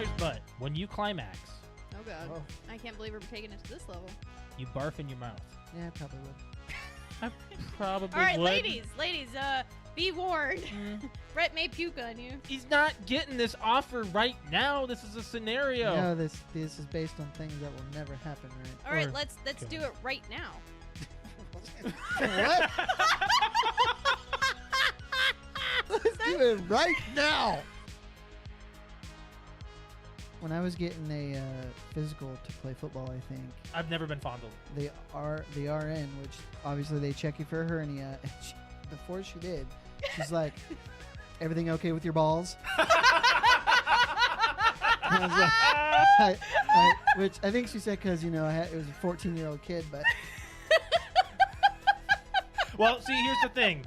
Tyler's butt, when you climax, Oh god. Oh. I can't believe we're taking it to this level. you barf in your mouth. Yeah, I probably would. I probably All right, would. ladies, be warned. Brett may puke on you. He's not getting this offer right now. This is a scenario. No, this is based on things that will never happen, right? All right, Or- let's do it right now. What? Let's do it right now. When I was getting a physical to play football, I think I've never been fondled. the RN, which obviously they check you for a hernia. And before she did, she's like, "Everything okay with your balls?" And I was like, which I think she said because it was a 14-year-old kid, but Well, see, here's the thing.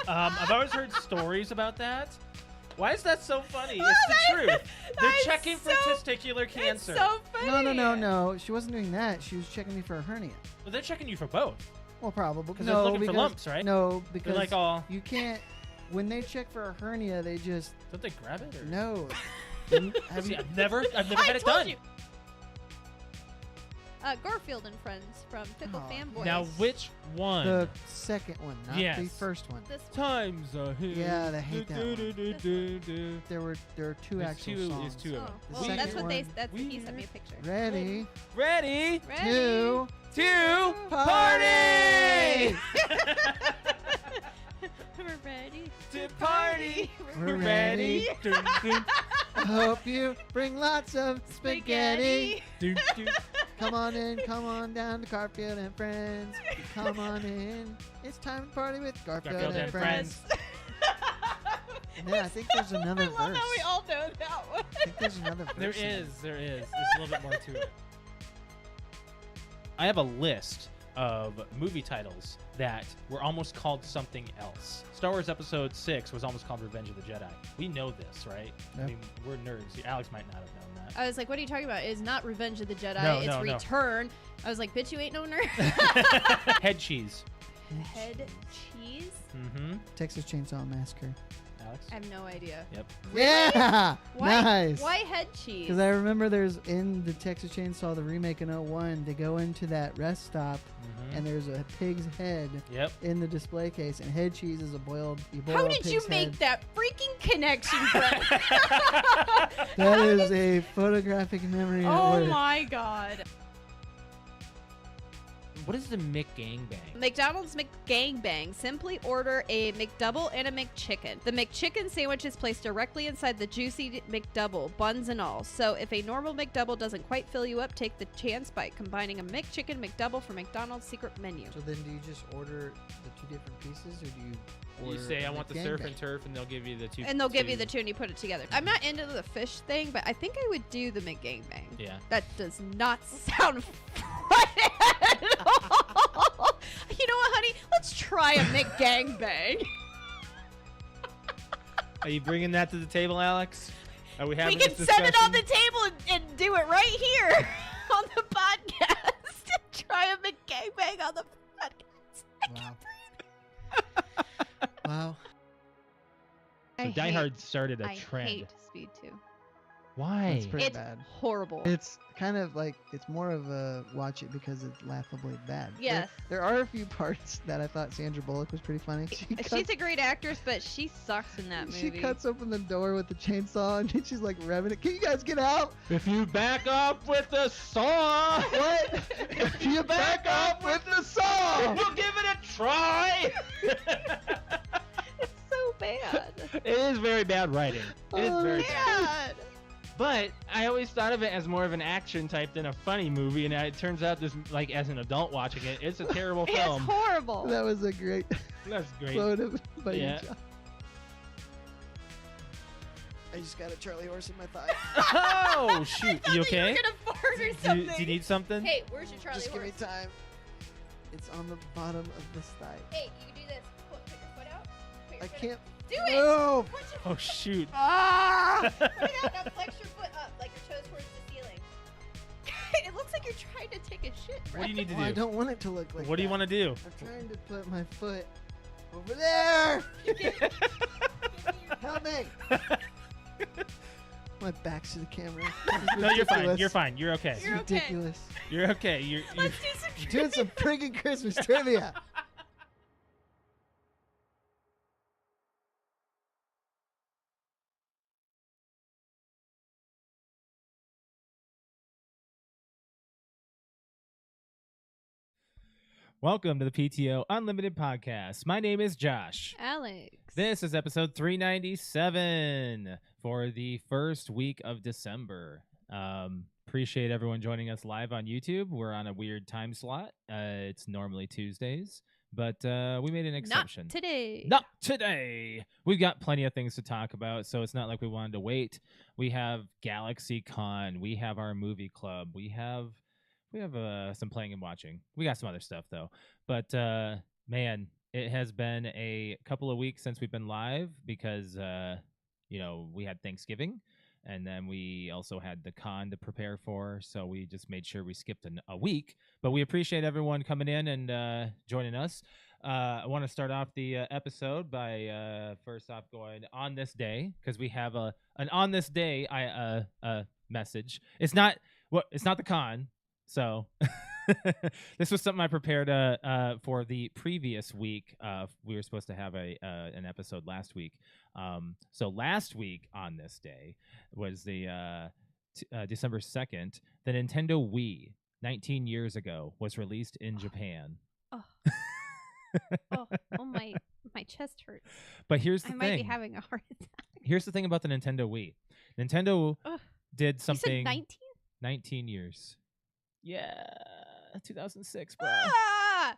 I've always heard stories about that. Why is that so funny? It's the truth. They're checking for testicular cancer. It's so funny. no. She wasn't doing that. She was checking me for a hernia. Well, they're checking you for both. Well, probably. 'Cause they're looking for lumps, right? No, because They're like all. you can't. When they check for a hernia, they just Don't they grab it? Or? no. Have See, you? I've never I had it told done. you. Garfield and Friends from Pickle Aw. Fanboys. Now, which one? The second one, not the Yes. first one. This one. Times a hit. Yeah, I hate that one. one. There were two There's actual two, songs. it's two of Oh, them. The well, second that's what they. one, That's he sent me a picture. Ready, Ready Ready. two, to party! We're ready to party. We're ready. Dun, dun, I hope you bring lots of spaghetti. dun, dun. Come on down to Garfield and Friends. Come on in. It's time to party with Garfield, Garfield and and Friends. And then I think there's another I verse. love how we all know that one. I think there's another verse. There in it. is. There's a little bit more to it. I have a list of movie titles that were almost called something else. Star Wars Episode 6 was almost called Revenge of the Jedi. We know this, right? I Yep. mean, we're nerds. Alex might not have known that. I was like, what are you talking about? It's not Revenge of the Jedi. No, it's no, no. Return. I was like, bitch, you ain't no nerd. Head cheese. Head cheese? Mm-hmm. Texas Chainsaw Massacre. Alex? I have no idea. Yep. Yeah! Why, Nice. Why head cheese? Because I remember there's in the Texas Chainsaw, the remake in 01, they go into that rest stop Mm-hmm. and there's a pig's head Yep. in the display case, and head cheese is a boiled. You boil How a did you pig's make head. that freaking connection, Brett? That is a photographic memory. at Oh work. my god. What is the McGangbang? McDonald's McGangbang. Simply order a McDouble and a McChicken. The McChicken sandwich is placed directly inside the juicy McDouble, buns and all. So if a normal McDouble doesn't quite fill you up, take the chance by combining a McChicken McDouble from McDonald's secret menu. So then do you just order the two different pieces, or do you You order say, I a want the surf McGangbang? and turf, and they'll give you the two. And they'll give you the two and you put it together. I'm not into the fish thing, but I think I would do the McGangbang. Yeah. That does not sound right at all. You know what, honey? Let's try a McGangbang. Are you bringing that to the table, Alex? Are we having We can this set it on the discussion? table and do it right here on the podcast. Try a McGangbang on the podcast. Wow. Wow. So Die Hard started a trend. I hate Speed 2. Why? That's pretty It's bad. horrible. It's kind of like, it's more of a watch it because it's laughably bad. Yes. There are a few parts that I thought Sandra Bullock was pretty funny. She's a great actress, but she sucks in that movie. She cuts open the door with the chainsaw and she's like revving it. Can you guys get out? If you back up with the saw, What? if you back up with the saw, we'll give it a try. It's so bad. It is very bad writing. It is very bad. Bad. But I always thought of it as more of an action type than a funny movie, and it turns out this, like, as an adult watching it, it's a terrible It's film. horrible. That was a great That's great. quote by Yeah. you, John. I just got a Charlie horse in my thigh. Oh shoot! You okay? You were gonna fart or Do something. you need something? Hey, where's your Charlie Just give me horse? time. It's on the bottom of this thigh. Hey, you can do this. Put your foot out. Put your I foot can't out. Do it. move. Put your Oh shoot! Ah! Put it out. Now flex your foot up, like your toes towards the ceiling. It looks like you're trying to take a shit. What do you need to Well, I do? don't want it to look like What do you that. want to do? I'm trying to put my foot over there. Help me. My back's to the camera. No, you're fine. You're fine. You're okay. It's You're okay. ridiculous. You're okay. You're Let's do some You're doing some friggin' Christmas trivia. Welcome to the PTO Unlimited podcast. My name is Josh. Alex. This is episode 397 for the first week of December. Appreciate everyone joining us live on YouTube. We're on a weird time slot. It's normally Tuesdays, but we made an exception. Not today. Not today. We've got plenty of things to talk about, so it's not like we wanted to wait. We have Galaxy Con. We have our movie club. We have some playing and watching. We got some other stuff though. But man, it has been a couple of weeks since we've been live because we had Thanksgiving and then we also had the con to prepare for. So we just made sure we skipped a week. But we appreciate everyone coming in and joining us. I want to start off the episode by first off going on this day because we have an on this day message. It's not the con. So this was something I prepared for the previous week. We were supposed to have an episode last week. So last week on this day was the December 2nd. The Nintendo Wii, 19 years ago, was released in Japan. Oh, my chest hurts. But here's the I thing. might be having a heart attack. Here's the thing about the Nintendo Wii. Nintendo did You something. said 19? 19 years. Yeah, 2006, bro. Ah!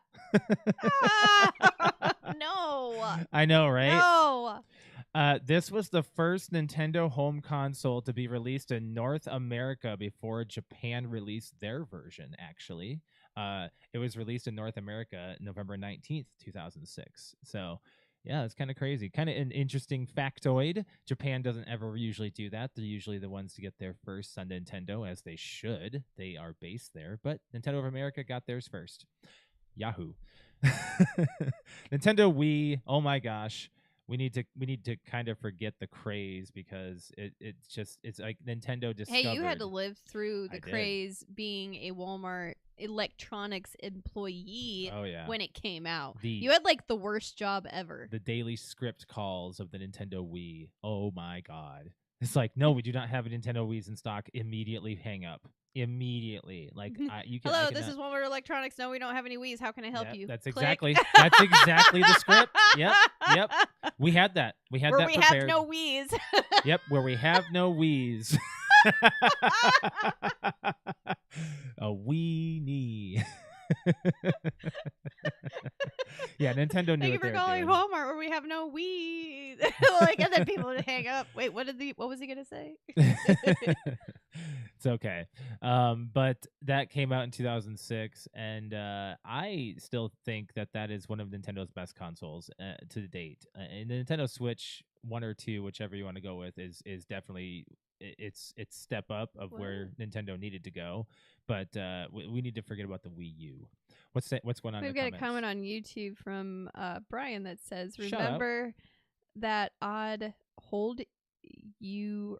No. I know, right? No. This was the first Nintendo home console to be released in North America before Japan released their version, actually. It was released in North America November 19th, 2006. So, yeah, it's kind of crazy. Kind of an interesting factoid. Japan doesn't ever usually do that. They're usually the ones to get their first on Nintendo, as they should. They are based there. But Nintendo of America got theirs first. Yahoo. Nintendo Wii, oh my gosh. We need to kind of forget the craze because it's like Nintendo discovered. Hey, you had to live through the I did. craze being a Walmart electronics employee Oh yeah. when it came out. The- You had like the worst job ever. The daily script calls of the Nintendo Wii. Oh my god. It's like, no, we do not have a Nintendo Wii's in stock. Immediately hang up. Immediately. Like you can Hello, this is Walmart Electronics. No, we don't have any Wii's. How can I help Yep, you? That's Click. exactly the script. Yep. We had that. We had Where that we prepared. have no Wii's. Yep, where we have no Wii's. A weenie. Yeah, Nintendo knew Thank you what for they were calling doing. Walmart where we have no Wii's. Like, and then people would hang up. Wait, what was he gonna say? It's okay. But that came out in 2006, and I still think that is one of Nintendo's best consoles to date. And the Nintendo Switch 1 or 2, whichever you want to go with, is definitely its step up of where Nintendo needed to go. But we need to forget about the Wii U. What's going on? We've in the got a comments? comment on YouTube from Brian that says, Shut up. "Remember that odd hold your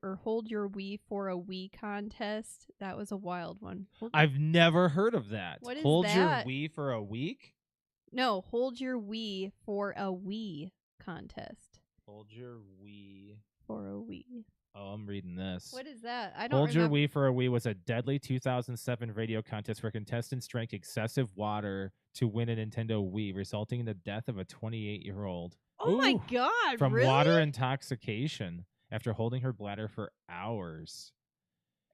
Wii for a Wii contest? That was a wild one." I've never heard of that. What is Hold that? your Wii for a week? No, hold your Wii for a Wii contest. Hold your Wii. For a Wii. Oh, I'm reading this. What is that? I don't Hold Your remember. Wii for a Wii was a deadly 2007 radio contest where contestants drank excessive water to win a Nintendo Wii, resulting in the death of a 28-year-old. Oh my Ooh, god, from really? water intoxication after holding her bladder for hours,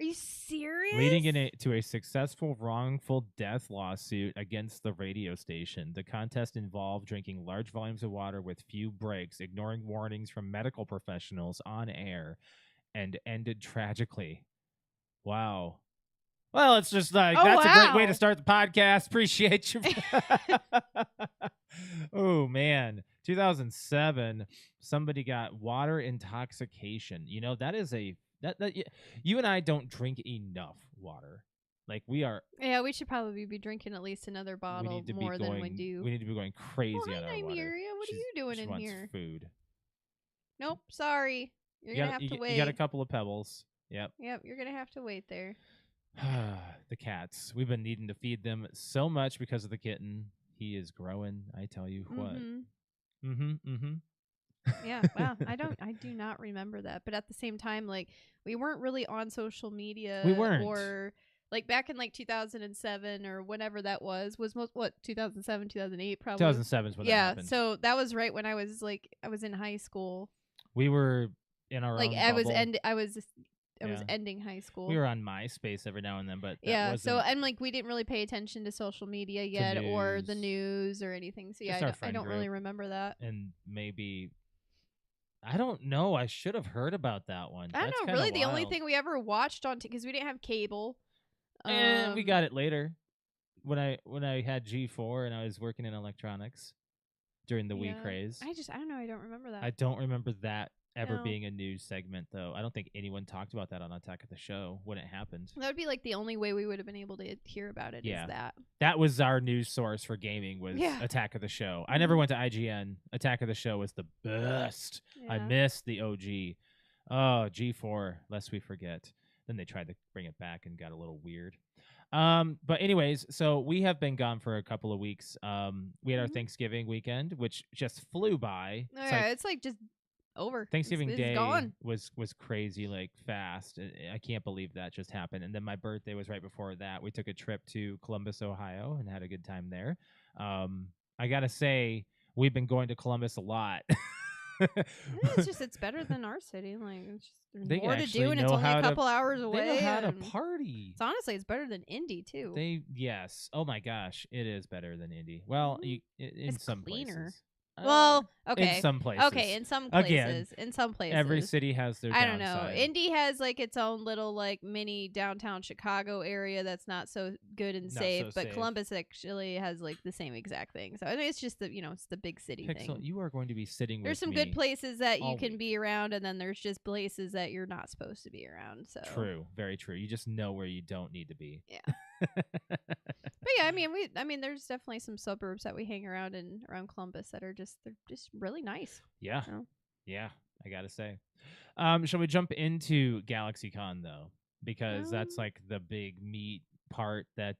Are you serious? leading to a successful wrongful death lawsuit against the radio station. The contest involved drinking large volumes of water with few breaks, ignoring warnings from medical professionals on air, and ended tragically. Wow. Well, it's just like, that's a great way to start the podcast. Appreciate you. Oh, man. 2007, somebody got water intoxication. You know, that is you and I don't drink enough water. Like, we are. Yeah, we should probably be drinking at least another bottle more than we do. We need to be going crazy Oh, on hi, our water. Nymeria. What are you doing She in wants here? food. Nope, sorry. You're going to have to wait. You got a couple of pebbles. Yep. Yep, you're gonna have to wait there. The cats. We've been needing to feed them so much because of the kitten. He is growing. I tell you what. Yeah, wow. I do not remember that. But at the same time, like, we weren't really on social media. We weren't. Or like back in like 2007 or whenever that was 2007, 2008 probably. 2007 is when that happened. So that was right when I was in high school. We were in our own bubble. I was ending high school. We were on MySpace every now and then, but so and like we didn't really pay attention to social media yet or the news or anything. So yeah, I don't really remember that. And maybe I don't know. I should have heard about that one. I don't know. Really, the only thing we ever watched on because we didn't have cable. And we got it later when I had G4 and I was working in electronics during the Wii craze. I don't know. I don't remember that. I don't remember that ever being a news segment, though. I don't think anyone talked about that on Attack of the Show when it happened. That would be like the only way we would have been able to hear about it. Yeah. Is that. That was our news source for gaming was Attack of the Show. I never went to IGN. Attack of the Show was the best. Yeah. I missed the OG. Oh, G4, lest we forget. Then they tried to bring it back and got a little weird. But anyways, so we have been gone for a couple of weeks. We had our Thanksgiving weekend, which just flew by. Oh, yeah, it's like just over. Thanksgiving it's Day gone. was crazy, like fast. I can't believe that just happened. And then my birthday was right before that. We took a trip to Columbus, Ohio, and had a good time there. I gotta say, we've been going to Columbus a lot. It's better than our city. Like there's more to do, and it's only a couple hours away. They know how to party. It's better than Indy too. Yes. Oh my gosh, it is better than Indy. Well, it's some cleaner. Places. Well, okay. In some places. Okay, in some places. Again, in some places. Every city has their downside. I don't know. Indy has like its own little like mini downtown Chicago area that's not so good and safe, but Columbus actually has like the same exact thing. So I mean, it's just it's the big city thing. You are going to be sitting there's with me. There's some good places that you can be around, and then there's just places that you're not supposed to be around. So true, very true. You just know where you don't need to be. Yeah. But yeah, I mean, there's definitely some suburbs that we hang around in around Columbus that are just really nice. Yeah, yeah, I gotta say. Shall we jump into GalaxyCon though? Because that's like the big meat part that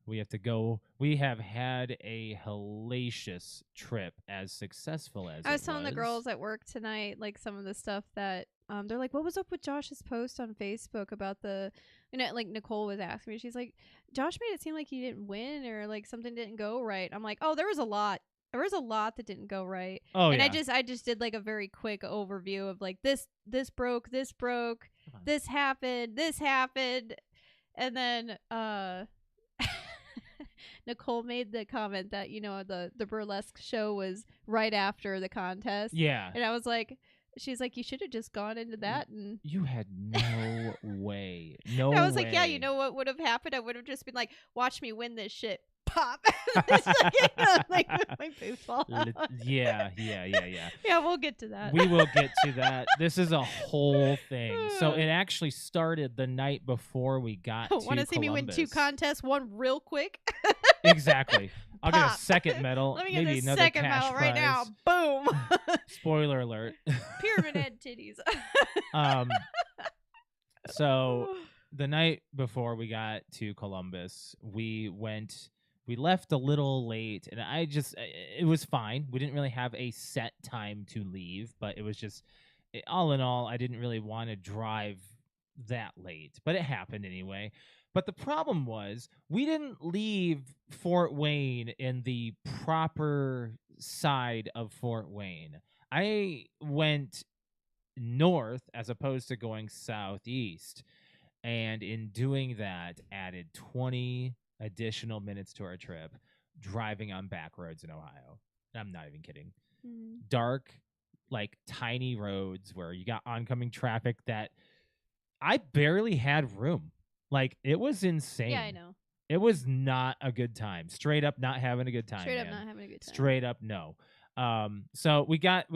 we have to go. We have had a hellacious trip, as successful as I was telling the girls at work tonight, like some of the stuff that they're like, what was up with Josh's post on Facebook about the, like Nicole was asking me, she's like, Josh made it seem like he didn't win or like something didn't go right. I'm like, oh, there was a lot that didn't go right. Oh, and yeah. I just did like a very quick overview of like this broke, this happened, and then Nicole made the comment that the burlesque show was right after the contest. Yeah, and I was like, she's like, you should have just gone into that, and you had no way. No, I was way. like, yeah, you know what would have happened? I would have just been like, watch me win this shit. Pop. Like my baseball. Yeah. Yeah, we'll get to that. We will get to that. This is a whole thing. So it actually started the night before we got to Want to see me win 2 contests, one real quick? Exactly. I'll get a second medal. Let me get maybe the another second cash medal prize. right now. Boom. Spoiler alert. Pyramid head titties. So the night before we got to Columbus, we left a little late, and it was fine. We didn't really have a set time to leave, but it was just, all in all, I didn't really want to drive that late, but it happened anyway. But the problem was we didn't leave Fort Wayne in the proper side of Fort Wayne. I went north as opposed to going southeast, and in doing that added 20 additional minutes to our trip driving on back roads in Ohio. I'm not even kidding. Dark, like tiny roads where you got oncoming traffic that I barely had room. Like, it was insane. Yeah, I know. It was not a good time. Straight up not having a good time. Straight up not having a good time. Straight up no. So we got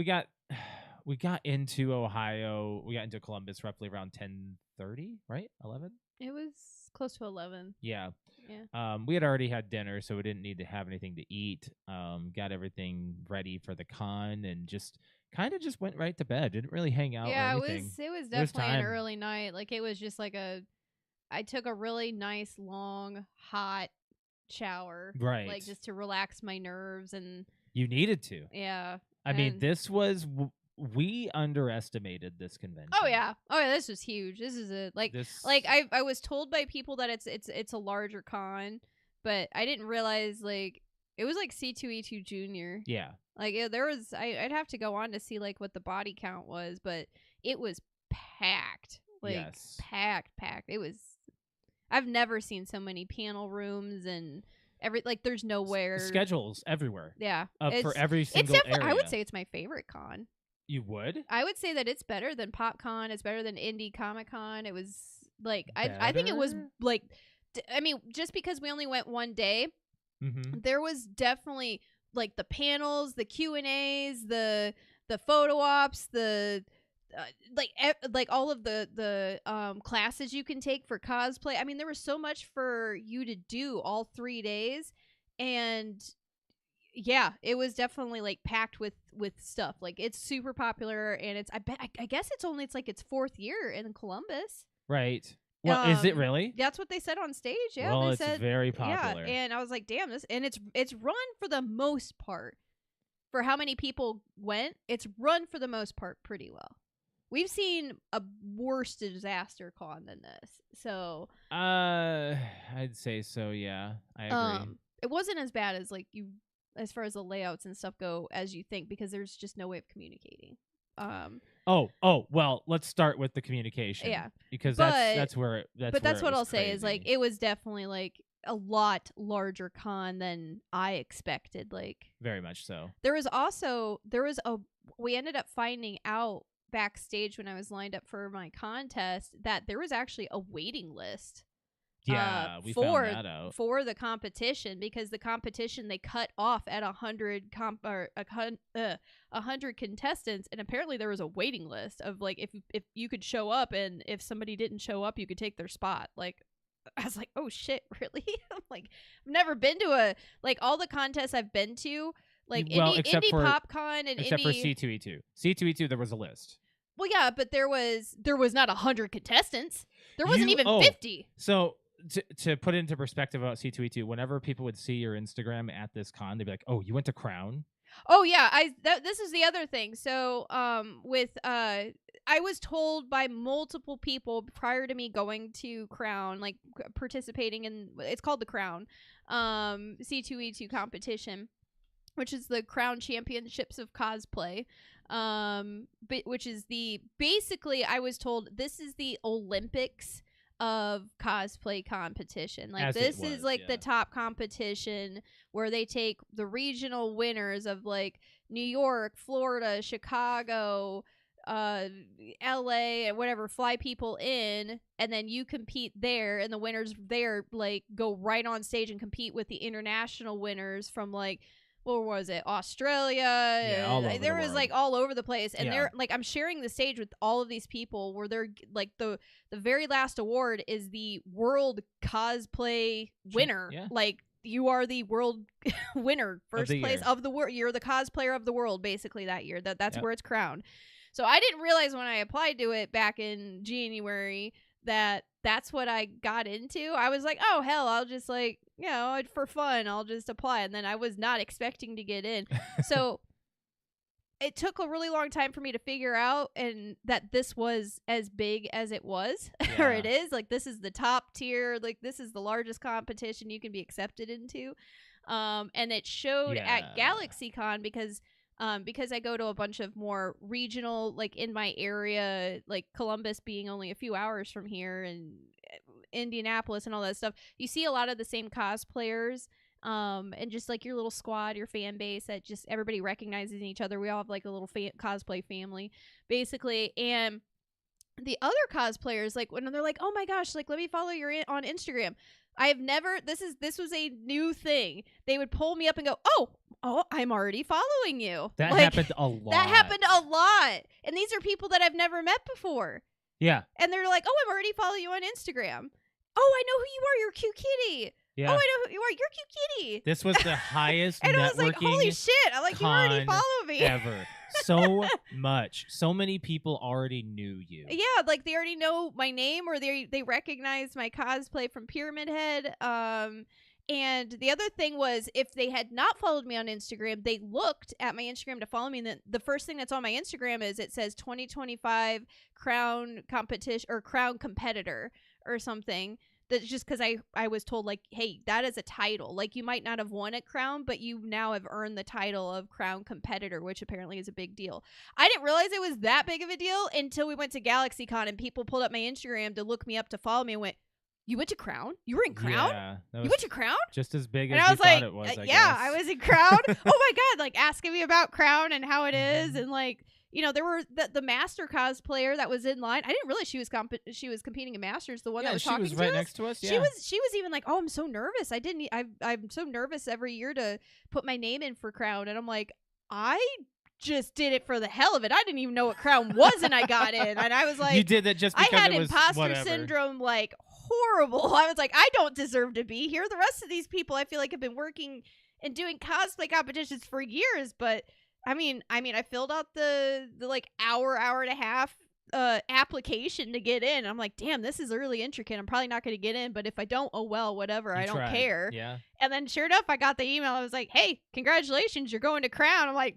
we got into Ohio. We got into Columbus roughly around 10:30, right? 11. It was close to 11. Yeah. Yeah. We had already had dinner, so we didn't need to have anything to eat. Got everything ready for the con, and just kind of just went right to bed. Didn't really hang out or Yeah, anything. it was There was definitely an time. early night. Like it was just like I took a really nice long hot shower. Right. Like just to relax my nerves and You needed to. yeah. I mean, and- this was we underestimated this convention. Oh yeah. This was huge. This is I was told by people that it's a larger con, but I didn't realize like it was like C2E2 Junior. Yeah. Like there was I'd have to go on to see like what the body count was, but it was packed. Like Yes. packed. It was I've never seen so many panel rooms and there's nowhere Schedules everywhere. Yeah. For every single it's definitely area. I would say it's my favorite con. You would? I would say that it's better than PopCon. It's better than Indie Comic Con. It was like I think it was Better? like I mean just because we only went one day, Mm-hmm. there was definitely like the panels, the Q&As, the photo ops, the like all of the classes you can take for cosplay. I mean there was so much for you to do all 3 days, and yeah, it was definitely like packed with stuff. Like it's super popular, and I guess it's like its 4th year in Columbus. Right. Well, is it really? That's what they said on stage. Yeah, well, they it's said very popular. Yeah, and I was like, damn, it's run for the most part. For how many people went, it's run for the most part pretty well. We've seen a worse disaster con than this, so I'd say so. Yeah, I agree. it wasn't as bad as as far as the layouts and stuff go as you think, because there's just no way of communicating. Oh, well, let's start with the communication. Yeah, because but that's what I'll say is like it was definitely like a lot larger con than I expected. Like very much so. We ended up finding out backstage when I was lined up for my contest that there was actually a waiting list. Yeah, we found that out for the competition, because the competition they cut off at 100 contestants, and apparently there was a waiting list of like if you could show up, and if somebody didn't show up, you could take their spot. Like I was like, oh shit, really? I'm like, I've never been to all the contests I've been to, like Indie PopCon and except for C2E2. C2E2 there was a list. Well, yeah, but there was not 100 contestants. There wasn't even 50. So to put it into perspective about C2E2, whenever people would see your Instagram at this con, they'd be like, "Oh, you went to Crown?" Oh yeah, this is the other thing. So I was told by multiple people prior to me going to Crown, like participating in, it's called the Crown, C2E2 competition, which is the Crown Championships of Cosplay, which is basically I was told this is the Olympics of cosplay competition. Like this is like the top competition where they take the regional winners of like New York, Florida, Chicago, LA, and whatever, fly people in, and then you compete there, and the winners there like go right on stage and compete with the international winners from like, what was it, Australia? Yeah, all over there the was world. like all over the place, and Yeah. they're like, I'm sharing the stage with all of these people where they're like the very last award is the world cosplay winner. Yeah. Like you are the world winner, first place of the world. You're the cosplayer of the world basically that year. That's Yep. where it's crowned. So I didn't realize when I applied to it back in January that that's what I got into. I was like, oh hell, I'll just like, you know, for fun, I'll just apply. And then I was not expecting to get in. So it took a really long time for me to figure out and that this was as big as it was, or it is. Like this is the top tier, like this is the largest competition you can be accepted into. And it showed at GalaxyCon because I go to a bunch of more regional, like in my area, like Columbus being only a few hours from here, and Indianapolis and all that stuff. You see a lot of the same cosplayers, and just like your little squad, your fan base that just everybody recognizes each other. We all have like a little cosplay family, basically. And the other cosplayers, like when they're like, "Oh my gosh, like let me follow you on Instagram." I have never. This was a new thing. They would pull me up and go, "Oh, I'm already following you." That like, happened a lot. That happened a lot, and these are people that I've never met before. Yeah. And they're like, "Oh, I'm already following you on Instagram." "Oh, I know who you are. You're a cute kitty." Yeah. "Oh, I know who you are. You're a cute kitty." This was the highest And I was like, networking "Holy shit!" I'm like, "You already con follow me." ever. So much. So many people already knew you. Yeah, like they already know my name, or they recognize my cosplay from Pyramid Head. And the other thing was, if they had not followed me on Instagram, they looked at my Instagram to follow me, and then the first thing that's on my Instagram is it says 2025 Crown competition or Crown competitor or something. That's just because I was told, like, hey, that is a title. Like, you might not have won a crown, but you now have earned the title of crown competitor, which apparently is a big deal. I didn't realize it was that big of a deal until we went to GalaxyCon and people pulled up my Instagram to look me up to follow me and went, "You went to Crown? You were in Crown? Yeah, You went to Crown?" just as big as And I you was thought like, it was. I yeah, guess. I was in Crown. Oh my God, like asking me about Crown and how it is, and like, you know, there were the Master cosplayer that was in line. I didn't realize she was competing in Masters. The one that was talking she was to right us. next to us. Yeah. She was even like, "Oh, I'm so nervous. I'm so nervous every year to put my name in for Crown." And I'm like, I just did it for the hell of it. I didn't even know what Crown was, and I got in. And I was like, you did that just I because had it was imposter whatever. syndrome, like horrible. I was like, I don't deserve to be here. The rest of these people, I feel like, have been working and doing cosplay competitions for years, but I mean, I filled out the like hour and a half application to get in. I'm like, damn, this is really intricate. I'm probably not going to get in, but if I don't, oh well, whatever. I don't tried. care. Yeah. And then sure enough, I got the email. I was like, "Hey, congratulations, you're going to Crown." I'm like,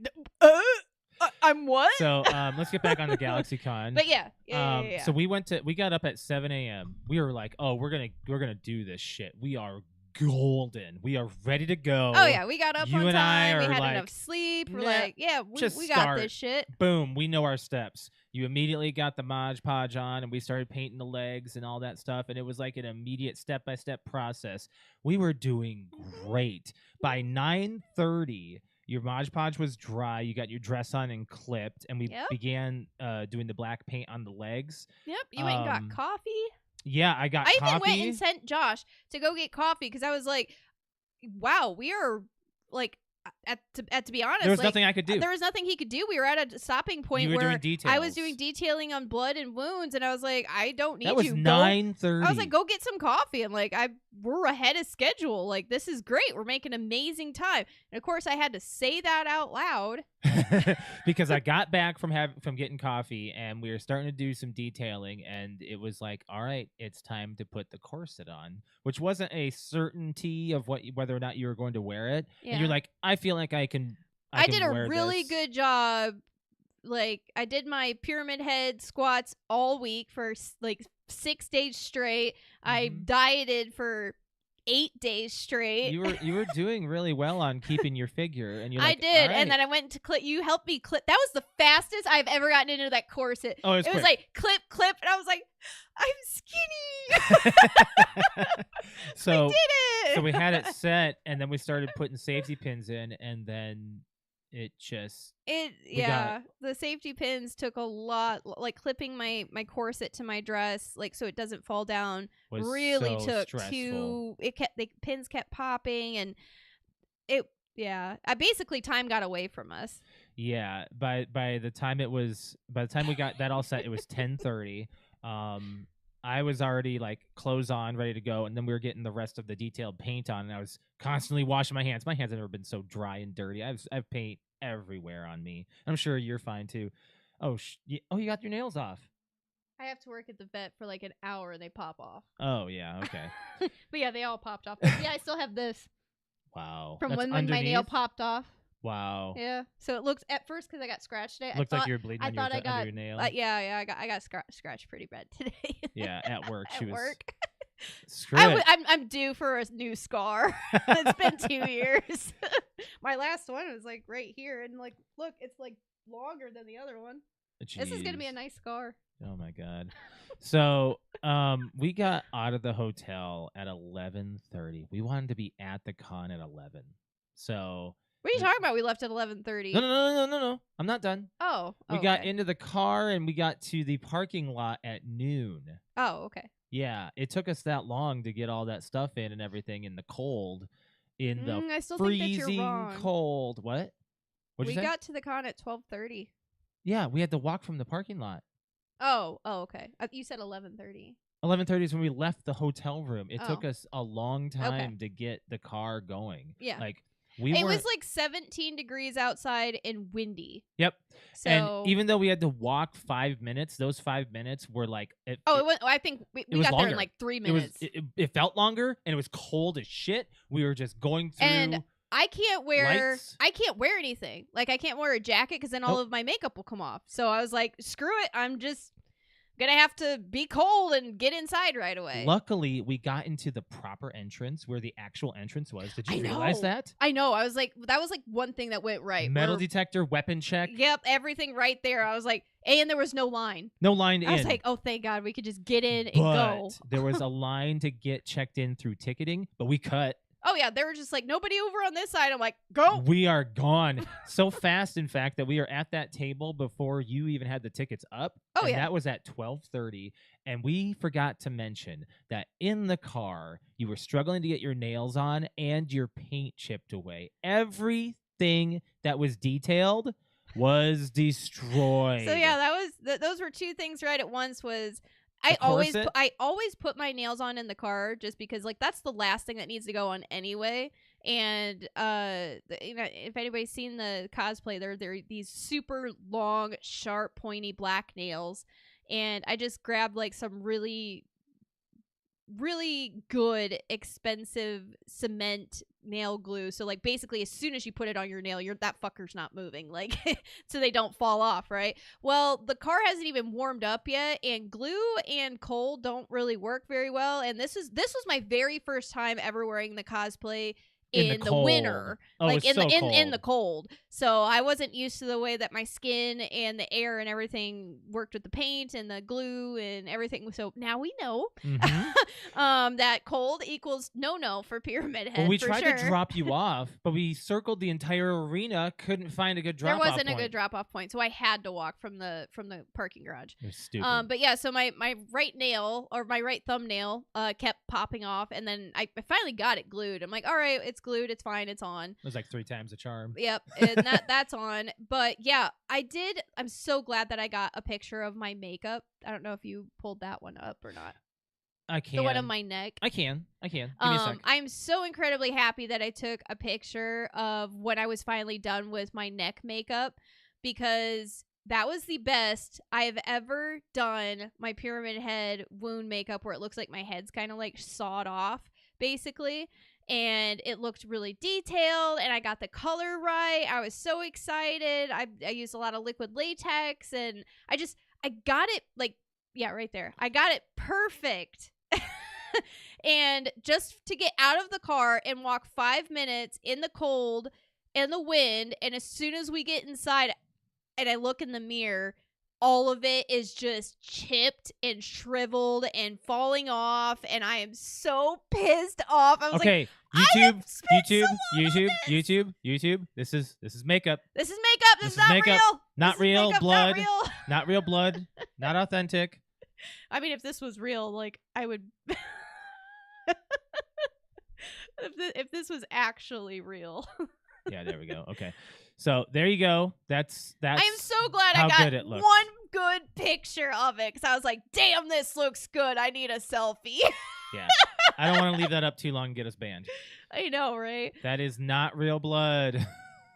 I'm what? So let's get back on the GalaxyCon. But yeah. So we got up at 7 a.m. We were like, oh, we're gonna do this shit. We are golden. We are ready to go. Oh yeah, we got up You on and I time. We are had like, enough sleep. We're nah, like, yeah, just we got start. this shit. Boom, we know our steps. You immediately got the Mod Podge on, and we started painting the legs and all that stuff, and it was like an immediate step-by-step process. We were doing great. By 9:30, your Mod Podge was dry. You got your dress on and clipped, and we began doing the black paint on the legs. Yep, you went and got coffee. Yeah, I got I coffee. even went and sent Josh to go get coffee because I was like, wow, we are like, to be honest, there was like, nothing I could do. There was nothing he could do. We were at a stopping point You were where doing details. I was doing detailing on blood and wounds, and I was like, I don't need that was you. 9:30. I was like, go get some coffee. And like, we're ahead of schedule. Like, this is great. We're making amazing time. And of course, I had to say that out loud because I got back from getting coffee, and we were starting to do some detailing, and it was like, all right, it's time to put the corset on, which wasn't a certainty of whether or not you were going to wear it. Yeah. And you're like, I feel like I can did a wear really this. good job. Like, I did my pyramid head squats all week for like 6 days straight. I dieted for 8 days straight. You were doing really well on keeping your figure, and you're like, I did, right. and then I went to clip. You helped me clip. That was the fastest I've ever gotten into that corset. Oh, it was quick. like clip, and I was like, I'm skinny. So I did it. So we had it set, and then we started putting safety pins in, and then it just the safety pins took a lot. Like clipping my corset to my dress, like so it doesn't fall down, was really so took stressful. the pins kept popping, and basically time got away from us. Yeah, by the time we got that all set, it was 10:30. I was already like clothes on, ready to go, and then we were getting the rest of the detailed paint on, and I was constantly washing my hands. My hands have never been so dry and dirty. I've paint everywhere on me. I'm sure you're fine too. Oh, you got your nails off. I have to work at the vet for like an hour, and they pop off. Oh yeah, okay. But yeah, they all popped off. But yeah, I still have this. Wow. From That's when my nail underneath? popped off. Wow. Yeah. So it looks at first because I got scratched today. Looked like you were bleeding I on thought I under got your nail. I got scratched pretty bad today. Yeah, at work. At work. Screw it. I'm due for a new scar. It's been 2 years. My last one was like right here, and like look, it's like longer than the other one. Jeez. This is gonna be a nice scar. Oh my god. So we got out of the hotel at 11:30. We wanted to be at the con at 11. So What are you talking about? We left at 11:30. No. I'm not done. Oh, We got into the car and we got to the parking lot at noon. Oh, okay. Yeah, it took us that long to get all that stuff in and everything in the cold, in the I still think that you're freezing wrong. cold. What? What'd We you say? got to the con at 12:30. Yeah, we had to walk from the parking lot. Oh, okay. You said 11:30. 11:30 is when we left the hotel room. It took Oh. us a long time to get the car going. Yeah. Like It was like 17 degrees outside and windy. Yep. So And even though we had to walk 5 minutes, those 5 minutes were like I think we was got there longer. in like 3 minutes. It felt longer and it was cold as shit. We were just going through And I can't wear lights. anything. Like I can't wear a jacket because then all of my makeup will come off. So I was like, screw it. I'm just gonna have to be cold and get inside right away. Luckily, we got into the proper entrance where the actual entrance was. Did you realize that? I know. I was like, that was like one thing that went right. Metal detector, weapon check. Yep, everything right there. I was like, and there was no line. No line in. I was like, oh, thank God, we could just get in and but go. There was a line to get checked in through ticketing, but we cut. Oh yeah, they were just like, nobody over on this side. I'm like, go. We are gone so fast, in fact, that we are at that table before you even had the tickets up. Oh, and yeah. That was at 12:30, and we forgot to mention that in the car you were struggling to get your nails on and your paint chipped away. Everything that was detailed was destroyed. So yeah, that was those were two things right at once. Was I corset? always put my nails on in the car just because like that's the last thing that needs to go on anyway. And if anybody's seen the cosplay, they're these super long, sharp, pointy black nails, and I just grabbed like some really good, expensive cement nail glue. So like basically as soon as you put it on your nail, that fucker's not moving, like so they don't fall off, right? Well, the car hasn't even warmed up yet, and glue and cold don't really work very well. And this was my very first time ever wearing the cosplay in the winter, like in the cold. So I wasn't used to the way that my skin and the air and everything worked with the paint and the glue and everything. So now we know that cold equals no for Pyramid Head. Well, we for tried sure. to drop you off, but we circled the entire arena, couldn't find a good drop-off point. There wasn't a good drop-off point, so I had to walk from the parking garage. It was stupid. But yeah, so my right nail or my right thumbnail kept popping off, and then I finally got it glued. I'm like, all right, it's glued, it's fine, it's on. It was like 3 times the charm. Yep, and that's on. But yeah, I'm so glad that I got a picture of my makeup. I don't know if you pulled that one up or not. I can. The one on my neck. I can. Give me a sec. I'm so incredibly happy that I took a picture of when I was finally done with my neck makeup, because that was the best I have ever done my Pyramid Head wound makeup, where it looks like my head's kind of like sawed off, basically. And it looked really detailed, and I got the color right. I was so excited. I used a lot of liquid latex, and I got it like, yeah, right there. I got it perfect. And just to get out of the car and walk 5 minutes in the cold and the wind, and as soon as we get inside and I look in the mirror, all of it is just chipped and shriveled and falling off, and I am so pissed off. I was okay, like, YouTube. This is makeup. This is makeup. This is not makeup. real. Not This is real makeup, blood. Not real. Not real blood. Not authentic. I mean, if this was real, like I would. If this was actually real. Yeah, there we go. Okay. So there you go. That's. I am so glad how I got good it looks. one good picture of it, because I was like, damn, this looks good. I need a selfie. Yeah. I don't want to leave that up too long and get us banned. I know, right? That is not real blood.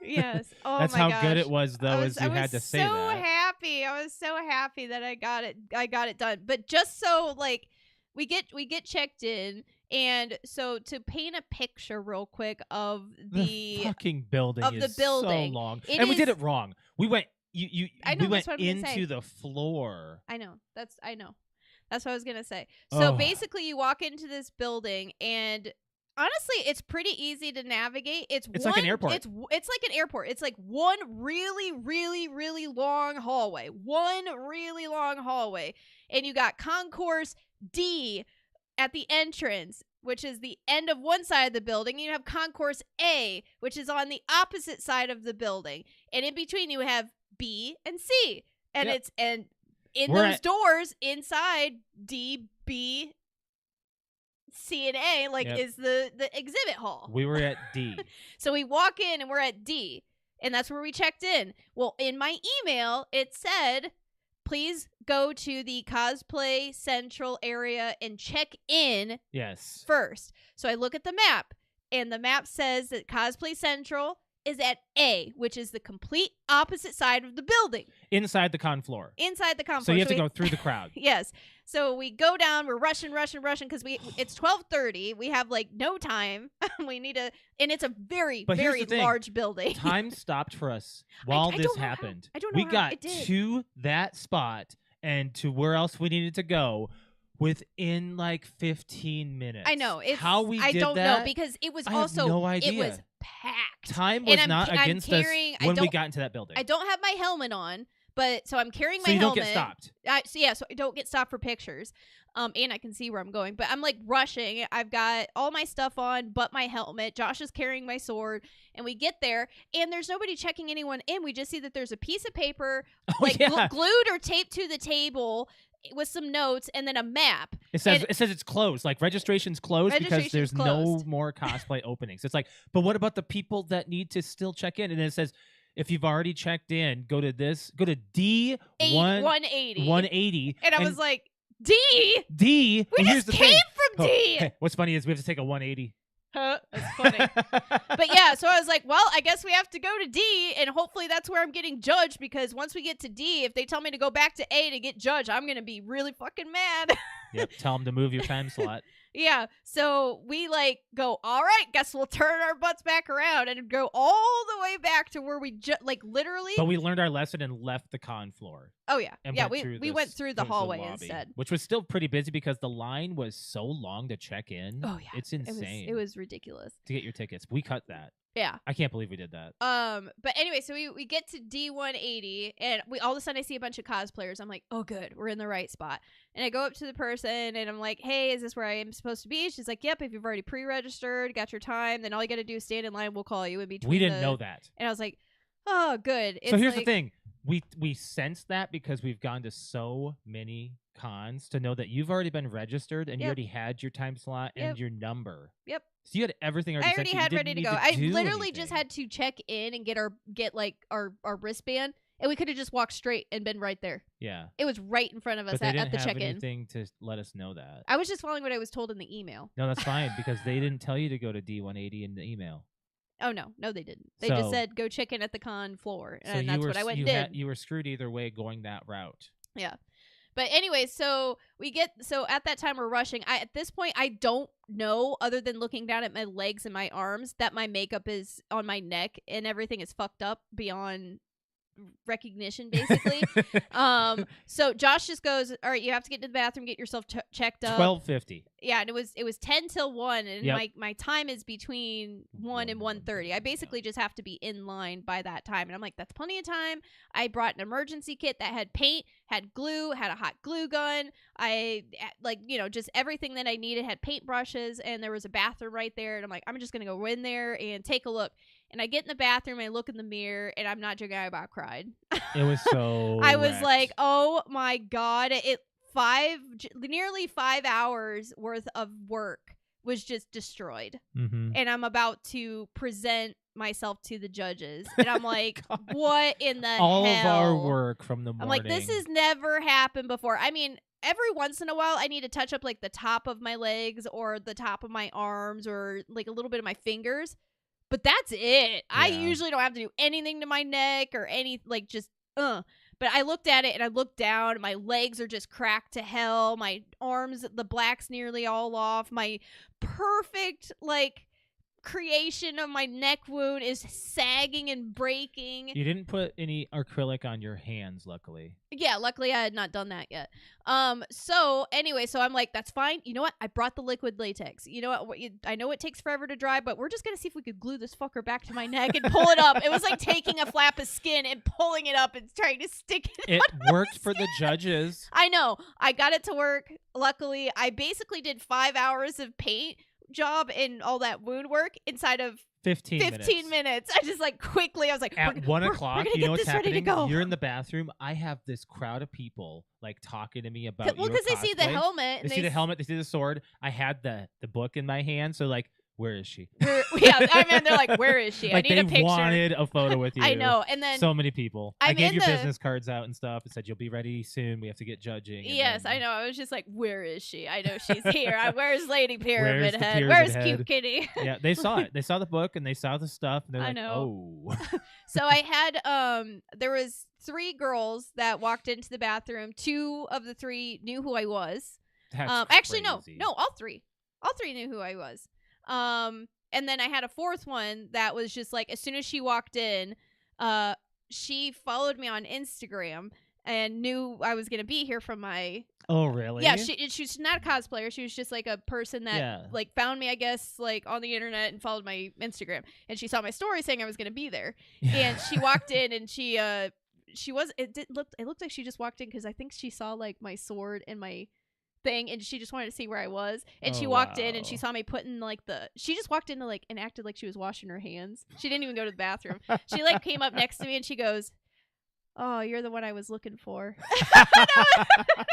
Yes. Oh That's my how gosh. good it was, though, as you had to say that. I was so happy that I got it done. But just so like we get checked in, and so to paint a picture real quick of the fucking building of is the building. so long. It And we did is- it wrong. We went I know, we went that's what I'm gonna say. into the floor. I know. That's what I was gonna say. So Oh. basically, you walk into this building, and honestly, it's pretty easy to navigate. It's like an airport. It's like an airport. It's like one really, really, really long hallway. And you got Concourse D at the entrance, which is the end of one side of the building. You have concourse A, which is on the opposite side of the building. And in between you have B and C. And Yep. in We're those at- doors inside D, B, C, and A, Yep. is the exhibit hall. We were at D. So we walk in and we're at D, and that's where we checked in. Well, in my email, it said, please go to the Cosplay Central area and check in Yes. first. So I look at the map, and the map says that Cosplay Central is at A, which is the complete opposite side of the building. Inside the con floor. Inside the conference. So you have to go through the crowd. Yes. So we go down, we're rushing because it's 12:30. We have no time. We need to, and it's a very, But here's very the thing. large building. Time stopped for us while I this don't know how. happened. I don't know we how. got It did. to that spot and to where else we needed to go within 15 minutes. I know. It's, how we I did don't that. know because it was I have also no it idea. was packed. Time And was I'm not ca- I'm against carrying- us I when we don't- got into that building. I don't have my helmet on, but so I'm carrying so my you helmet. don't get stopped. So I don't get stopped for pictures. And I can see where I'm going, but I'm rushing. I've got all my stuff on, but my helmet. Josh is carrying my sword, and we get there, and there's nobody checking anyone in. We just see that there's a piece of paper, Oh, yeah. glued or taped to the table with some notes, and then a map. It says it's closed. Registration's closed because Registration's there's no closed. more cosplay openings. It's but what about the people that need to still check in? And then it says if you've already checked in, go to D 180. 180. And I was like, D? D. We and here's just the came thing. from D. Hey, what's funny is we have to take a 180. Huh? That's funny. But yeah, so I was like, well, I guess we have to go to D, and hopefully that's where I'm getting judged, because once we get to D, if they tell me to go back to A to get judged, I'm going to be really fucking mad. Yep. Tell them to move your time slot. Yeah, so we go, all right, guess we'll turn our butts back around and go all the way back to where we literally. But we learned our lesson and left the con floor. Oh yeah, And yeah, we went through the hallway lobby, instead. which was still pretty busy because the line was so long to check in. Oh yeah, it's insane. It was ridiculous. to get your tickets. We cut that. Yeah. I can't believe we did that. But anyway, so we get to D180, and all of a sudden I see a bunch of cosplayers. I'm like, oh good, we're in the right spot. And I go up to the person and I'm like, hey, is this where I am supposed to be? She's like, yep, if you've already pre-registered, got your time, then all you got to do is stand in line. We'll call you in between. We didn't know that. And I was like, oh good. So here's the thing. We sense that because we've gone to so many cons to know that you've already been registered and you Yep. already had your time slot and Yep. your number. Yep. So you had everything already I set. already so you had didn't ready to need go. I do literally just anything. had to check in and get our wristband, and we could have just walked straight and been right there. Yeah. It was right in front of us But they at didn't the have check-in. anything to let us know that. I was just following what I was told in the email. No, that's fine because they didn't tell you to go to D180 in the email. Oh no, they didn't. They So- just said go check in at the con floor, So and you that's were what I went you and did. had, you were screwed either way going that route. Yeah. But anyway, so at that time we're rushing. At this point I don't know, other than looking down at my legs and my arms, that my makeup is on my neck and everything is fucked up beyond recognition, basically. So Josh just goes, all right, you have to get to the bathroom, get yourself checked up. 12:50. Yeah, and it was 10 till 1, and Yep. my time is between 1 and 1:30. I basically just have to be in line by that time, and I'm like, that's plenty of time. I brought an emergency kit that had paint, had glue, had a hot glue gun. I just everything that I needed, had paintbrushes, and there was a bathroom right there, and I'm like, I'm just gonna go in there and take a look. And I get in the bathroom, I look in the mirror, and I'm not joking, I about cried. It was so I was wrecked. like, oh my god, nearly 5 hours worth of work was just destroyed. Mhm. And I'm about to present myself to the judges, and I'm like, God. what in the all hell? of our work from the morning. I'm like, this has never happened before. I mean, every once in a while I need to touch up the top of my legs or the top of my arms or a little bit of my fingers, but that's it. I Yeah. usually don't have to do anything to my neck or any but I looked at it and I looked down, and my legs are just cracked to hell. My arms, the black's nearly all off. My perfect creation of my neck wound is sagging and breaking. You didn't put any acrylic on your hands, luckily. Yeah, luckily I had not done that yet. So anyway, so I'm like, that's fine. You know what? I brought the liquid latex. You know what? I know it takes forever to dry, but we're just gonna see if we could glue this fucker back to my neck and pull it up. It was like taking a flap of skin and pulling it up and trying to stick it. It on worked for the judges. I know. I got it to work. Luckily, I basically did 5 hours of paint job and all that wound work inside of 15 minutes. I just like quickly, I was like, at 1 o'clock, we're you know get what's this ready to happening? go. You're in the bathroom. I have this crowd of people like talking to me about Well, your because they see the cosplay. helmet. They see the helmet. They see the sword. I had the book in my hand. So like, where is she? Yeah, I mean, they're like, where is she? Like I need a they picture. wanted a photo with you. I know. And then so many people. I I'm gave in your the- business cards out and stuff. It said you'll be ready soon. We have to get judging. and yes, then- I know. I was just like, where is she? I know she's here. Where's Lady Pyramid Where's the Head? Pyramid Where's Head? Cute Kitty? Yeah, they saw it. They saw the book and they saw the stuff. And they're I like, know. oh. So I had there was 3 girls that walked into the bathroom. 2 of the 3 knew who I was. That's Actually, crazy. no, all 3 knew who I was. And then I had a 4th one that was just like, as soon as she walked in, she followed me on Instagram and knew I was gonna be here from my. Oh, really? Yeah, she's not a cosplayer. She was just like a person that Yeah. like found me, I guess, like on the internet and followed my Instagram. And she saw my story saying I was gonna be there. And she walked in and she was it looked like she just walked in because I think she saw like my sword and my thing and she just wanted to see where I was. And she walked in and she saw me putting like she just walked into like and acted like she was washing her hands. She didn't even go to the bathroom. She like came up next to me and she goes, "Oh, you're the one I was looking for." I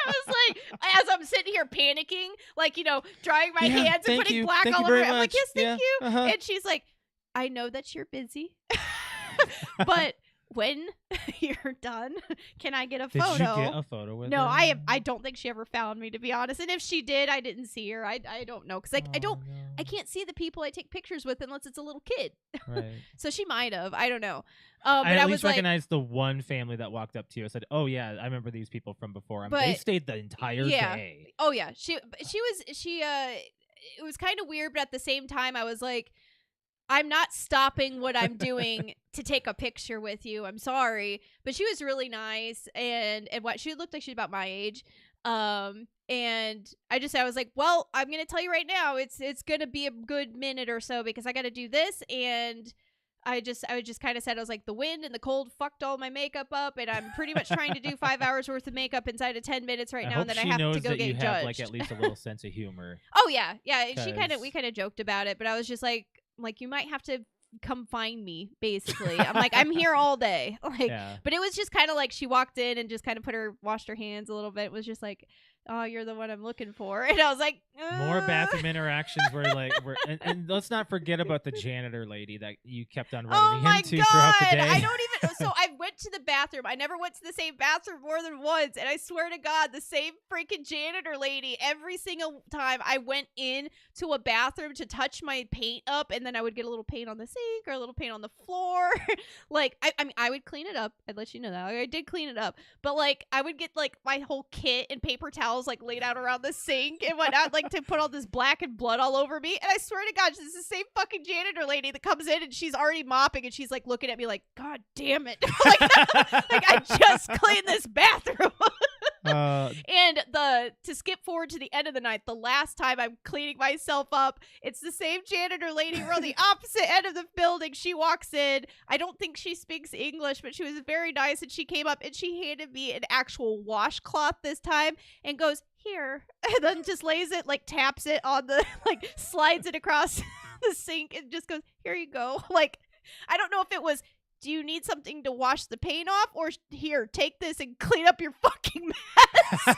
was like, as I'm sitting here panicking, like, you know, drying my hands and putting black all over it. I'm like, yes, thank you. And she's like, "I know that you're busy, but when you're done, can I get a photo?" Did you get a photo with her? No, I don't think she ever found me, to be honest. And if she did, I didn't see her. I don't know, because like I can't see the people I take pictures with unless it's a little kid. Right. So she might have. I don't know. I But at I least was like, recognized the one family that walked up to you. I said, "Oh yeah, I remember these people from before." They But- stayed the entire Yeah. day. oh yeah, she it was kind of weird, but at the same time, I was like, I'm not stopping what I'm doing to take a picture with you. I'm sorry. But she was really nice and what she looked like she's about my age. And I was like, well, I'm going to tell you right now, it's going to be a good minute or so because I got to do this. And I just kind of said, I was like, the wind and the cold fucked all my makeup up. And I'm pretty much trying to do 5 hours worth of makeup inside of 10 minutes right now. And then I have to go get you judged. have like at least a little sense of humor. Oh yeah. Yeah. We 'Cause- kind of joked about it, but I was just like, you might have to come find me, basically. I'm like, I'm here all day. Like, Yeah. but it was just kind of like she walked in and just kind of washed her hands a little bit. It was just like, "Oh, you're the one I'm looking for." And I was like, More bathroom interactions where like and let's not forget about the janitor lady that you kept on Oh running my into god! throughout the day. I don't even. So I went to the bathroom. I never went to the same bathroom more than once, and I swear to God, the same freaking janitor lady every single time I went in to a bathroom to touch my paint up, and then I would get a little paint on the sink or a little paint on the floor. Like I mean, I would clean it up. I'd let you know that I did clean it up, but like I would get like my whole kit and paper towels like laid out around the sink and whatnot, like to put all this black and blood all over me. And I swear to God, this is the same fucking janitor lady that comes in and she's already mopping and she's like looking at me like, "God damn it!" like I just cleaned this bathroom. And to skip forward to the end of the night, the last time I'm cleaning myself up, it's the same janitor lady. We're on the opposite end of the building. She walks in. I don't think she speaks English, but she was very nice, and she came up and she handed me an actual washcloth this time and goes, "Here," and then just lays it, like taps it on the, like slides it across the sink and just goes, "Here you go." Like, I don't know if it was, "Do you need something to wash the paint off?" or "Here, take this and clean up your fucking mess."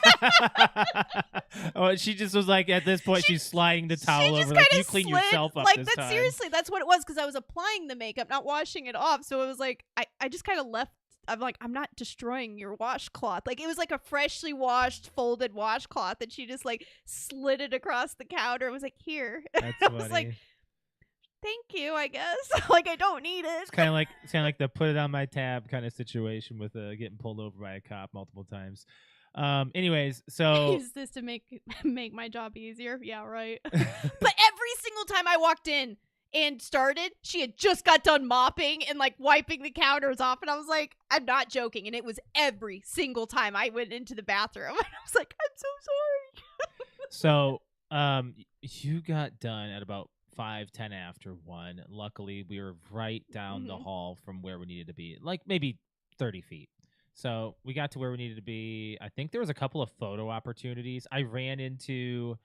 Oh, she just was like, at this point, she's sliding the towel over. Like, you clean yourself up like this that. time. Seriously, that's what it was, because I was applying the makeup, not washing it off. So it was like, I just kind of left. I'm like, I'm not destroying your washcloth. Like, it was like a freshly washed, folded washcloth, and she just like slid it across the counter. It was like, "Here." That's I funny. was like, "Thank you, I guess." Like, I don't need it. It's kind of like the put it on my tab kind of situation with getting pulled over by a cop multiple times. Anyways, so Use this to make my job easier. Yeah, right. But every single time I walked in and started, she had just got done mopping and like wiping the counters off, and I was like, I'm not joking. And it was every single time I went into the bathroom. And I was like, I'm so sorry. So you got done at about 5:10 after 1. Luckily, we were right down the hall from where we needed to be, like maybe 30 feet. So we got to where we needed to be. I think there was a couple of photo opportunities. I ran into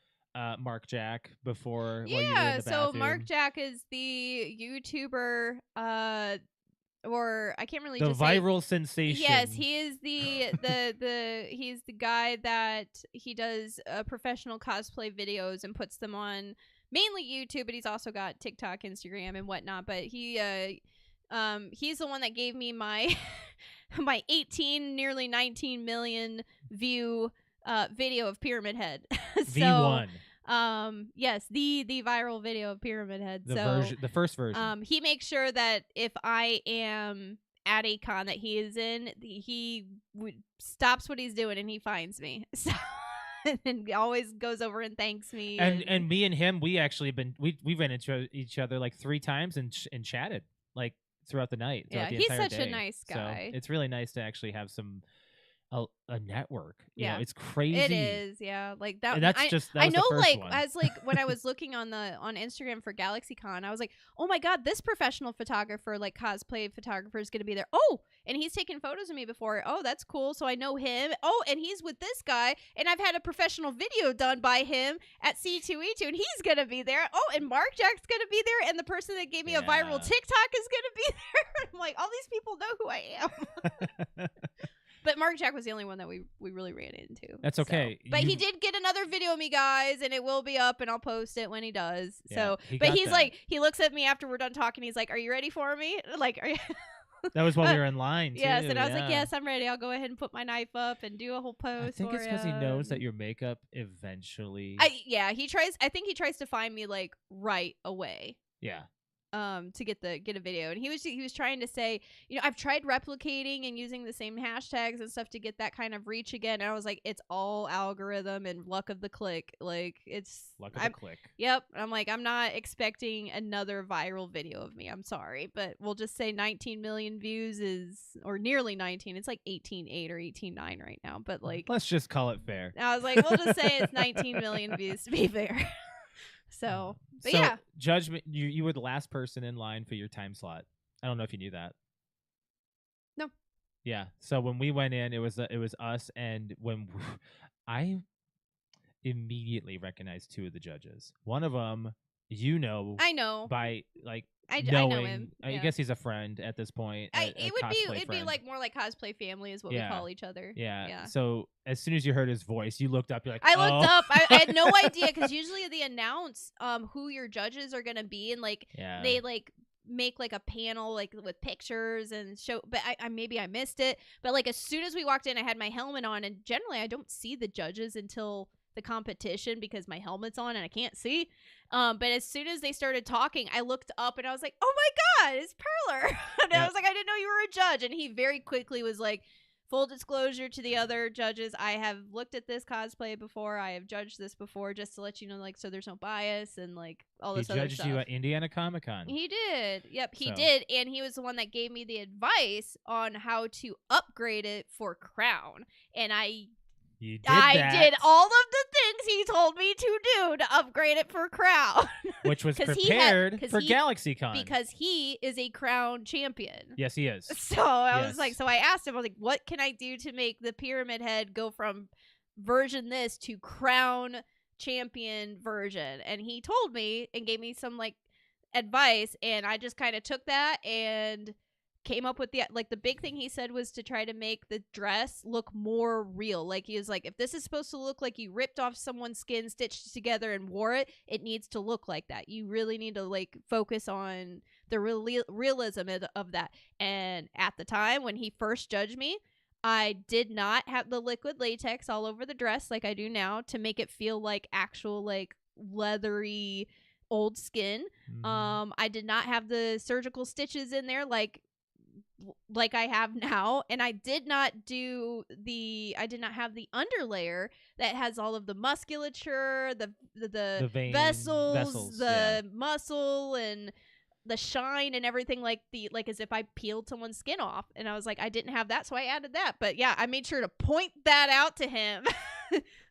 Mark Jack before while you were in Yeah, the so bathroom. Mark Jack is the YouTuber, or I can't really The just say. viral sensation. Yes, he is he's the guy that he does professional cosplay videos and puts them on mainly YouTube, but he's also got TikTok, Instagram, and whatnot. But he's the one that gave me my my 18, nearly 19 million view video of Pyramid Head. V1. Yes, the viral video of Pyramid Head. The first version. He makes sure that if I am at a con that he is in, he stops what he's doing and he finds me. So and always goes over and thanks me. And me and him, we actually we ran into each other like 3 times and chatted like throughout the night. Yeah, the he's entire such a day. nice guy. So it's really nice to actually have some a network. You Yeah. know, it's crazy. It is, yeah. Like that. And that's I just I was know, the first like one. as like when I was looking on Instagram for GalaxyCon, I was like, oh my god, this professional photographer, like cosplay photographer, is gonna be there. Oh, and he's taken photos of me before. Oh, that's cool. So I know him. Oh, and he's with this guy, and I've had a professional video done by him at C2E2, and he's gonna be there. Oh, and Mark Jack's gonna be there, and the person that gave me a viral TikTok is gonna be there. I'm like, all these people know who I am. But Mark Jack was the only one that we really ran into. That's okay. So. But he did get another video of me, guys, and it will be up, and I'll post it when he does. Yeah, so, but he's like, he looks at me after we're done talking. He's like, "Are you ready for me?" Like, are you? That was while we were in line. Yes, too, and I was like, "Yes, I'm ready. I'll go ahead and put my knife up and do a whole post." I think it's because he knows that your makeup eventually. He tries. I think he tries to find me like right away. Yeah. To get a video, and he was trying to say, you know, I've tried replicating and using the same hashtags and stuff to get that kind of reach again, and I was like, it's all algorithm and luck of the click. Like, it's luck of the click. Yep. I'm like, I'm not expecting another viral video of me. I'm sorry, but we'll just say 19 million views or nearly 19. It's like 18.8 or 18.9 right now, but like, let's just call it fair. I was like, we'll just say it's 19 million views to be fair. So yeah. Judgment. You were the last person in line for your time slot. I don't know if you knew that. No. Yeah. So when we went in, it was us, and when I immediately recognized 2 of the judges. One of them, I know by like. I know him. Yeah. I guess he's a friend at this point. It'd be like more like cosplay family is what we call each other. Yeah. So as soon as you heard his voice, you looked up. You're like, I looked up. I had no idea because usually they announce who your judges are gonna be, and like they like make like a panel like with pictures and show. But I maybe I missed it. But like as soon as we walked in, I had my helmet on, and generally I don't see the judges until the competition because my helmet's on and I can't see. But as soon as they started talking, I looked up and I was like, oh my god, it's Perler. And I was like, I didn't know you were a judge. And he very quickly was like, full disclosure to the other judges, I have looked at this cosplay before, I have judged this before, just to let you know, like, so there's no bias and like all this other stuff. He judged you at Indiana Comic-Con. He did. Yep, he did. And he was the one that gave me the advice on how to upgrade it for Crown. And I did all of the things he told me to do to upgrade it for Crown. Which was prepared for GalaxyCon. Because he is a Crown champion. Yes, he is. So I was like, so I asked him, I was like, what can I do to make the Pyramid Head go from version this to Crown champion version? And he told me and gave me some like advice, and I just kind of took that and came up with the big thing he said was to try to make the dress look more real. Like, he was like, if this is supposed to look like you ripped off someone's skin, stitched it together and wore it, it needs to look like that. You really need to like focus on the realism of that. And at the time when he first judged me, I did not have the liquid latex all over the dress like I do now to make it feel like actual like leathery old skin. I did not have the surgical stitches in there like I have now, and I did not have the underlayer that has all of the musculature, the vein, vessels, the muscle and the shine and everything, like as if I peeled someone's skin off. And I was like, I didn't have that, so I added that. But yeah, I made sure to point that out to him.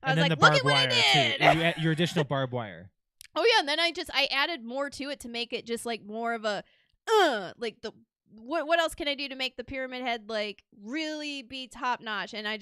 I was like, look at what I did. Your additional barbed wire. Oh yeah, and then I added more to it to make it just like more of a like the what else can I do to make the Pyramid Head like really be top notch? And I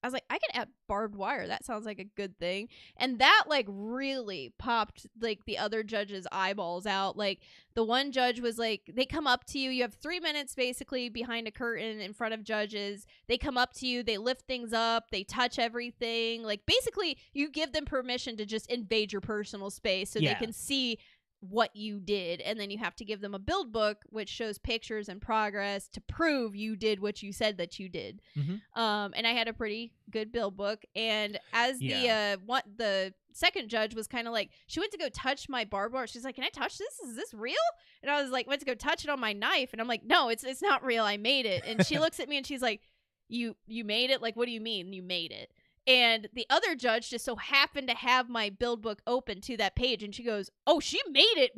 I was like, I can add barbed wire. That sounds like a good thing. And that like really popped like the other judge's eyeballs out. Like the one judge was like, they come up to you. You have 3 minutes basically behind a curtain in front of judges. They come up to you. They lift things up. They touch everything. Like basically you give them permission to just invade your personal space so they can see what you did, and then you have to give them a build book which shows pictures and progress to prove you did what you said that you did. And I had a pretty good build book, and as the second judge was kind of like, she went to go touch my barbed wire. She's like, can I touch this? Is this real? And I was like, went to go touch it on my knife, and I'm like, no, it's not real. I made it. And she looks at me and she's like, you made it? Like, what do you mean you made it? And the other judge just so happened to have my build book open to that page, and she goes, oh, she made it,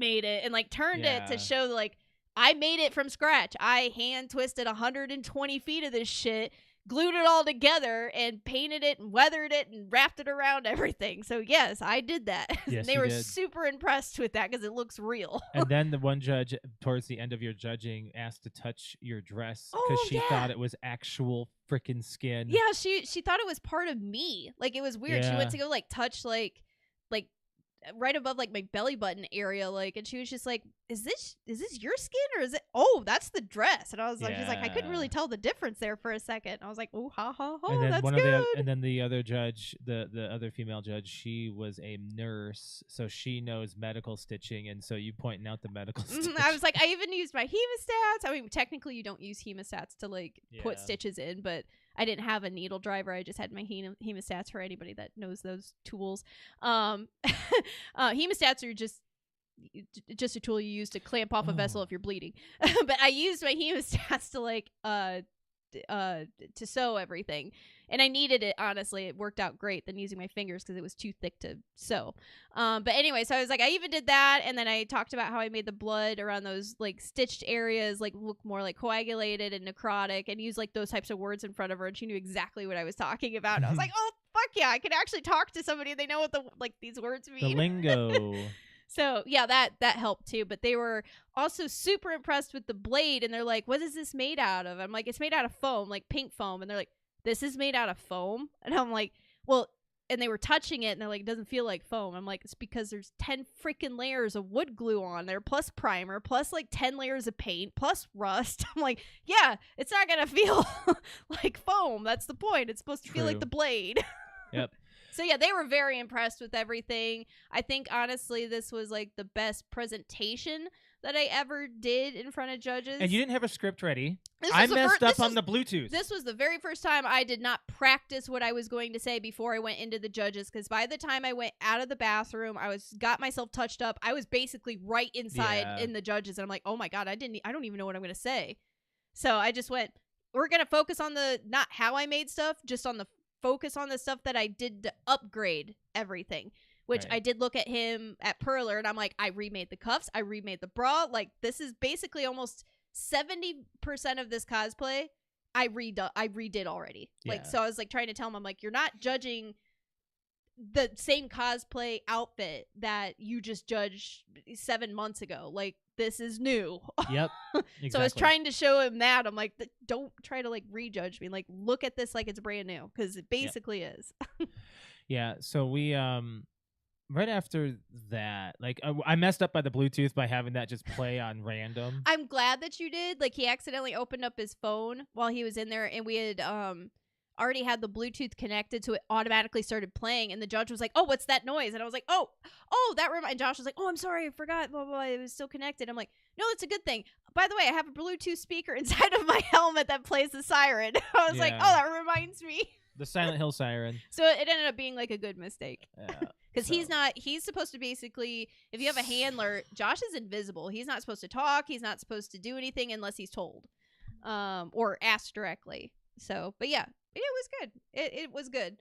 and like turned it to show like I made it from scratch. I hand twisted 120 feet of this shit, glued it all together, and painted it and weathered it and wrapped it around everything. So yes, I did that. Yes, they were super impressed with that because it looks real. And then the one judge towards the end of your judging asked to touch your dress because she thought it was actual freaking skin. Yeah, she thought it was part of me. Like it was weird. She went to go like touch like right above like my belly button area, like, and she was just like, is this your skin or is it, oh, that's the dress? And I was like, she's like, I couldn't really tell the difference there for a second. And I was like, oh, ha ha ha, and then that's good. And then the other judge, the other female judge, she was a nurse, so she knows medical stitching, and so you pointing out the medical stitching. I was like, I even used my hemostats. I mean, technically you don't use hemostats to like put stitches in, but I didn't have a needle driver. I just had my hemostats for anybody that knows those tools. Hemostats are just a tool you use to clamp off a vessel if you're bleeding. But I used my hemostats to like to sew everything, and I needed it. Honestly, it worked out great than using my fingers because it was too thick to sew. But anyway, so I was like, I even did that, and then I talked about how I made the blood around those like stitched areas like look more like coagulated and necrotic, and used like those types of words in front of her, and she knew exactly what I was talking about. And I was like, oh fuck yeah, I can actually talk to somebody and they know what these words mean. The lingo. So yeah, that helped too. But they were also super impressed with the blade, and they're like, what is this made out of? I'm like, it's made out of foam, like pink foam. And they're like, this is made out of foam? And I'm like, well, and they were touching it, and they're like, it doesn't feel like foam. I'm like, it's because there's 10 freaking layers of wood glue on there, plus primer, plus like 10 layers of paint, plus rust. I'm like, yeah, it's not gonna feel like foam. That's the point. It's supposed to feel like the blade. Yep. So yeah, they were very impressed with everything. I think honestly this was like the best presentation that I ever did in front of judges. And you didn't have a script ready. I messed up on the Bluetooth. This was the very first time I did not practice what I was going to say before I went into the judges, because by the time I went out of the bathroom, got myself touched up. I was basically right inside in the judges, and I'm like, oh my god, I don't even know what I'm going to say. So I just went, we're going to focus on not how I made stuff, just on the focus on the stuff that I did to upgrade everything, which I did look at him at Perler, and I'm like, I remade the cuffs, I remade the bra. Like, this is basically almost 70% of this cosplay I redid already. Like, so I was like trying to tell him, I'm like, you're not judging the same cosplay outfit that you just judged 7 months ago. Like, this is new. Yep. Exactly. So I was trying to show him that. I'm like, don't try to like rejudge me. Like, look at this like it's brand new, because it basically is. Yeah. So we right after that, like I messed up by the Bluetooth by having that just play on random. I'm glad that you did. Like, he accidentally opened up his phone while he was in there, and we had already had the Bluetooth connected, so it automatically started playing, and the judge was like, oh, what's that noise? And I was like, oh, that and Josh was like, oh, I'm sorry, I forgot, blah, blah, blah, it was still connected. I'm like, no, it's a good thing. By the way, I have a Bluetooth speaker inside of my helmet that plays the siren. I was like, oh, that reminds me. The Silent Hill siren. So it ended up being like a good mistake. Because he's supposed to basically, if you have a handler, Josh is invisible. He's not supposed to talk. He's not supposed to do anything unless he's told or asked directly. So, but yeah, it was good. It was good.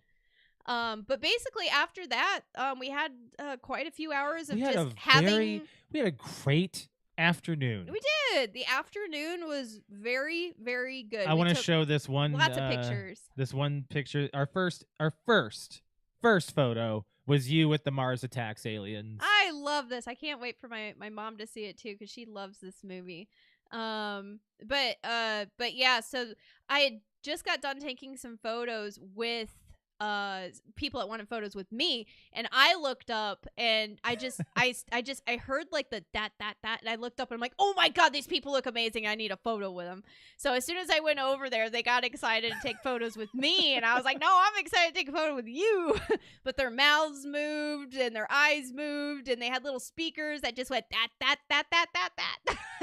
But basically after that, we had quite a few hours of just having. We had a great afternoon. We did. The afternoon was very, very good. I want to show this one. Lots of pictures. This one picture. Our first photo was you with the Mars Attacks aliens. I love this. I can't wait for my mom to see it too, because she loves this movie. But yeah, so I had just got done taking some photos with people that wanted photos with me, and I looked up and I heard like the that and I looked up and I'm like, oh my god, these people look amazing, I need a photo with them. So as soon as I went over there, they got excited to take photos with me, and I was like, no, I'm excited to take a photo with you. But their mouths moved and their eyes moved, and they had little speakers that just went that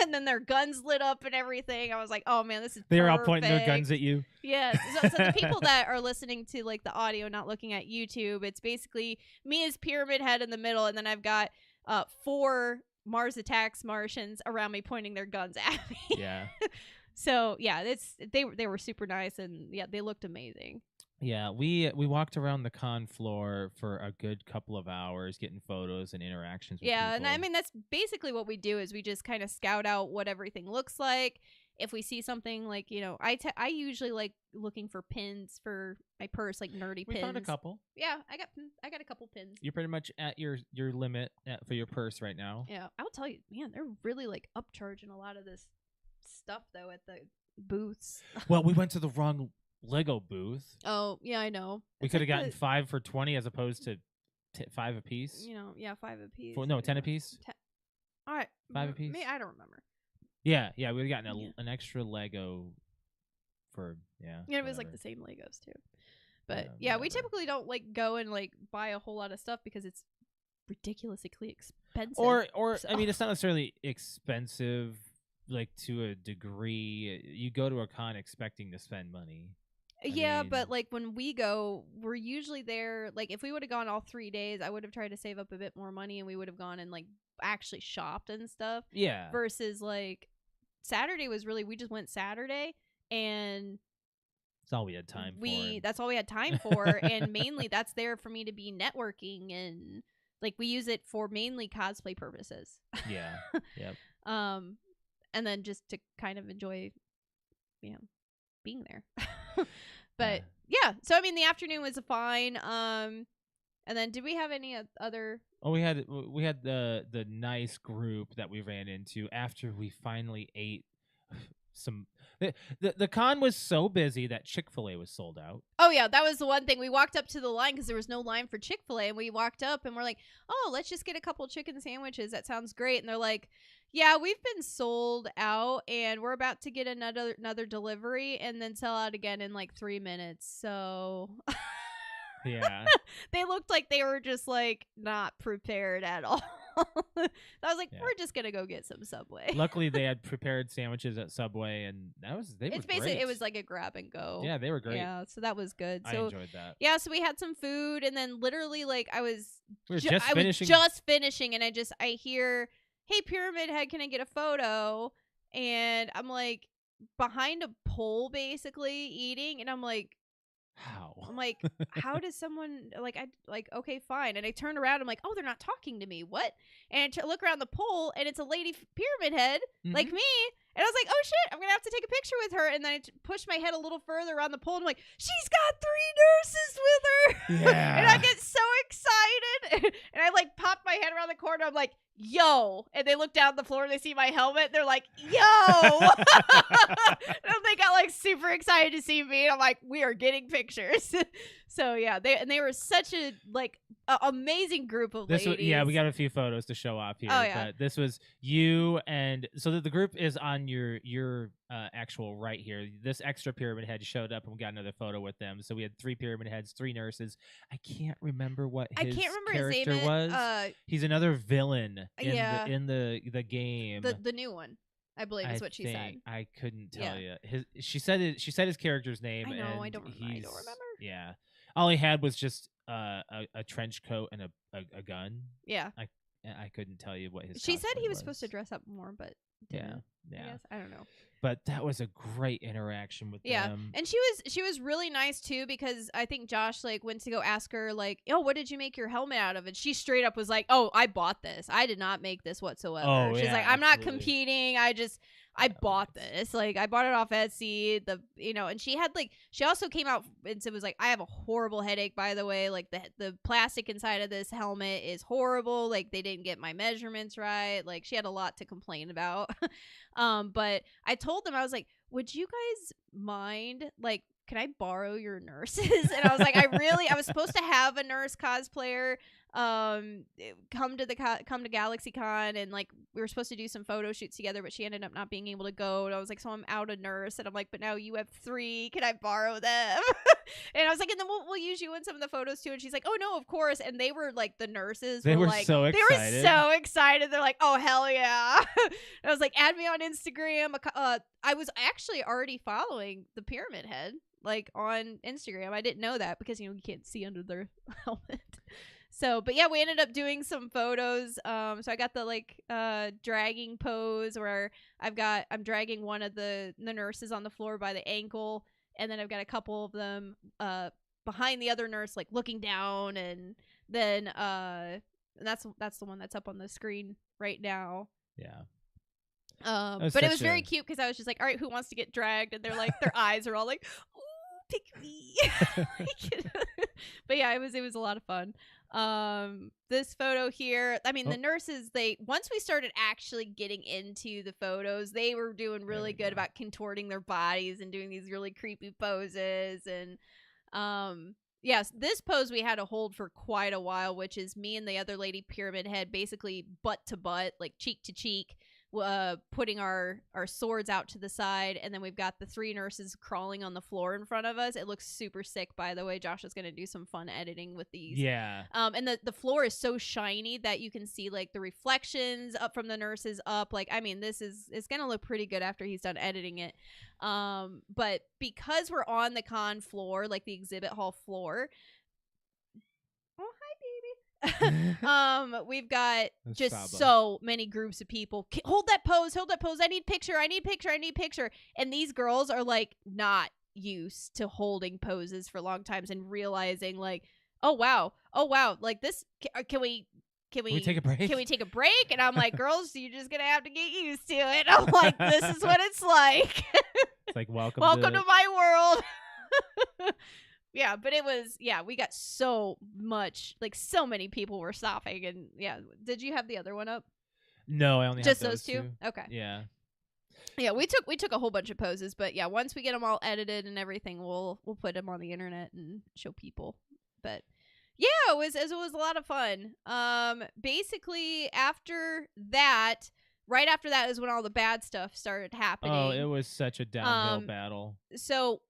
and then their guns lit up and everything. I was like, oh man, this is They were all perfect. pointing their guns at you. Yes. So the people that are listening to like the audio, not looking at YouTube, it's basically me as Pyramid Head in the middle, and then I've got 4 Mars Attacks Martians around me pointing their guns at me. Yeah. So yeah, they were super nice, and yeah, they looked amazing. Yeah, we walked around the con floor for a good couple of hours getting photos and interactions with Yeah, people. and I mean that's basically what we do is we just kind of scout out what everything looks like. If we see something like, I usually like looking for pins for my purse, like nerdy we pins. found a couple. Yeah, I got a couple pins. You're pretty much at your limit for your purse right now. Yeah, I'll tell you, man, they're really like upcharging a lot of this stuff though at the booths. Well, we went to the wrong Lego booth. Oh, yeah, I know. We could have gotten 5 for $20 as opposed to 5 apiece. Yeah, 5 apiece. 10 apiece. All right, 5 apiece. I don't remember. Yeah, we'd gotten an extra Lego for Yeah, it was like the same Legos too. But yeah, we typically don't like go and like buy a whole lot of stuff because it's ridiculously expensive. Or I mean, it's not necessarily expensive like to a degree. You go to a con expecting to spend money. Yeah, but like when we go, we're usually there. Like if we would have gone all 3 days, I would have tried to save up a bit more money, and we would have gone and like actually shopped and stuff. Yeah. Versus like Saturday was really, we just went Saturday, and that's all we had time for. That's all we had time for, and mainly that's there for me to be networking, and like we use it for mainly cosplay purposes. Yeah. Yep. And then just to kind of enjoy, being there. But yeah, so I mean the afternoon was fine. And then did we have any other? Oh, we had the nice group that we ran into after we finally ate some. The con was so busy that Chick-fil-A was sold out. Oh yeah, that was the one thing. We walked up to the line because there was no line for Chick-fil-A, and we walked up and we're like, oh, let's just get a couple chicken sandwiches. That sounds great. And they're like, yeah, we've been sold out, and we're about to get another delivery and then sell out again in like 3 minutes. So yeah, they looked like they were just like not prepared at all. I was like, we're just gonna go get some Subway. Luckily, they had prepared sandwiches at Subway, and it was like a grab and go. Yeah, they were great. Yeah, so that was good. So I enjoyed that. Yeah, so we had some food, and then literally like I was just finishing, and I hear, hey, Pyramid Head, can I get a photo? And I'm like behind a pole basically eating, and I'm like, how does someone okay, fine. And I turned around, I'm like, oh, they're not talking to me, what? And I look around the pole, and it's a lady Pyramid Head like me, and I was like, oh shit, I'm gonna have to take a picture with her. And then I pushed my head a little further around the pole, and I'm like, she's got 3 nurses with her. Yeah. And I get so excited, and I like pop my head around the corner, I'm like, yo, and they look down at the floor and they see my helmet, they're like, yo. And they got like super excited to see me, and I'm like, we are getting pictures. So yeah, they were such a like amazing group of ladies. We got a few photos to show off here. Oh, yeah. But this was you, and so the group is on your actual right here. This extra Pyramid Head showed up, and we got another photo with them. So we had 3 Pyramid Heads, 3 nurses. I can't remember what his character was. He's another villain in the game. The new one, I believe, is what she said. I couldn't tell you. She said his character's name. I know. And I don't remember. Yeah. All he had was just a trench coat and a gun. Yeah. I couldn't tell you what his. She said he was supposed to dress up more, but didn't. Yeah. I guess. I don't know. But that was a great interaction with them. And she was really nice too, because I think Josh like went to go ask her like, oh, what did you make your helmet out of? And she straight up was like, oh, I bought this. I did not make this whatsoever. Oh, She's like, I'm not competing. I bought this. Like, I bought it off Etsy. And she had she also came out and said, was like, I have a horrible headache, by the way. Like, the plastic inside of this helmet is horrible. Like, they didn't get my measurements right. Like, she had a lot to complain about. But I told them, I was like, would you guys mind, like, can I borrow your nurses? And I was like, I was supposed to have a nurse cosplayer come to GalaxyCon, and like we were supposed to do some photo shoots together, but she ended up not being able to go. And I was like, so I'm out a nurse, and I'm like, but now you have 3. Can I borrow them? And I was like, and then we'll use you in some of the photos too. And she's like, oh no, of course. And they were like, the nurses They were like, so they excited. were so excited. They're like, oh hell yeah. And I was like, add me on Instagram. I was actually already following the Pyramid Head like on Instagram. I didn't know that because you can't see under their helmet. So, but yeah, we ended up doing some photos. So I got the dragging pose where I'm dragging one of the nurses on the floor by the ankle, and then I've got a couple of them behind the other nurse, like looking down, and then and that's the one that's up on the screen right now. Yeah. But it was very cute because I was just like, all right, who wants to get dragged? And they're like, their eyes are all like, ooh, pick me. But yeah, it was a lot of fun. This photo here, I mean, the nurses, once we started actually getting into the photos, they were doing really good about contorting their bodies and doing these really creepy poses. And yes, this pose we had to hold for quite a while, which is me and the other lady Pyramid Head basically butt to butt, like cheek to cheek, putting our swords out to the side, and then we've got the 3 nurses crawling on the floor in front of us. It looks super sick, by the way. Josh is going to do some fun editing with these. Yeah. And the floor is so shiny that you can see like the reflections up from the nurses up. Like, I mean, it's going to look pretty good after he's done editing it. But because we're on the con floor, like the exhibit hall floor, we've got just so many groups of people. Hold that pose. I need picture. And these girls are like not used to holding poses for long times and realizing like, oh wow, like this. Can we take a break? Can we take a break? And I'm like, girls, you're just gonna have to get used to it. I'm like, this is what it's like. It's like welcome to my world. Yeah, but it was, we got so much, like so many people were stopping. And yeah, did you have the other one up? No, I only just have those two. Okay. Yeah. Yeah, we took a whole bunch of poses, but yeah, once we get them all edited and everything, we'll put them on the internet and show people. But yeah, it was a lot of fun. Basically after that, right after that is when all the bad stuff started happening. Oh, it was such a downhill battle. So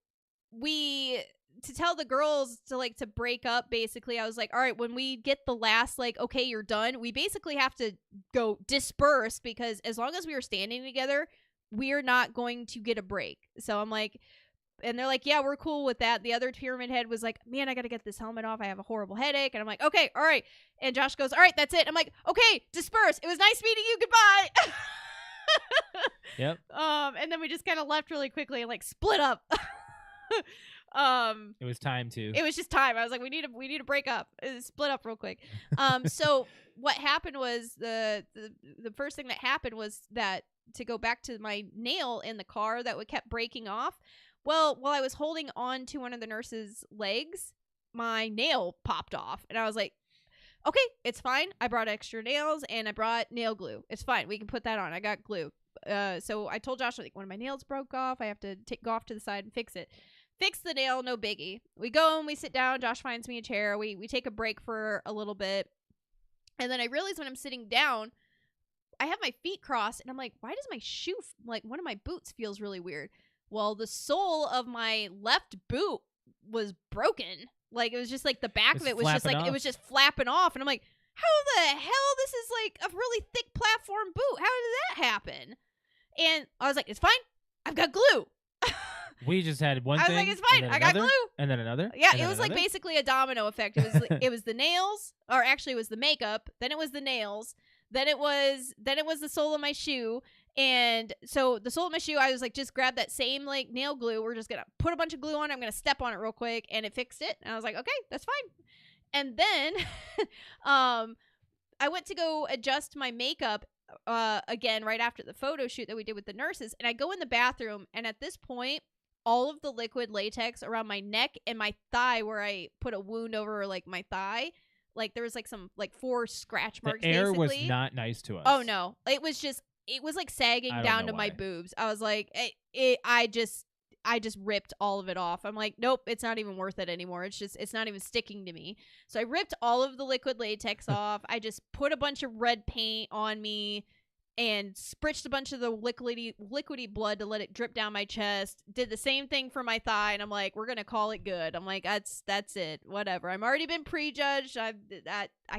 to tell the girls to break up, basically, I was like, all right, when we get the last, like, okay, you're done, we basically have to go disperse, because as long as we were standing together, we're not going to get a break. So I'm like, and they're like, yeah, we're cool with that. The other Pyramid Head was like, man, I got to get this helmet off. I have a horrible headache. And I'm like, okay, all right. And Josh goes, all right, that's it. I'm like, okay, disperse. It was nice meeting you. Goodbye. Yep. And then we just kind of left really quickly and like split up. It was time to. It was just time. I was like, we need to break up. Split up real quick. So what happened was the first thing that happened was that, to go back to my nail in the car that kept breaking off. Well, while I was holding on to one of the nurse's legs, my nail popped off, and I was like, okay, it's fine. I brought extra nails and I brought nail glue. It's fine. We can put that on. I got glue. So I told Josh, like, one of my nails broke off. I have to go off to the side and fix it. Fix the nail, no biggie. We go and we sit down. Josh finds me a chair. We take a break for a little bit. And then I realize when I'm sitting down, I have my feet crossed, and I'm like, why does my shoe, like one of my boots, feels really weird? Well, the sole of my left boot was broken. Like, it was just like the back of it was just like, it was just flapping off. And I'm like, how the hell? This is like a really thick platform boot. How did that happen? And I was like, it's fine. I've got glue. We just had one thing. I was like, it's fine. I got glue. And then another. Yeah, it was like basically a domino effect. It was the nails, or actually it was the makeup. Then it was the nails. Then it was the sole of my shoe. And so the sole of my shoe, I was like, just grab that same like nail glue. We're just gonna put a bunch of glue on it. I'm gonna step on it real quick, and it fixed it. And I was like, okay, that's fine. And then I went to go adjust my makeup. again right after the photo shoot that we did with the nurses, and I go in the bathroom, and at this point, all of the liquid latex around my neck and my thigh, where I put a wound over like my thigh, like there was like some like 4 scratch marks. The air basically. was not nice to us. Oh no, it was like sagging down to my boobs. I was like, I just ripped all of it off. I'm like, nope, it's not even worth it anymore. It's not even sticking to me. So I ripped all of the liquid latex off. I just put a bunch of red paint on me and spritzed a bunch of the liquidy blood to let it drip down my chest. Did the same thing for my thigh, and I'm like, we're gonna call it good. I'm like, that's it. Whatever. I'm already been prejudged. I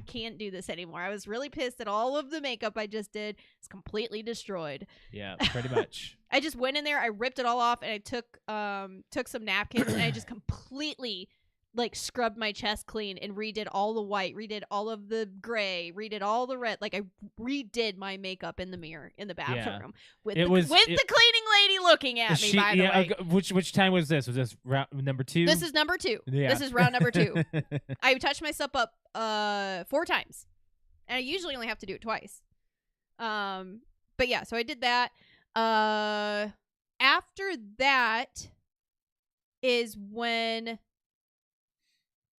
can't do this anymore. I was really pissed that all of the makeup I just did is completely destroyed. Yeah, pretty much. I just went in there, I ripped it all off, and I took some napkins and I just completely like scrubbed my chest clean and redid all the white, redid all of the gray, redid all the red. Like I redid my makeup in the mirror in the bathroom with the cleaning lady looking at me. By the way, which time was this? Was this round number 2? This is number 2. Yeah. This is round number 2. I touched myself up 4 times, and I usually only have to do it twice. But yeah, so I did that. After that is when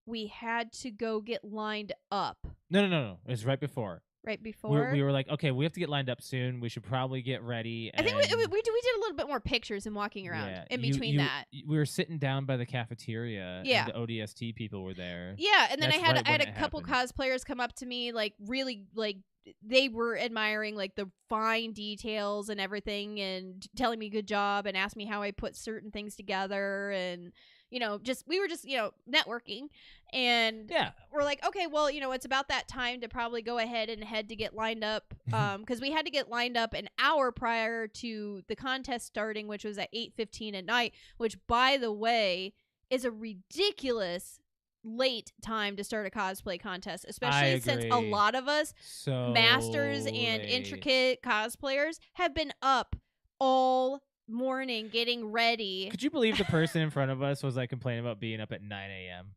we had to go get lined up. No. It was right before. Right before? We were like, okay, we have to get lined up soon. We should probably get ready. I think we did a little bit more pictures and walking around in between that. We were sitting down by the cafeteria. Yeah. And the ODST people were there. Yeah, and then That's I had right a couple happened. cosplayers come up to me, like really like they were admiring like the fine details and everything, and telling me good job, and asked me how I put certain things together, and we were just networking, and we're like, okay, well, it's about that time to probably go ahead and head to get lined up, because we had to get lined up an hour prior to the contest starting, which was at 8:15 at night, which, by the way, is a ridiculous late time to start a cosplay contest, especially since a lot of us masters and intricate cosplayers have been up all morning getting ready. Could you believe the person in front of us was like complaining about being up at 9 a.m.?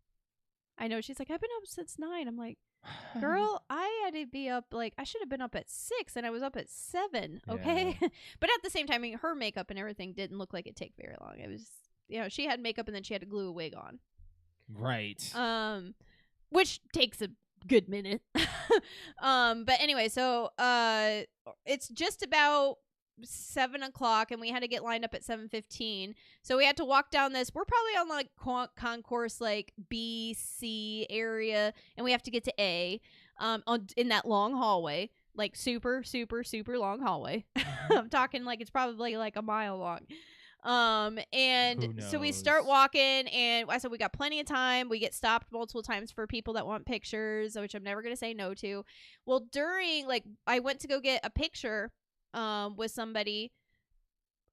I know. She's like, I've been up since 9. I'm like, girl, I had to be up, like, I should have been up at 6, and I was up at 7. Okay. Yeah. But at the same time, I mean, her makeup and everything didn't look like it'd take very long. It was, she had makeup and then she had to glue a wig on. Right. Which takes a good minute. But anyway, so it's just about 7 o'clock, and we had to get lined up at 7:15. So we had to walk down this. We're probably on like concourse like B, C area, and we have to get to A. In that long hallway, like super, super, super long hallway. I'm talking like it's probably like a mile long. And so we start walking, and I said we got plenty of time. We get stopped multiple times for people that want pictures, which I'm never gonna say no to. Well, during like I went to go get a picture with somebody,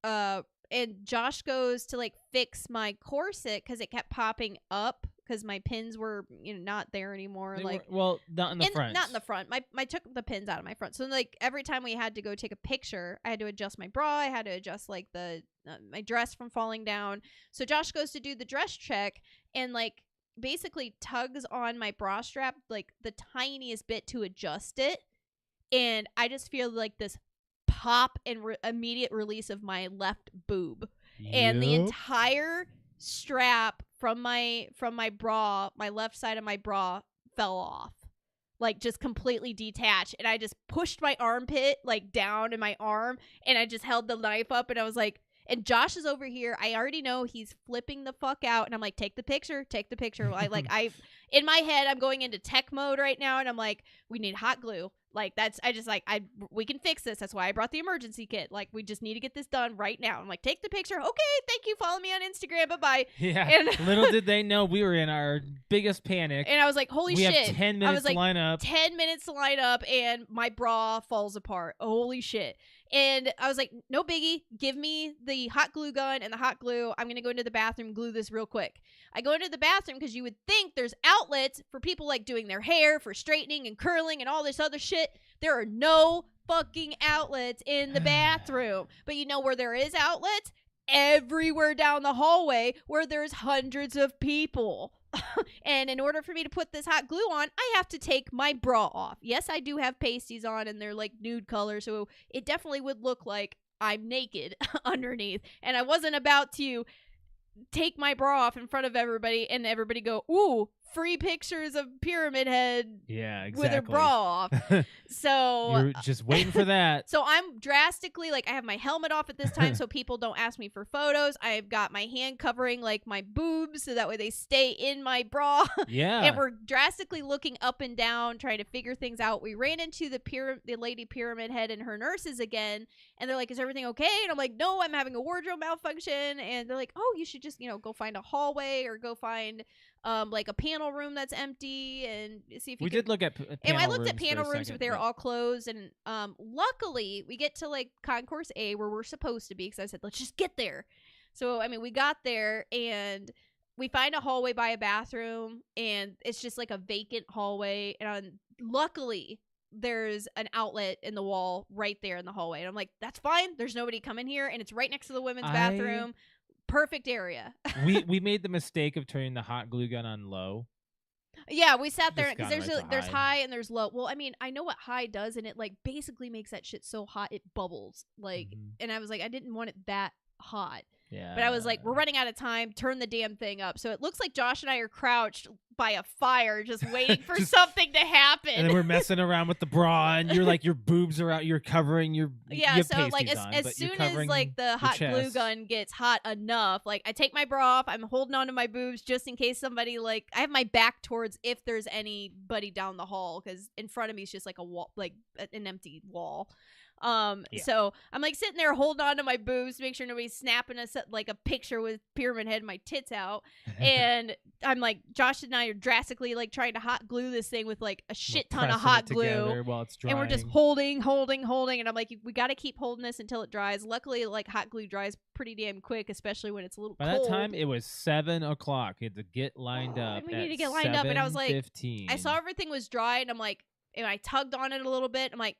and Josh goes to like fix my corset because it kept popping up because my pins were not there anymore. Not in the front. Not in the front. I took the pins out of my front. So like every time we had to go take a picture, I had to adjust my bra. I had to adjust like the my dress from falling down. So Josh goes to do the dress check and like basically tugs on my bra strap like the tiniest bit to adjust it, and I just feel like this pop and immediate release of my left boob. Yep. And the entire strap from my bra, my left side of my bra, fell off, like just completely detached, and I just pushed my armpit like down in my arm, and I just held the knife up, and I was like, and Josh is over here, I already know he's flipping the fuck out, and I'm like, take the picture. I in my head I'm going into tech mode right now, and I'm like, we need hot glue. Like we can fix this. That's why I brought the emergency kit. Like, we just need to get this done right now. I'm like, take the picture. Okay, thank you. Follow me on Instagram. Bye-bye. Yeah. And little did they know we were in our biggest panic. And I was like, holy shit. We have 10 minutes to line up. 10 minutes to line up, and my bra falls apart. Holy shit. And I was like, no biggie. Give me the hot glue gun and the hot glue. I'm going to go into the bathroom, glue this real quick. I go into the bathroom because you would think there's outlets for people like doing their hair, for straightening and curling and all this other shit. There are no fucking outlets in the bathroom. But you know where there is outlets? Everywhere down the hallway where there's hundreds of people. And in order for me to put this hot glue on, I have to take my bra off. Yes, I do have pasties on, and they're like nude color, so it definitely would look like I'm naked underneath. And I wasn't about to take my bra off in front of everybody and everybody go, ooh, free pictures of Pyramid Head Yeah, exactly. with her bra off. So you're just waiting for that. so I'm drastically, like, I have my helmet off at this time so people don't ask me for photos. I've got my hand covering, like, my boobs so that way they stay in my bra. Yeah. And we're drastically looking up and down, trying to figure things out. We ran into the lady Pyramid Head and her nurses again, and they're like, is everything okay? And I'm like, no, I'm having a wardrobe malfunction. And they're like, oh, you should just, go find a hallway or go find like a panel room that's empty and see if you we can. did look at And I looked at rooms panel for a rooms, second, but they were all closed. And luckily, we get to like Concourse A where we're supposed to be, because I said, let's just get there. So, I mean, we got there and we find a hallway by a bathroom, and it's just like a vacant hallway. And luckily, there's an outlet in the wall right there in the hallway. And I'm like, that's fine. There's nobody coming here. And it's right next to the women's bathroom. Perfect area. we made the mistake of turning the hot glue gun on low. Yeah, we sat there Just because gone right to there's high. high and there's low. Well, I mean, I know what high does, and it like basically makes that shit so hot it bubbles. Like, and I was like, I didn't want it that hot. Yeah. But I was like, we're running out of time. Turn the damn thing up. So it looks like Josh and I are crouched by a fire, just waiting for something to happen. And then we're messing around with the bra, and you're like, your boobs are out. You're covering your yeah. You have So like pasties on, as but soon you're as covering like the hot glue chest. gun gets hot enough, like I take my bra off. I'm holding on to my boobs just in case somebody like I have my back towards if there's anybody down the hall, because in front of me is just like a wall, like an empty wall. So I'm like sitting there holding on to my boobs to make sure nobody's snapping us like a picture with Pyramid Head and my tits out. And I'm like, Josh and I are drastically like trying to hot glue this thing with like a shit ton of hot glue. While it's drying. And we're just holding. And I'm like, we got to keep holding this until it dries. Luckily, like hot glue dries pretty damn quick, especially when it's a little By cold. that time, it was 7:00. You had to get lined up. And we need to get lined up. And I was like, 7:15. I saw everything was dry, and I'm like, and I tugged on it a little bit. I'm like,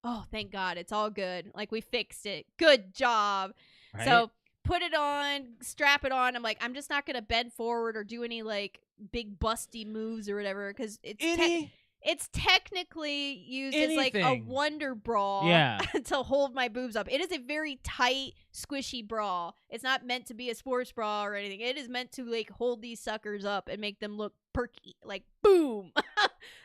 oh, thank God, it's all good. Like, we fixed it. Good job. Right? So put it on, strap it on. I'm like, I'm just not going to bend forward or do any, like, big busty moves or whatever, because it's technically used as, like, a wonder bra to hold my boobs up. It is a very tight, squishy bra. It's not meant to be a sports bra or anything. It is meant to, like, hold these suckers up and make them look perky. Like, boom.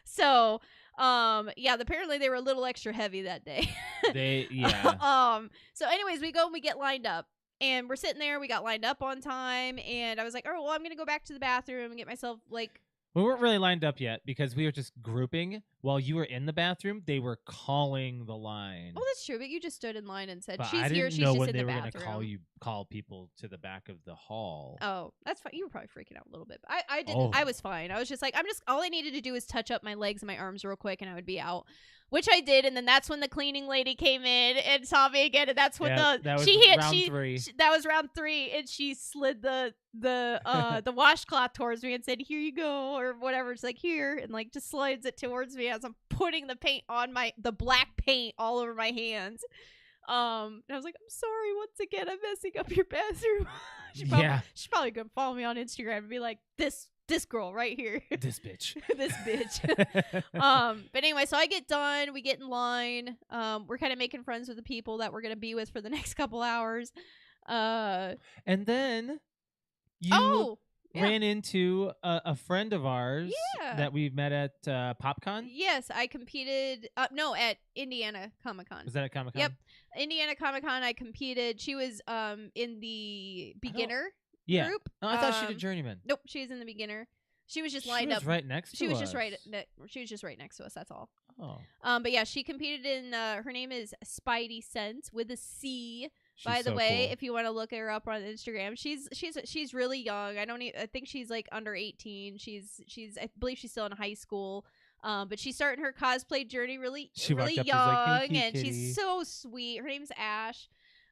So... apparently they were a little extra heavy that day. So anyways, we go and we get lined up, and we're sitting there. We got lined up on time, and I was like, oh, well, I'm gonna go back to the bathroom and get myself like. We weren't really lined up yet because we were just grouping. While you were in the bathroom, they were calling the line. Oh, that's true, but you just stood in line and said, but she's I didn't here, she's know just when in they the were bathroom. gonna call people to the back of the hall. Oh, that's fine. You were probably freaking out a little bit. But I didn't. I was fine. I was just like, all I needed to do was touch up my legs and my arms real quick, and I would be out. Which I did, and then that's when the cleaning lady came in and saw me again, and that's when that was round 3. That was round 3, and she slid the washcloth towards me and said, "Here you go," or whatever. It's like, here, and like just slides it towards me as I'm putting the paint on the black paint all over my hands. And I was like, I'm sorry once again, I'm messing up your bathroom. She's probably gonna follow me on Instagram and be like, this girl right here. This bitch. This bitch. But anyway, so I get done, we get in line. We're kind of making friends with the people that we're gonna be with for the next couple hours. And then you ran into a friend of ours that we met at PopCon. Yes, I competed. At Indiana Comic-Con. Was that at Comic-Con? Yep, Indiana Comic-Con. I competed. She was in the beginner group. Oh, I thought she did journeyman. Nope, she's in the beginner. She was just lined up right next to us. She was just right next to us. That's all. Oh. But yeah, she competed in. Her name is Spidey Sense with a C. She's by the so way, cool. if you want to look her up on Instagram, she's really young. I think she's like under 18. I believe she's still in high school. But she's starting her cosplay journey really young, like, hey, and she's so sweet. Her name's Ash.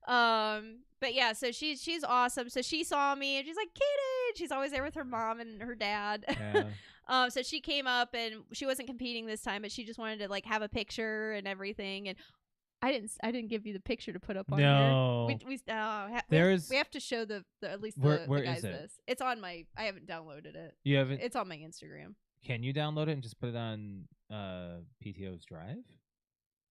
But yeah, so she's awesome. So she saw me and she's like, Kaden. She's always there with her mom and her dad. Yeah. So she came up and she wasn't competing this time, but she just wanted to like have a picture and everything. And I didn't give you the picture to put up on No. here. We have to show the at least Where the guys is it? this. It's on my. I haven't downloaded it. You haven't? It's on my Instagram. Can you download it and just put it on PTO's drive?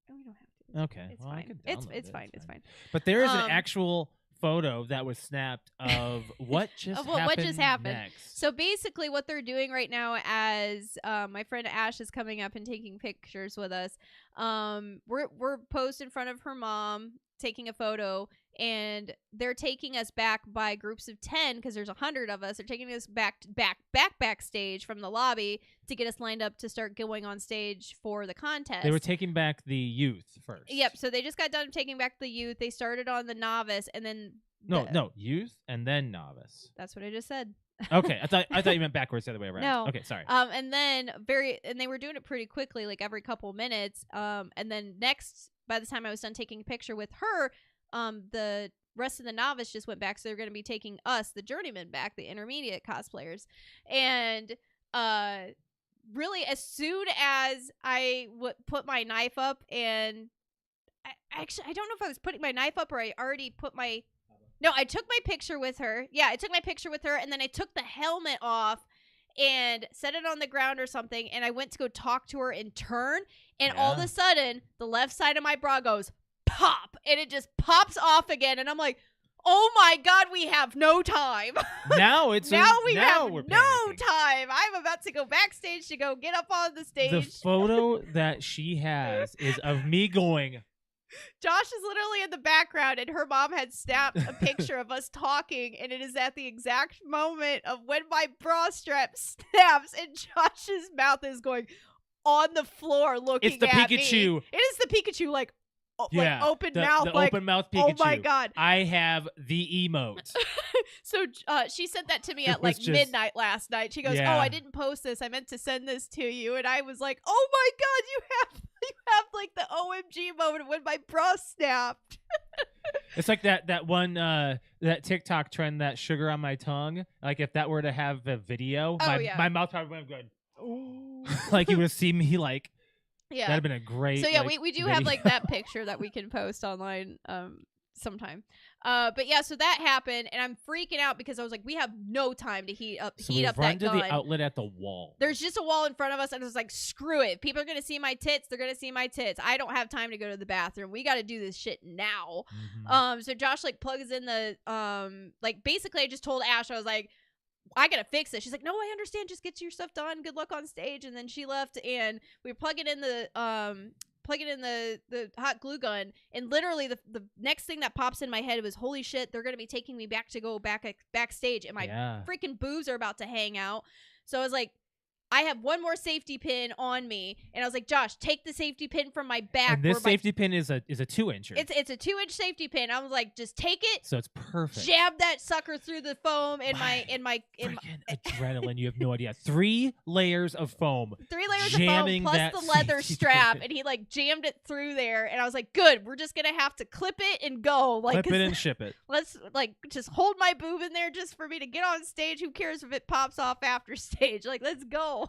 Oh, we don't have to. Okay, It's well, I fine. could It's download it's it. fine. It's fine. But there is an actual photo that was snapped of what just what just happened. next. So basically, what they're doing right now, as my friend Ash is coming up and taking pictures with us, we're posed in front of her mom taking a photo, and they're taking us back by groups of 10 because there's 100 of us. They're taking us backstage from the lobby to get us lined up to start going on stage for the contest. They were taking back the youth first. Yep. So they just got done taking back the youth. They started on the novice, and then no, youth and then novice. That's what I just said. Okay, I thought you meant backwards the other way around. No. Okay, sorry. And then they were doing it pretty quickly, like every couple minutes. And then next, by the time I was done taking a picture with her, the rest of the novice just went back. So they're going to be taking us, the journeyman, back, the intermediate cosplayers. And really, as soon as I put my knife up, and I don't know if I was putting my knife up or I already put my. No, I took my picture with her. Yeah, I took my picture with her, and then I took the helmet off and set it on the ground or something, and I went to go talk to her in turn, and all of a sudden, the left side of my bra goes pop, and it just pops off again, and I'm like, oh my God, we have no time. Now we have no time. I'm about to go backstage to go get up on the stage. The photo that she has is of me going... Josh is literally in the background, and her mom had snapped a picture of us talking, and it is at the exact moment of when my bra strap snaps, and Josh's mouth is going on the floor looking at me. It's the Pikachu. It is the Pikachu, like open mouth. The like, open mouth Pikachu. Oh my God. I have the emote. So she sent that to me at like midnight last night. She goes, oh, I didn't post this. I meant to send this to you. And I was like, oh my God, you have like the OMG moment when my bra snapped. It's like that one that TikTok trend, that sugar on my tongue. Like if that were to have a video, my mouth probably would have gone, oh. Like you would see me like, that'd have been a great. So yeah, we do have like that picture that we can post online sometime. But yeah, so that happened, and I'm freaking out because I was like, we have no time to heat up that gun. To the outlet at the wall. There's just a wall in front of us, and I was like, screw it. If people are gonna see my tits, they're gonna see my tits. I don't have time to go to the bathroom. We got to do this shit now. Mm-hmm. So Josh like plugs in the like basically I just told Ash, I was like, I gotta fix it. She's like, no, I understand. Just get your stuff done. Good luck on stage. And then she left, and we were plugging in the hot glue gun, and literally the next thing that pops in my head was, holy shit, they're gonna be taking me back to go backstage, and my freaking boobs are about to hang out. So I was like, I have one more safety pin on me, and I was like, Josh, take the safety pin from my back. And this safety pin is a 2-incher. It's a 2-inch safety pin. I was like, just take it. So it's perfect. Jab that sucker through the foam in my adrenaline. You have no idea. 3 layers of foam. 3 layers of foam plus the leather strap, and he like jammed it through there. And I was like, good. We're just gonna have to clip it and go. Like, clip it and ship it. Let's like just hold my boob in there just for me to get on stage. Who cares if it pops off after stage? Like, let's go.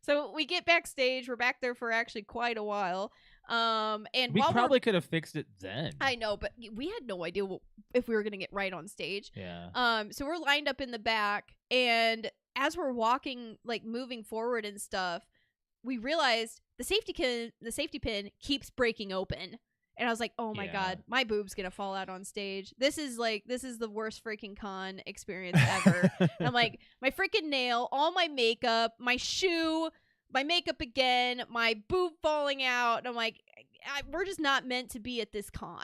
So we get backstage. We're back there for actually quite a while. And we probably could have fixed it then. I know, but we had no idea if we were gonna get right on stage. Yeah. So we're lined up in the back, and as we're walking, like moving forward and stuff, we realized the safety pin keeps breaking open. And I was like, oh my God, my boob's gonna fall out on stage. This is the worst freaking con experience ever. And I'm like, my freaking nail, all my makeup, my shoe, my makeup again, my boob falling out. And I'm like, we're just not meant to be at this con.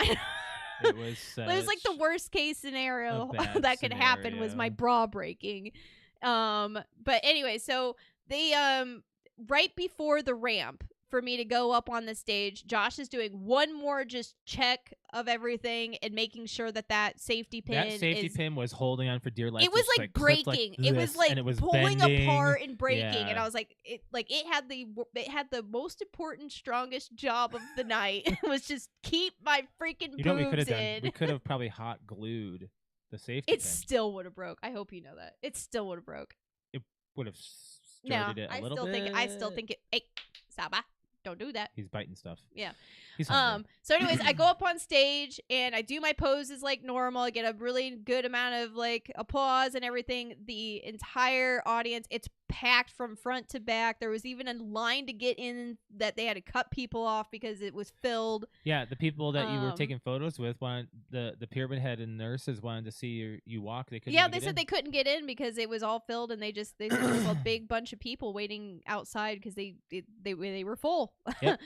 It was like the worst case scenario that could happen was my bra breaking. But anyway, so they right before the ramp for me to go up on the stage, Josh is doing one more just check of everything and making sure that safety pin was holding on for dear life. It was like breaking. It was like pulling apart and breaking. And I was like, it had the most important, strongest job of the night. It was just keep my freaking boobs in. We could have probably hot glued the safety pin. It still would have broke. I hope you know that. It still would have broke. It would have started it a little bit. I still think it. Hey, Saba. don't do that. He's biting stuff. Yeah. He's hungry. So anyways, I go up on stage and I do my poses like normal. I get a really good amount of like applause and everything. The entire audience, it's packed from front to back. There was even a line to get in that they had to cut people off because it was filled. Yeah, the people that you were taking photos with wanted the pyramid head and nurses wanted to see you walk. They couldn't. Yeah, they said they couldn't get in because it was all filled, and they said there was a big bunch of people waiting outside because they were full. Yep.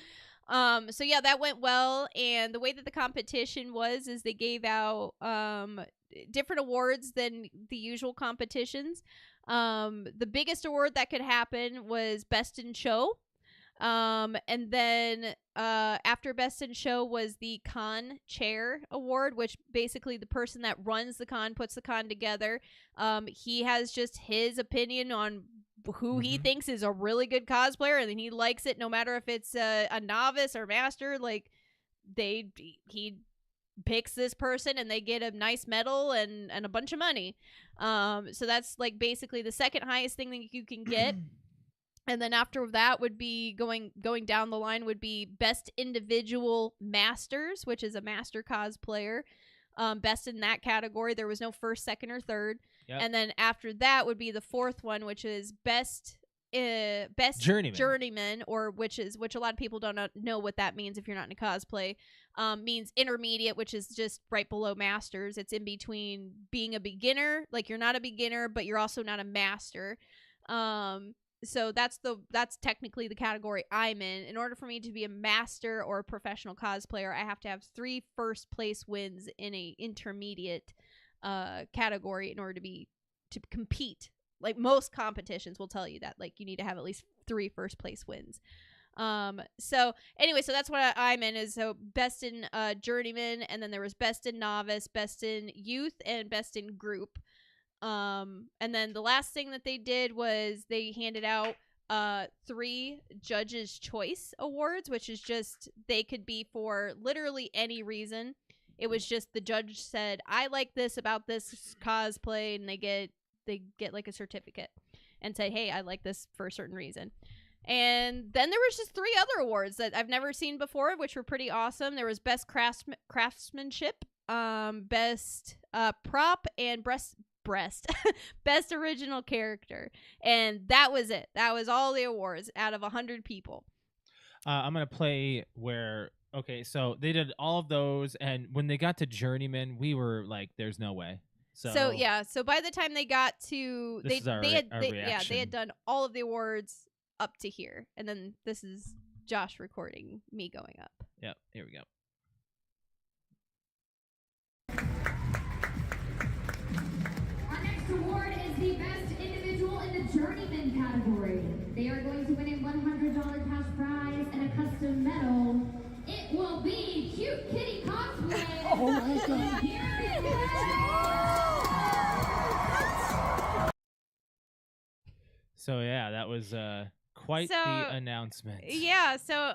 So yeah, that went well, and the way that the competition was is they gave out different awards than the usual competitions. The biggest award that could happen was Best in Show. And then after Best in Show was the Con Chair Award, which basically the person that runs the con, puts the con together. He has just his opinion on who he thinks is a really good cosplayer, and then he likes it no matter if it's a novice or master. Like he picks this person and they get a nice medal and a bunch of money. So that's like basically the second highest thing that you can get. And then after that would be going down the line would be Best Individual Masters, which is a master cosplayer. Best in that category. There was no first, second, or third. Yep. And then after that would be the fourth one, which is best journeyman, or which a lot of people don't know what that means if you're not in a cosplay. Means intermediate, which is just right below masters. It's in between being a beginner, like you're not a beginner, but you're also not a master. So that's technically the category I'm in. In order for me to be a master or a professional cosplayer, I have to have 3 first place wins in a intermediate category in order to compete. Like most competitions will tell you that, like you need to have at least 3 first place wins. So anyway, so that's what I'm in, is so best in journeyman, and then there was best in novice, best in youth, and best in group. And then the last thing that they did was they handed out 3 judges' choice awards, which is just they could be for literally any reason. It was just the judge said, I like this about this cosplay, and they get like a certificate and say, hey, I like this for a certain reason. And then there was just 3 other awards that I've never seen before, which were pretty awesome. There was best craftsmanship, best prop, and best original character. And that was it. That was all the awards out of 100 people. I'm gonna play where okay, so they did all of those, and when they got to journeyman, we were like, there's no way. So yeah, so by the time they got to they reaction. they had done all of the awards up to here, and then this is Josh recording me going up. Yep, here we go. Our next award is the best individual in the journeyman category. They are going to win a $100 cash prize and a custom medal. It will be Cute Kitty Cosplay. Oh my God. So yeah, that was quite the announcement. Yeah, so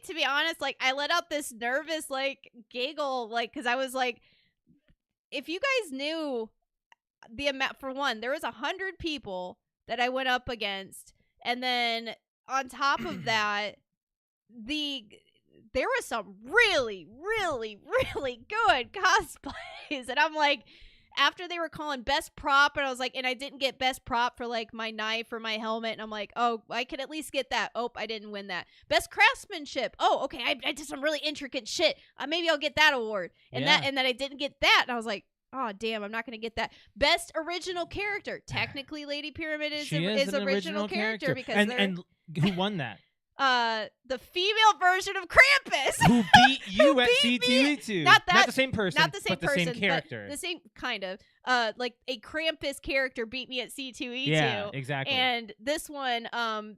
to be honest, like I let out this nervous like giggle, like because I was like, if you guys knew the amount, for one, there was 100 people that I went up against, and then on top of that, there was some really, really, really good cosplays, and I'm like, after they were calling best prop, and I was like, and I didn't get best prop for like my knife or my helmet, and I'm like, oh, I could at least get that. Oh, I didn't win that. Best craftsmanship. Oh, okay, I did some really intricate shit. Maybe I'll get that award. And then I didn't get that, and I was like, oh damn, I'm not gonna get that. Best original character. Technically, Lady Pyramid is an original character because and who won that? The female version of Krampus, who beat you at C2E2. Not the same person, not the same but person, the same character. but the same kind of. Like a Krampus character beat me at C2E2. Yeah, exactly. And this one,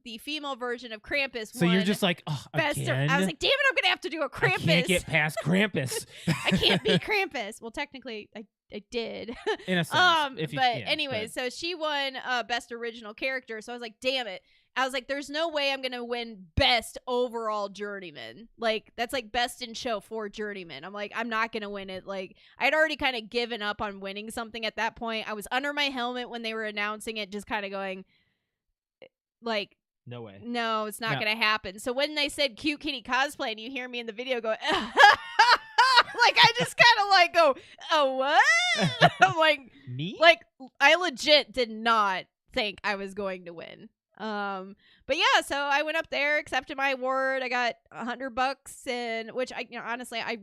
the female version of Krampus. So won you're just like, oh, again? I was like, damn it, I'm gonna have to do a Krampus. I can't get past Krampus. I can't beat Krampus. Well, technically, I did. In a sense. Anyway, so she won best original character. So I was like, damn it. I was like, there's no way I'm going to win best overall journeyman. Like, that's like best in show for journeyman. I'm like, I'm not going to win it. Like, I'd already kind of given up on winning something at that point. I was under my helmet when they were announcing it, just kind of going, like, No way. No, it's not No. gonna happen. So when they said cute kitty cosplay and you hear me in the video go, like I just kind of like go, oh what? I'm Me? like I legit did not think I was going to win. But yeah, so I went up there, accepted my award. I got $100, and which honestly, I've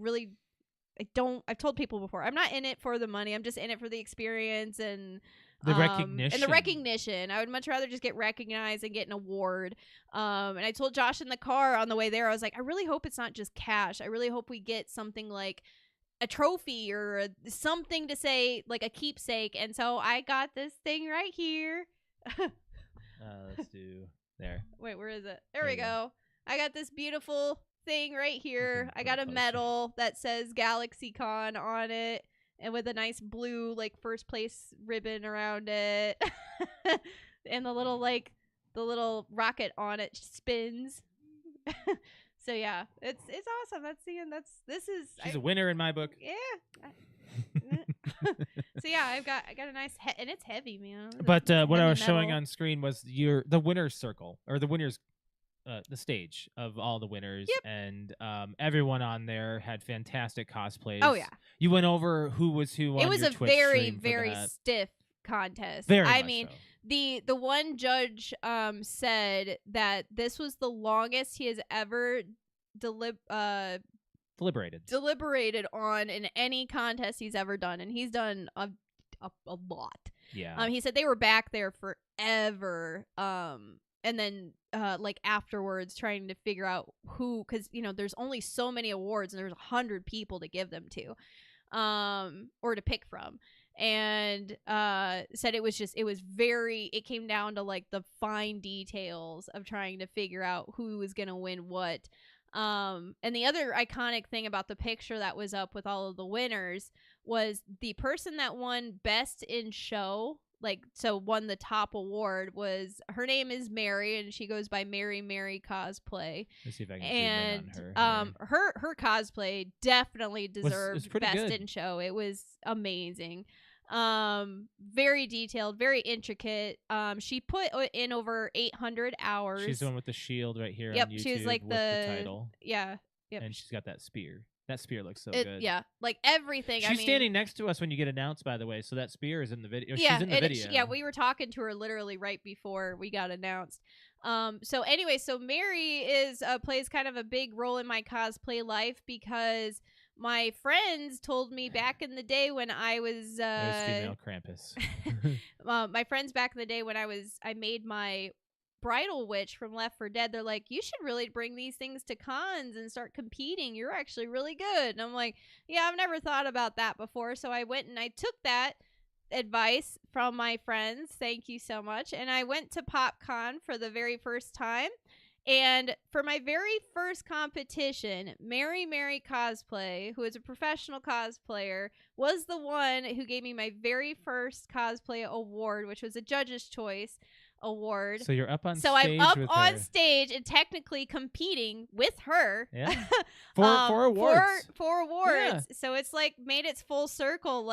told people before, I'm not in it for the money. I'm just in it for the experience and the recognition. And the recognition. I would much rather just get recognized and get an award. And I told Josh in the car on the way there, I was like, I really hope it's not just cash. I really hope we get something like a trophy or something to say, like a keepsake. And so I got this thing right here. Let's do there. Wait, where is it? There we go. I got this beautiful thing right here. I got a closer. medal that says GalaxyCon on it, and with a nice blue like first place ribbon around it, and the little rocket on it spins. So yeah, it's awesome. She's a winner in my book. Yeah. So yeah, I got a nice and it's heavy, man. But what I was Heavy showing metal. on screen was the winner's circle, or the winner's the stage of all the winners. Yep. And everyone on there had fantastic cosplays. Oh yeah, you went over who was who. it on was your a Twitch very stream for very that. stiff contest. Very I much mean, so. the one judge said that this was the longest he has ever deliberated on in any contest he's ever done, and he's done a lot. Yeah. He said they were back there forever, and then like afterwards trying to figure out who, because there's only so many awards and there's 100 people to give them to, or to pick from. And said it came down to like the fine details of trying to figure out who was gonna win what. And the other iconic thing about the picture that was up with all of the winners was the person that won best in show, won the top award, her name is Mary, and she goes by Mary Cosplay. Let's see if I can And zoom in on her. her cosplay definitely Was deserved pretty best good. in show. It was amazing. Very detailed, very intricate. She put in over 800 hours. She's the one with the shield right here Yep, on YouTube she was like with the title. Yeah. Yep. And she's got that spear. That spear looks so good. Yeah, like everything. She's standing next to us when you get announced, by the way, so that spear is in the video. Yeah, she's in the video. yeah, we were talking to her literally right before we got announced. So anyway, so Mary plays kind of a big role in my cosplay life because my friends told me back in the day when I was There's female Krampus. my friends back in the day when I made my bridal witch from Left 4 Dead, they're like, you should really bring these things to cons and start competing. You're actually really good. And I'm like, yeah, I've never thought about that before. So I went and I took that advice from my friends. Thank you so much. And I went to PopCon for the very first time. And for my very first competition, Mary Cosplay, who is a professional cosplayer, was the one who gave me my very first cosplay award, which was a Judge's Choice award. So you're up on so stage. I'm up with on her. stage and technically competing with her. Yeah. For awards. For awards. Yeah. So it's like made its full circle.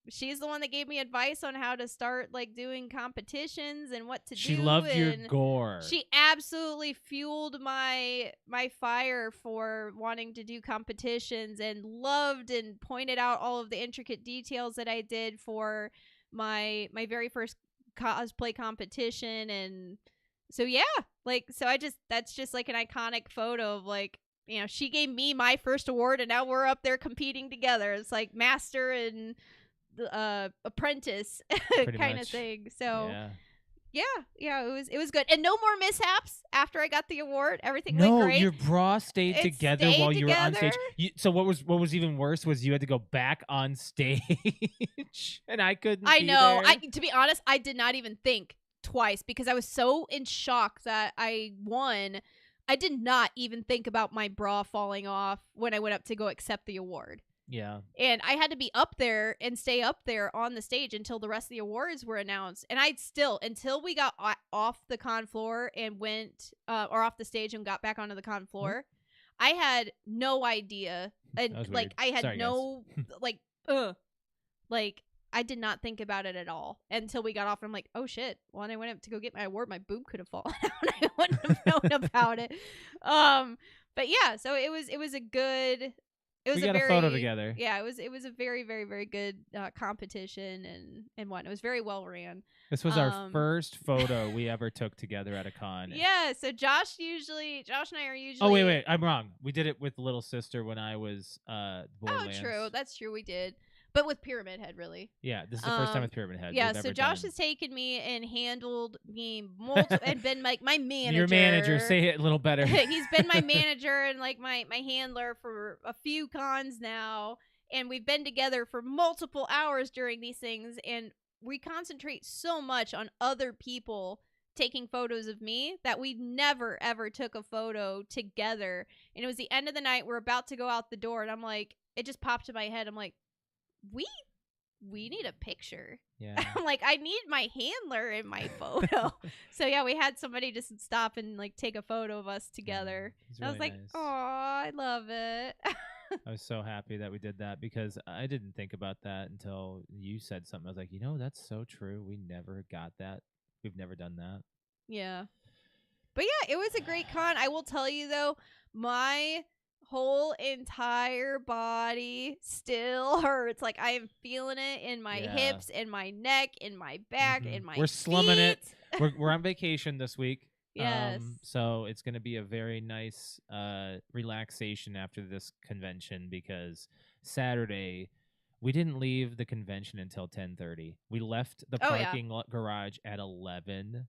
She's the one that gave me advice on how to start like doing competitions and what to do. She loved your gore. She absolutely fueled my fire for wanting to do competitions, and loved and pointed out all of the intricate details that I did for my very first cosplay competition. And so that's just like an iconic photo of like, she gave me my first award and now we're up there competing together. It's like master and apprentice kind of thing. So yeah, it was good, and no more mishaps after I got the award. Everything went great. Your bra stayed together while you were on stage. So what was even worse was you had to go back on stage, and I couldn't. I know. There. To be honest, I did not even think twice because I was so in shock that I won. I did not even think about my bra falling off when I went up to go accept the award. Yeah. And I had to be up there and stay up there on the stage until the rest of the awards were announced. And until we got off the con floor and went, or off the stage and got back onto the con floor, I had no idea. And That was like, weird. I had Sorry, no, guys. like, I did not think about it at all until we got off. And I'm like, oh shit. When I went up to go get my award, my boob could have fallen out. I wouldn't have known about it. But yeah, so it was a good. It was we got a photo together. Yeah, it was a very, very, very good competition and one. It was very well ran. This was our first photo we ever took together at a con. Yeah, so Josh and I are usually. Oh wait, I'm wrong. We did it with little sister when I was Borderlands. Oh, true. That's true. We did, but with Pyramid Head, really. Yeah, this is the first time with Pyramid Head. Yeah, so Josh has taken me and handled me and been like my manager. Your manager, say it a little better. He's been my manager and like my handler for a few cons now, and we've been together for multiple hours during these things, and we concentrate so much on other people taking photos of me that we never ever took a photo together. And it was the end of the night, we're about to go out the door, and I'm like, it just popped in my head, I'm like, we need a picture. Yeah. I'm like, I need my handler in my photo. So yeah, we had somebody just stop and like take a photo of us together. Really I was like, nice. oh, I love it. I was so happy that we did that because I didn't think about that until you said something. I was like, that's so true. We never got that. We've never done that. Yeah. But yeah, it was a great con. I will tell you though, my whole entire body still hurts. Like I am feeling it in my hips, in my neck, in my back, in my We're slumming it. feet. We're on vacation this week. Yes. So it's going to be a very nice relaxation after this convention because Saturday we didn't leave the convention until 10:30. We left the parking lot garage at 11.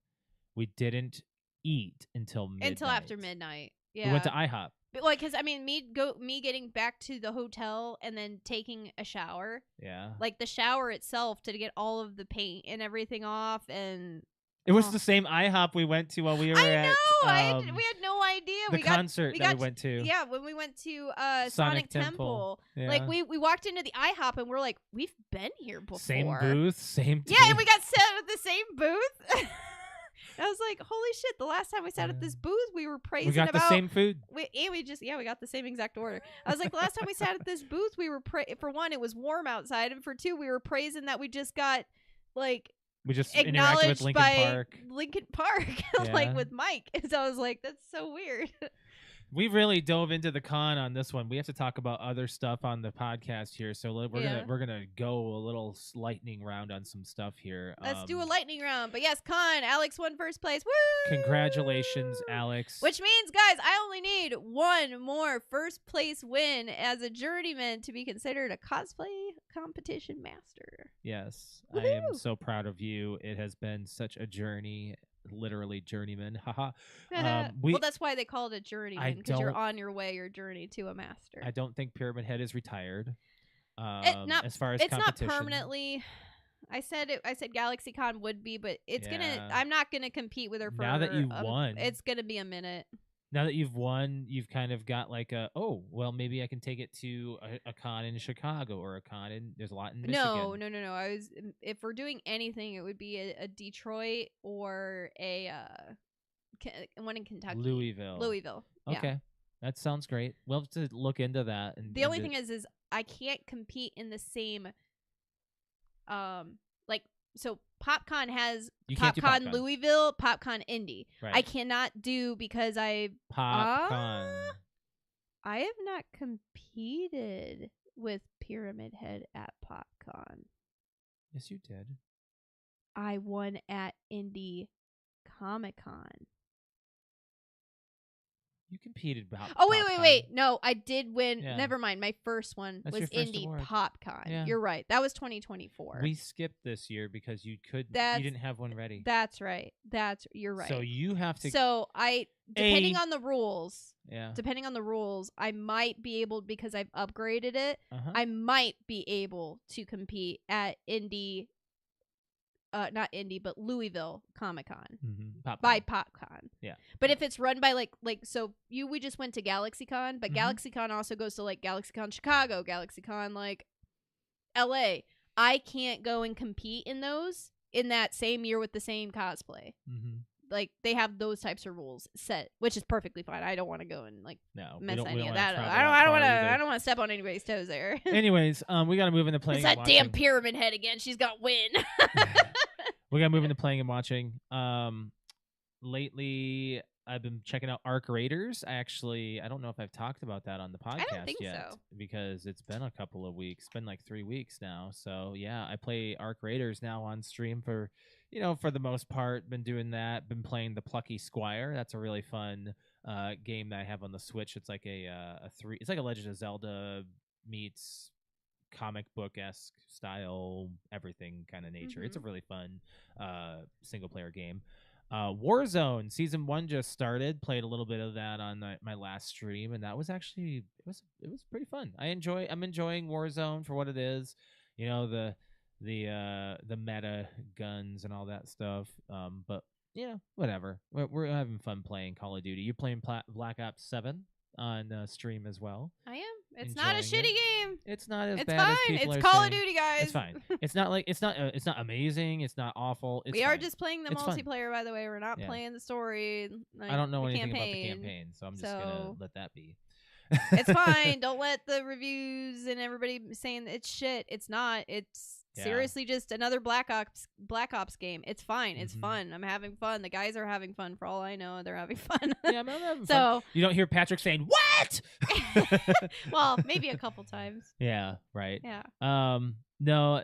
We didn't eat until midnight. Until after midnight. Yeah. We went to IHOP. But like, cause I mean, me getting back to the hotel and then taking a shower. Yeah. Like the shower itself to get all of the paint and everything off, and it was the same IHOP we went to while we were at. We had no idea. The concert that we went to. Yeah, when we went to Sonic Temple. Yeah. Like we walked into the IHOP and we're like, we've been here before. Same booth, same. Yeah, and we got set at the same booth. I was like, holy shit, the last time we sat at this booth, we were praising We got the same food. We got the same exact order. I was like, the last time we sat at this booth, we were for one, it was warm outside, and for two, we were praising that we just got, like, we just interacted with Lincoln Park, like, with Mike. And so I was like, that's so weird. We really dove into the con on this one. We have to talk about other stuff on the podcast here, so we're gonna go a little lightning round on some stuff here. Let's do a lightning round. But yes, con. Alex won first place. Woo! Congratulations, Alex. Which means, guys, I only need one more first place win as a journeyman to be considered a cosplay competition master. Yes, Woo-hoo! I am so proud of you. It has been such a journey. Literally journeyman. Haha. Well, that's why they call it a journeyman, because you're on your way, your journey to a master. I don't think Pyramid Head is retired. As far as it's competition. not permanently. I said GalaxyCon would be, but it's gonna. I'm not gonna compete with her for. Now that you won, it's gonna be a minute. Now that you've won, you've kind of got like maybe I can take it to a con in Chicago or a con in. There's a lot in Michigan. No. If we're doing anything, it would be a Detroit or a one in Kentucky. Louisville. Okay, yeah. That sounds great. We'll have to look into that. And the only thing is I can't compete in the same. So PopCon has PopCon Louisville, PopCon Indy. Right. I cannot do because PopCon. I have not competed with Pyramid Head at PopCon. Yes, you did. I won at Indy Comic-Con. You competed about. Oh, wait. No, I did win. Yeah. Never mind. My first one was Indie PopCon. Yeah. You're right. That was 2024. We skipped this year because you didn't have one ready. That's right. You're right. So you have to. So depending on the rules. Yeah. Depending on the rules, I might be able, because I've upgraded it, I might be able to compete at Indie. Not Indy, but Louisville Comic-Con by PopCon. Yeah. But if it's run by we just went to GalaxyCon, but GalaxyCon also goes to like GalaxyCon Chicago, GalaxyCon like LA. I can't go and compete in those in that same year with the same cosplay. like they have those types of rules set, which is perfectly fine. I don't want to go and like No, mess we any don't of wanna that up. travel I don't that want to. far either. I don't want to step on anybody's toes there. Anyways, we got to move into playing It's and that watching. damn pyramid head again. She's got win. We got to move into playing and watching. Lately, I've been checking out Arc Raiders. I don't know if I've talked about that on the podcast think yet so. because it's been a couple of weeks. It's been like 3 weeks now. So yeah, I play Arc Raiders now on stream for the most part. Been doing that. Been playing the Plucky Squire. That's a really fun game that I have on the Switch. It's like it's like a Legend of Zelda meets comic book-esque style, everything kind of nature. It's a really fun single player game. Warzone Season 1 just started. Played a little bit of that on my last stream, and that was actually it was pretty fun. I'm enjoying Warzone for what it is. The meta guns and all that stuff. But yeah, whatever. We're having fun playing Call of Duty. You're playing Black Ops 7 on stream as well. I am. It's not a Enjoying shitty game. It's not as It's bad as fine. people It's are Call of saying. Duty, guys. It's fine. It's not like it's not amazing. It's not awful. It's We are fine. just playing the It's fun. multiplayer, by the way. We're not Yeah. playing the story. Like, I don't know the anything campaign. about the campaign, so I'm just gonna So- let that be. It's fine. Don't let the reviews and everybody saying it's shit. It's not. It's Yeah. seriously just another Black Ops game. It's fine. It's Mhm. fun. I'm having fun. The guys are having fun. For all I know, they're having fun. Yeah, I'm having fun. So, You don't hear Patrick saying what? well, maybe a couple times. Yeah, right. Yeah. No,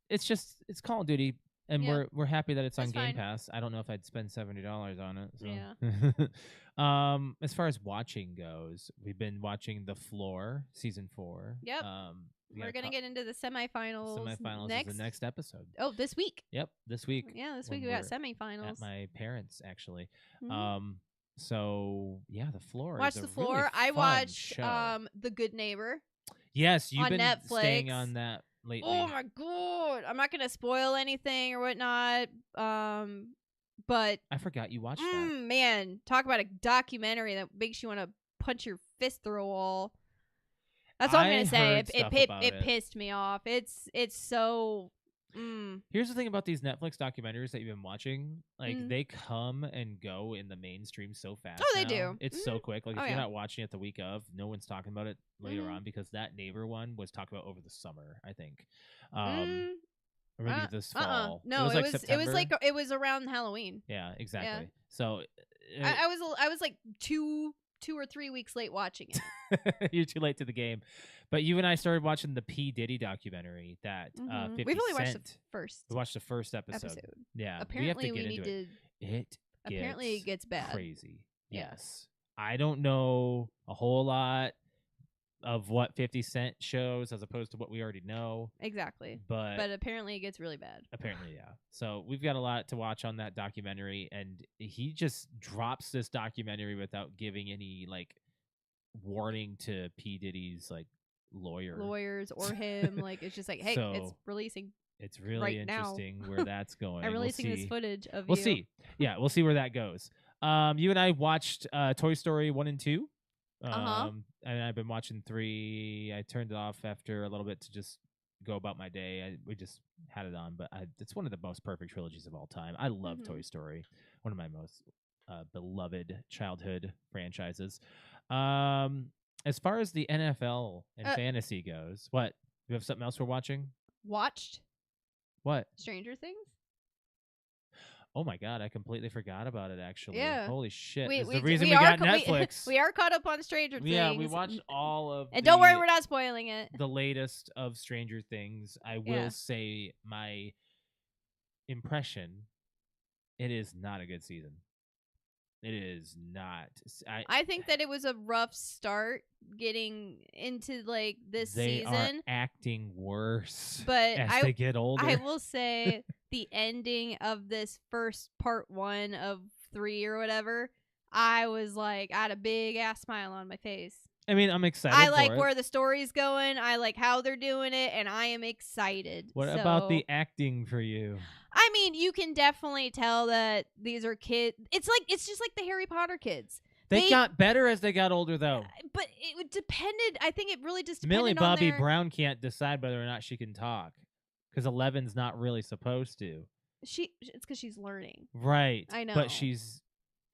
it's Call of Duty, and Yeah. we're happy that it's on That's Game fine. Pass. I don't know if I'd spend $70 on it. So. Yeah. As far as watching goes, we've been watching The Floor Season 4. Yep. We We're got gonna get into the semifinals. semifinals next. is the next episode. Oh, this week. Yep, this week. Yeah, this when week we got we're semifinals. at my parents actually. Mhm. So yeah, The Floor. Watch is The a really Floor. I fun watched show. The Good Neighbor. Yes, you've on been staying Netflix. on that lately. Oh my god! I'm not gonna spoil anything or whatnot. But I forgot you watched that. man, talk about a documentary that makes you want to punch your fist through a wall. That's all I'm I gonna say. heard stuff about It it. pissed me off. It's so. Here's the thing about these Netflix documentaries that you've been watching. Like, Mhm. they come and go in the mainstream so fast. Oh, they now. do. It's so quick. Like, if Oh, you're yeah. not watching it the week of, no one's talking about it later Mhm. on, because that neighbor one was talked about over the summer, I think. Mm, Or maybe this fall. No, it was September. it was around Halloween. Yeah, exactly. So I was like 2 or 3 weeks late watching it. you're too late to the game. But you and I started watching the P. Diddy documentary that Mhm. 50 We've only watched Cent. the first We watched the first episode. episode. Yeah, Apparently, we have to need get into to. it. Apparently, it gets bad. Crazy. Yeah. Yes. I don't know a whole lot of what 50 Cent shows as opposed to what we already know, Exactly. but But apparently, it gets really bad. apparently, yeah. So we've got a lot to watch on that documentary, and he just drops this documentary without giving any like warning to P. Diddy's like lawyer. Lawyers or him, like it's just like, hey, it's So, releasing. It's really right now. interesting where that's going. I'm We'll releasing this see. footage of We'll you. see. Yeah, we'll see where that goes. You and I watched Toy Story 1 and 2. And I've been watching 3. I turned it off after a little bit to just go about my day. We just had it on, but it's one of the most perfect trilogies of all time. I love Mhm. Toy Story. One of my most beloved childhood franchises. As far as the NFL and fantasy goes, what? You have something else we're watching? Watched What? Stranger Things. Oh my god, I completely forgot about it actually. Yeah. Holy shit. We- It's we the d- reason we we are got co- we- Netflix. We are caught up on Stranger Things. Yeah, we watched all of And don't worry, we're not spoiling it. the latest of Stranger Things. I will Yeah. say my impression, it is not a good season. It is not. I think that it was a rough start getting into like this they season. are acting worse But as they get older. I will say the ending of this first part 1 of 3 or whatever, I was like, I had a big ass smile on my face. I mean, I'm excited I like for it. where the story's going. I like how they're doing it, and I am excited. What So, about the acting for you? I mean, you can definitely tell that these are kids. It's just like the Harry Potter kids. They got better as they got older, though. But it depended. I think it really just Millie depended on Bobby their, Brown can't decide whether or not she can talk because 11's not really supposed to. It's because she's learning. Right. I know. But she's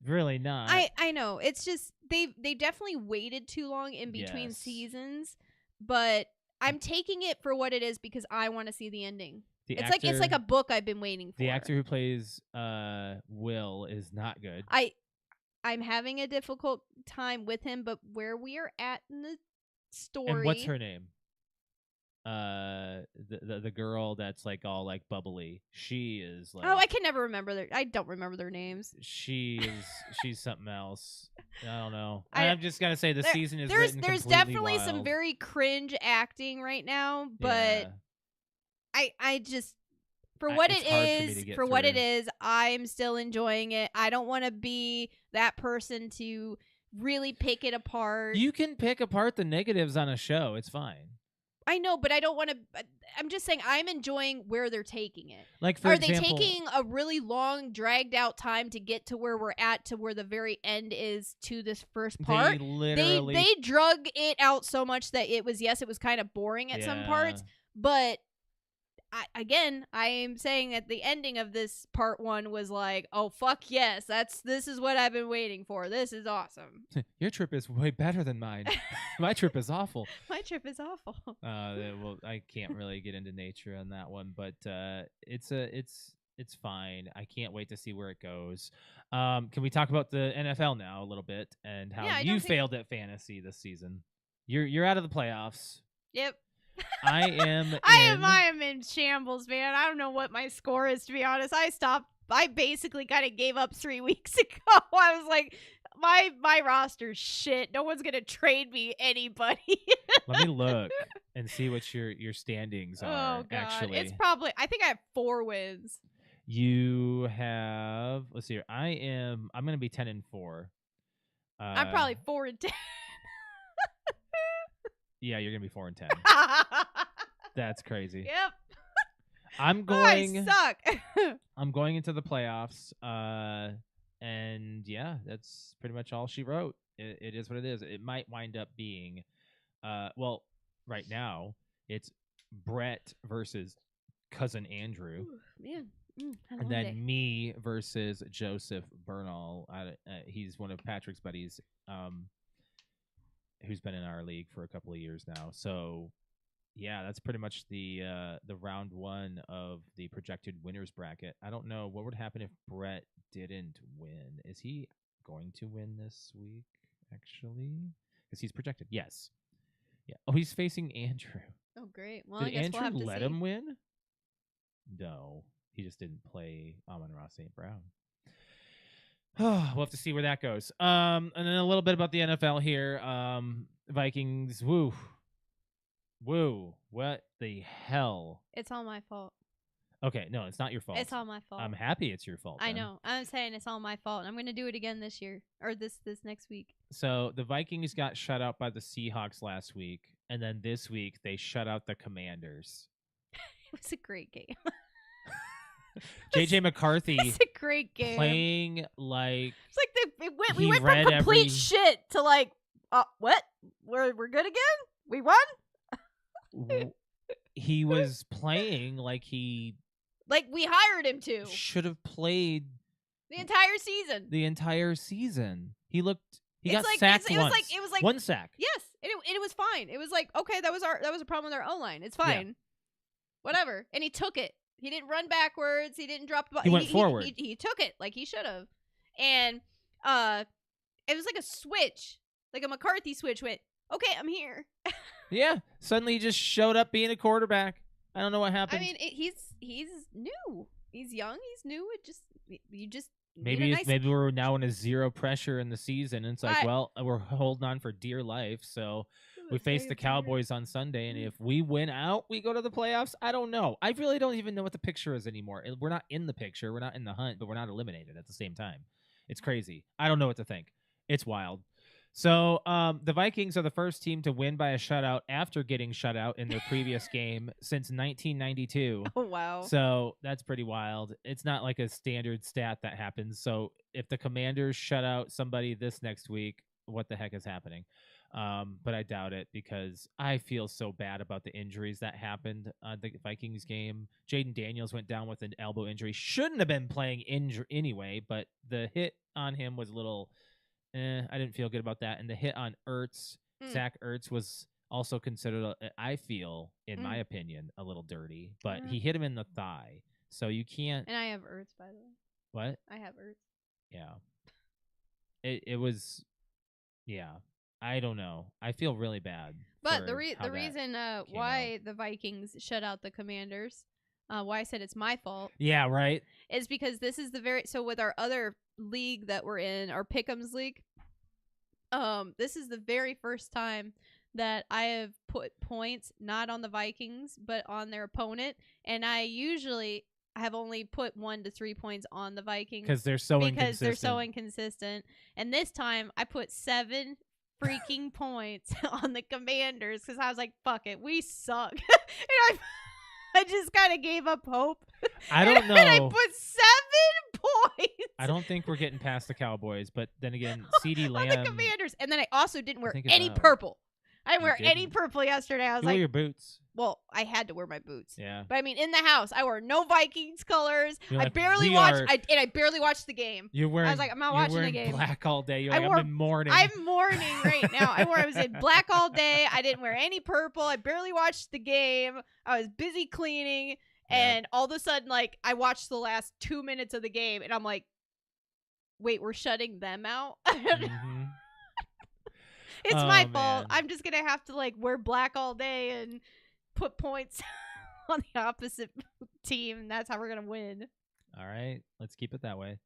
really not. I know. It's just they definitely waited too long in between Yes. seasons, but I'm taking it for what it is because I want to see the ending. It's like a book I've been waiting for. The actor who plays Will is not good. I'm having a difficult time with him, but where we are at in the story. And what's her name? The girl that's like all like bubbly. She is like. Oh, I can never remember I don't remember their names. She's something else. I don't know. I'm just gonna say the season is there's completely definitely wild. some very cringe acting right now, but I just for what it is, I'm still enjoying it. I don't want to be that person to really pick it apart. You can pick apart the negatives on a show. It's fine. I know, but I don't want to. I'm just saying I'm enjoying where they're taking it. Like, for example, they taking a really long, dragged out time to get to where we're at, to where the very end is to this first part? They drug it out so much that it was kind of boring at some parts, but I am saying that the ending of this part 1 was like, oh fuck yes, this is what I've been waiting for. This is awesome. Your trip is way better than mine. My trip is awful. My trip is awful. Well, I can't really get into nature on that one, but it's fine. I can't wait to see where it goes. Can we talk about the NFL now a little bit and how you failed at fantasy this season? You're out of the playoffs. Yep. I am in shambles, man. I don't know what my score is, to be honest. I basically kind of gave up 3 weeks ago. I was like, my roster's shit. No one's gonna trade me anybody. Let me look and see what your standings are. Oh god, actually, it's probably. I think I have 4 wins. You have. Let's see here. I'm gonna be 10-4. I'm probably 4-10. Yeah, you're gonna be 4-10. That's crazy. Yep. I suck. I'm going into the playoffs. And yeah, that's pretty much all she wrote. It is what it is. It might wind up being, well, right now it's Brett versus cousin Andrew. Ooh, man. And then me versus Joseph Bernal. He's one of Patrick's buddies. Who's been in our league for a couple of years now. So, yeah, that's pretty much the round 1 of the projected winners bracket. I don't know what would happen if Brett didn't win. Is he going to win this week, actually? Because he's projected. Yes. Yeah. Oh, he's facing Andrew. Oh, great. Well, Did I guess Andrew we'll have to let see. him win? No. He just didn't play Amon-Ra St. Brown. We'll have to see where that goes. And then a little bit about the NFL here. Vikings, woo. What the hell? It's all my fault. Okay, no, it's not your fault. It's all my fault. I'm happy it's your fault. I know. I'm saying it's all my fault. I'm going to do it again this year, or this next week. So the Vikings got shut out by the Seahawks last week, and then this week they shut out the Commanders. It was a great game. JJ McCarthy it's a great game. Playing like we went from complete shit to like what? We're good again? We won? He was playing like we hired him to. Should have played the entire season. He got sacked once. It was like 1 sack. Yes, and it was fine. It was like, okay, that was a problem with our O-line. It's fine. Yeah. Whatever. And he took it. He didn't run backwards. He didn't drop the ball. He went forward. He took it like he should have. And it was like a switch, like a McCarthy switch went, okay, I'm here. Yeah. Suddenly he just showed up being a quarterback. I don't know what happened. I mean, he's new. He's young. He's new. You just maybe we're now in a zero pressure in the season. And it's like, well, we're holding on for dear life. So we face the Cowboys on Sunday, and if we win out, we go to the playoffs. I don't know. I really don't even know what the picture is anymore. We're not in the picture. We're not in the hunt, but we're not eliminated at the same time. It's crazy. I don't know what to think. It's wild. So the Vikings are the first team to win by a shutout after getting shut out in their previous game since 1992. Oh, wow. So that's pretty wild. It's not like a standard stat that happens. So if the Commanders shut out somebody this next week, what the heck is happening? But I doubt it because I feel so bad about the injuries that happened on the Vikings game. Jaden Daniels went down with an elbow injury. Shouldn't have been playing anyway, but the hit on him was a little. I didn't feel good about that. And the hit on Ertz, Zach Ertz, was also considered, I feel, in my opinion, a little dirty. But he hit him in the thigh, so you can't. And I have Ertz, by the way. What? I have Ertz. Yeah. It was. Yeah. I don't know. I feel really bad. But the reason why out. the Vikings shut out the Commanders, why I said it's my fault. Yeah, right. Is because this is so with our other league that we're in, our Pick'ems league, this is the very first time that I have put points not on the Vikings but on their opponent, and I usually have only put 1 to 3 points on the Vikings because they're so inconsistent. And this time I put 7 freaking points on the Commanders because I was like, fuck it, we suck. And I just kind of gave up hope. I don't know. And I put 7 points. I don't think we're getting past the Cowboys, but then again, CeeDee Lamb. On the Commanders. And then I also didn't wear any purple. I didn't wear any purple yesterday. I was like, wear your boots. Well, I had to wear my boots. Yeah. But I mean, in the house, I wore no Vikings colors. You're I like, barely watched. I barely watched the game. You're wearing. I was like, I'm not watching the game. Black all day. You're like, I'm in mourning. I'm mourning right now. I was in black all day. I didn't wear any purple. I barely watched the game. I was busy cleaning, and all of a sudden, like, I watched the last 2 minutes of the game, and I'm like, wait, we're shutting them out. Mm-hmm. It's my fault. I'm just gonna have to like wear black all day and put points on the opposite team, and that's how we're gonna win. All right, let's keep it that way.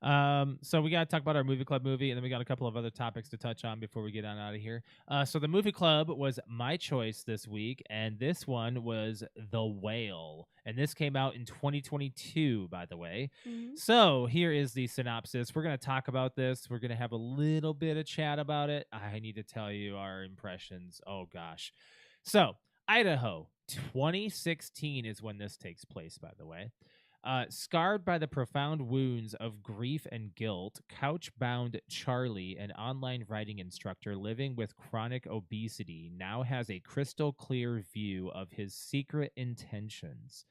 So we got to talk about our movie club movie, and then we got a couple of other topics to touch on before we get on out of here. So the movie club was my choice this week, and this one was The Whale, and this came out in 2022, by the way. Mm-hmm. So here is the synopsis. We're going to talk about this. We're going to have a little bit of chat about it. I need to tell you our impressions. Oh, gosh. So Idaho, 2016 is when this takes place, by the way. Scarred by the profound wounds of grief and guilt, couch-bound Charlie, an online writing instructor living with chronic obesity, now has a crystal-clear view of his secret intentions.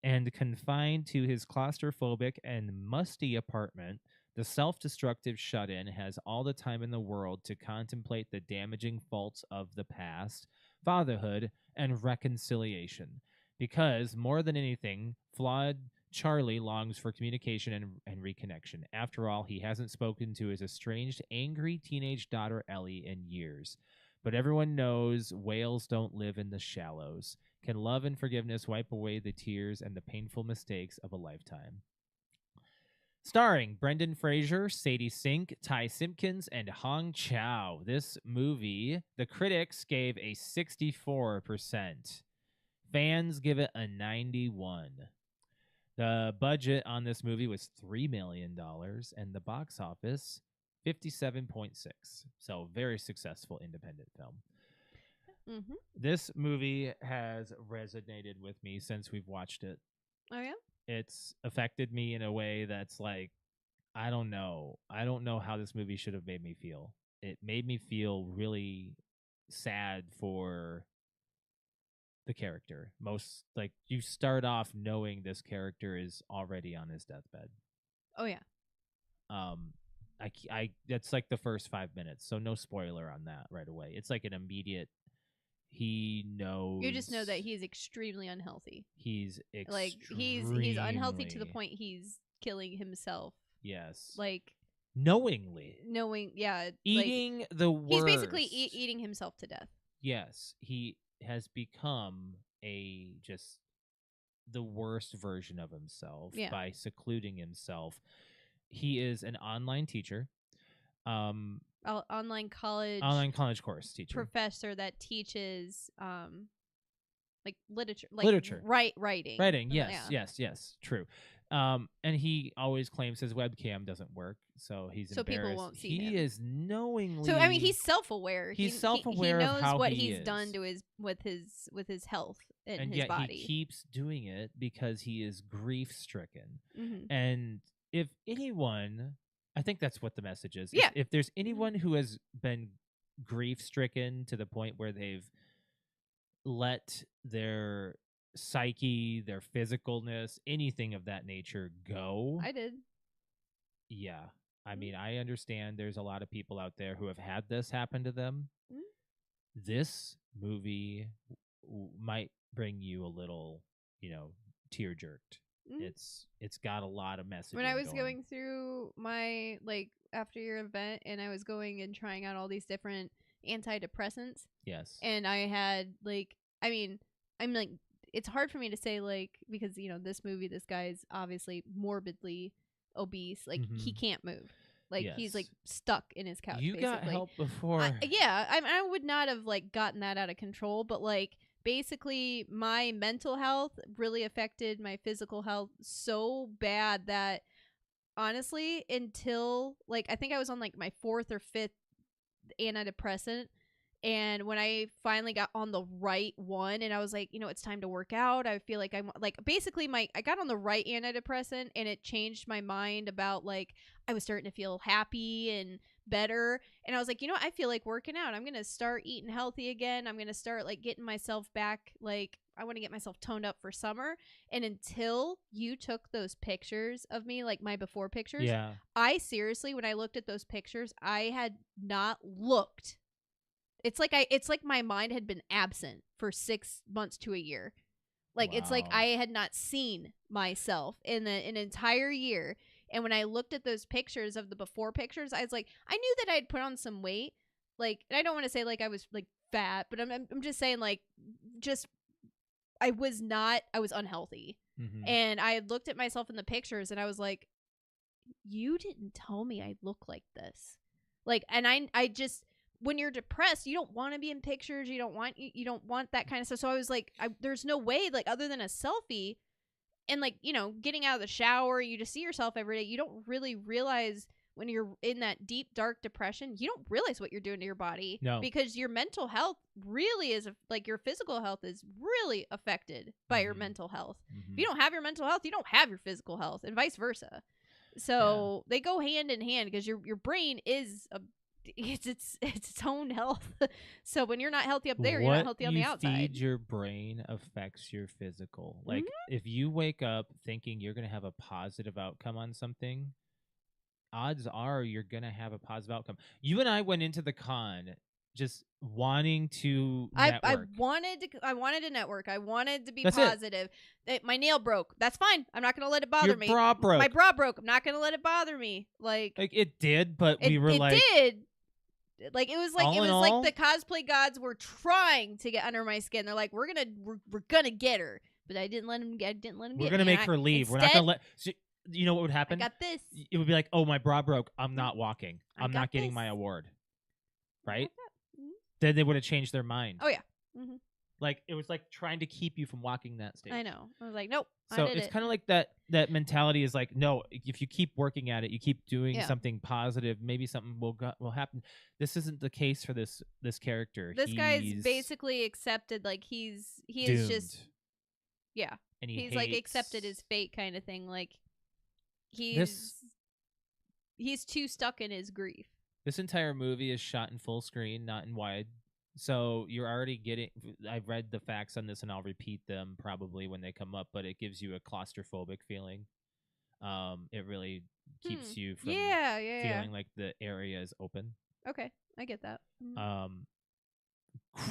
And confined to his claustrophobic and musty apartment, the self-destructive shut-in has all the time in the world to contemplate the damaging faults of the past, fatherhood, and reconciliation. Because, more than anything, flawed Charlie longs for communication and reconnection. After all, he hasn't spoken to his estranged, angry teenage daughter Ellie in years. But everyone knows whales don't live in the shallows. Can love and forgiveness wipe away the tears and the painful mistakes of a lifetime? Starring Brendan Fraser, Sadie Sink, Ty Simpkins, and Hong Chow. This movie, the critics gave a 64%. Fans give it a 91. The budget on this movie was $3 million, and the box office, 57.6. So very successful independent film. Mm-hmm. This movie has resonated with me since we've watched it. Oh, yeah? It's affected me in a way that's like, I don't know. I don't know how this movie should have made me feel. It made me feel really sad for the character. Most, like, you start off knowing this character is already on his deathbed. Oh, yeah. I that's like the first 5 minutes, so no spoiler on that right away. It's like an immediate. He knows. You just know that he's extremely unhealthy. He's he's unhealthy to the point he's killing himself. Yes. Like knowing, yeah, eating like, the worst. He's basically eating himself to death. Yes, he has become just the worst version of himself by secluding himself. He is an online teacher. Online college course teacher, professor that teaches like literature, writing. Yes, true. And he always claims his webcam doesn't work, so he's embarrassed. People won't see him. He is knowingly. So I mean, he's self-aware. He's self-aware he knows of how what he he's is. done to his health and his yet body. He keeps doing it because he is grief-stricken. Mm-hmm. And if anyone, I think that's what the message is. Yeah. If there's anyone who has been grief stricken to the point where they've let their psyche, their physicalness, anything of that nature go. I did. Yeah. I mean, I understand there's a lot of people out there who have had this happen to them. Mm. This movie might bring you a little, tear jerked. Mm. It's got a lot of messaging. When I was going through my after your event, and I was going and trying out all these different antidepressants. Yes. And I had I'm like, it's hard for me to say because this movie, this guy's obviously morbidly obese. He can't move. He's stuck in his couch. You got help before. I would not have gotten that out of control, but basically my mental health really affected my physical health so bad that honestly, until I think I was on my fourth or fifth antidepressant, and when I finally got on the right one, and I was like, it's time to work out. I feel like I'm basically I got on the right antidepressant, and it changed my mind about I was starting to feel happy and better, and I was like, I feel like working out. I'm gonna start eating healthy again. I'm gonna start getting myself back. I want to get myself toned up for summer. And until you took those pictures of me, my before pictures, I seriously, when I looked at those pictures, I had not looked. It's like my mind had been absent for 6 months to a year. It's like I had not seen myself in an entire year. And when I looked at those pictures of the before pictures, I was like, I knew that I had put on some weight. And I don't want to say I was fat, but I'm just saying I was unhealthy. Mm-hmm. And I had looked at myself in the pictures, and I was like, you didn't tell me I look like this. And I just, when you're depressed, you don't want to be in pictures. You don't want that kind of stuff. So I was like, there's no way, other than a selfie and getting out of the shower, you just see yourself every day. You don't really realize when you're in that deep, dark depression, you don't realize what you're doing to your body. No. Because your mental health really is, your physical health is really affected by your mental health. If you don't have your mental health, you don't have your physical health, and vice versa. So they go hand in hand, because your brain is it's its own health. So when you're not healthy up there, you're not healthy on the outside. What you feed your brain affects your physical. If you wake up thinking you're going to have a positive outcome on something, odds are you're going to have a positive outcome. You and I went into the con just wanting to network. I wanted to network. I wanted to be positive. My nail broke. That's fine. I'm not going to let it bother me. Your bra broke. My bra broke. I'm not going to let it bother me. It did, but we were it did. It was all, the cosplay gods were trying to get under my skin. They're like, we're gonna get her, but I didn't let him get. We're gonna make her leave. We're not gonna let. So, you know what would happen? I got this. It would be like, oh, my bra broke. I'm not walking. I'm not getting my award. Right? Then they would have changed their mind. Oh yeah. Mm-hmm. It was trying to keep you from walking that stage. I know. I was like, nope. So it's kind of like that mentality is no, if you keep working at it, you keep doing something positive, maybe something will happen. This isn't the case for this character. This guy's basically accepted, he is just, yeah. And he's accepted his fate kind of thing. He's too stuck in his grief. This entire movie is shot in full screen, not in wide. So you're already getting, I've read the facts on this and I'll repeat them probably when they come up, but it gives you a claustrophobic feeling. It really keeps you from feeling like the area is open. Okay, I get that.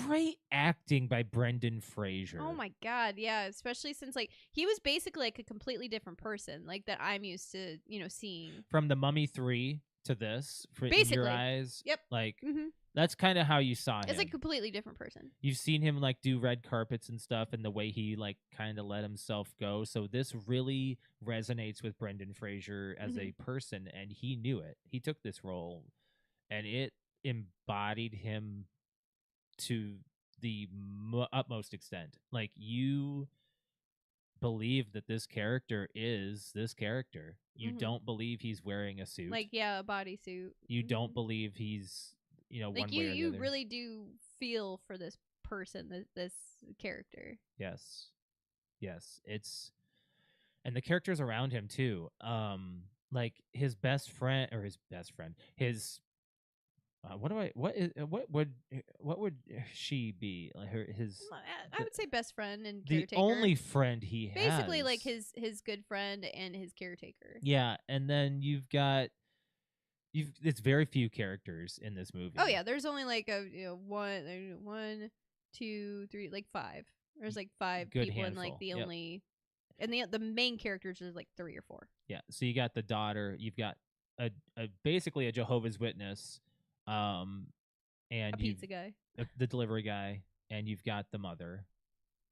Great acting by Brendan Fraser. Oh my God, yeah, especially since he was basically a completely different person, that I'm used to, seeing. From The Mummy 3 to this, basically. In your eyes. Yep. That's kind of how you saw him. It's a completely different person. You've seen him do red carpets and stuff, and the way he kind of let himself go. So this really resonates with Brendan Fraser as a person, and he knew it. He took this role, and it embodied him to the utmost extent. You believe that this character is this character. You don't believe he's wearing a suit. A bodysuit. You don't believe he's one way or the you other. really do feel for this person, this character. Yes, and the characters around him too. His what would she be? Like his I would say best friend and the caretaker. only friend he has. Basically, like his good friend and his caretaker. Yeah, and then it's very few characters in this movie. Oh yeah, there's only like one, 2, 3, like 5. There's like 5 Good people, and like handful, the yep. only, and the main characters are like 3 or 4. Yeah, so you got the daughter, you've got a basically a Jehovah's Witness, and A pizza guy. the delivery guy, and you've got the mother,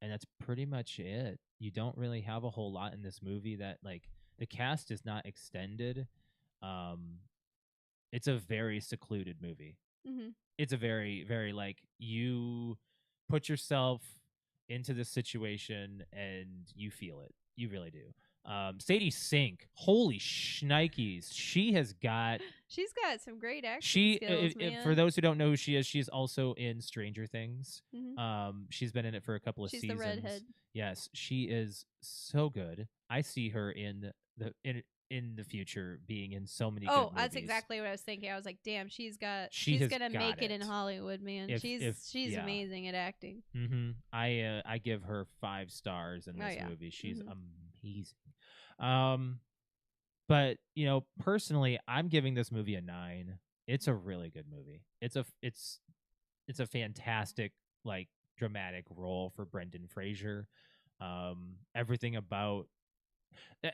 and that's pretty much it. You don't really have a whole lot in this movie. That like the cast is not extended. It's a very secluded movie. Mm-hmm. It's a very, very like you put yourself into this situation and you feel it. You really do. Sadie Sink, holy shnikes, she's got some great acting skills, man. for those who don't know who she is also in Stranger Things. Mm-hmm. She's been in it for a couple of She's seasons. the redhead. Yes, she is so good. I see her in the future being in so many good movies. That's exactly what I was thinking. I was like, damn, she's has gonna got make it in Hollywood, man. She's amazing at acting. Mm-hmm. I give her 5 stars in this movie. She's amazing. But personally, I'm giving this movie a 9. It's a really good movie. It's a fantastic, like, dramatic role for Brendan Fraser. Everything about,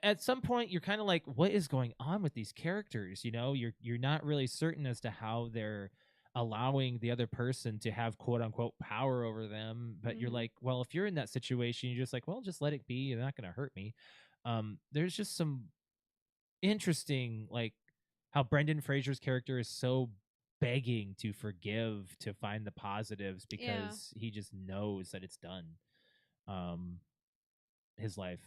at some point you're kind of like, what is going on with these characters? You're not really certain as to how they're allowing the other person to have quote unquote power over them, but you're like, well, if you're in that situation, you're just like, well, just let it be, you're not going to hurt me. There's just some interesting, like, how Brendan Fraser's character is so begging to forgive, to find the positives, because he just knows that it's done. His life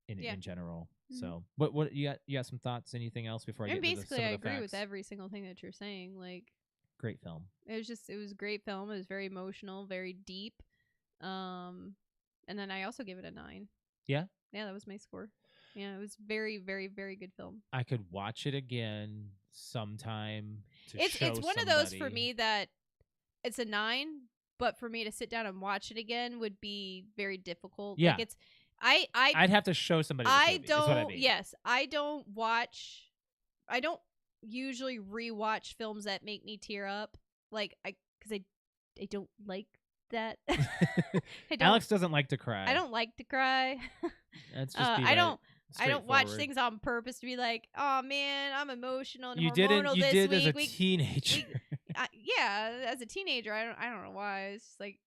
in general. So what you got some thoughts, anything else before I get into some of the I agree facts? with every single thing that you're saying. Like, great film. It was a great film. It was very emotional, very deep. And then I also give it a 9. Yeah, that was my score. Yeah, it was very, very, very good film. I could watch it again sometime. It's one of those for me that it's a 9, but for me to sit down and watch it again would be very difficult. Yeah. Like, it's I'd have to show somebody this movie, is what I mean. Yes, I don't usually rewatch films that make me tear up, like, because I don't like that. Alex doesn't like to cry. I don't like to cry. That's just I don't watch things on purpose to be like, oh man, I'm emotional and you hormonal did this as a week. teenager. As a teenager, I don't know why. It's just like,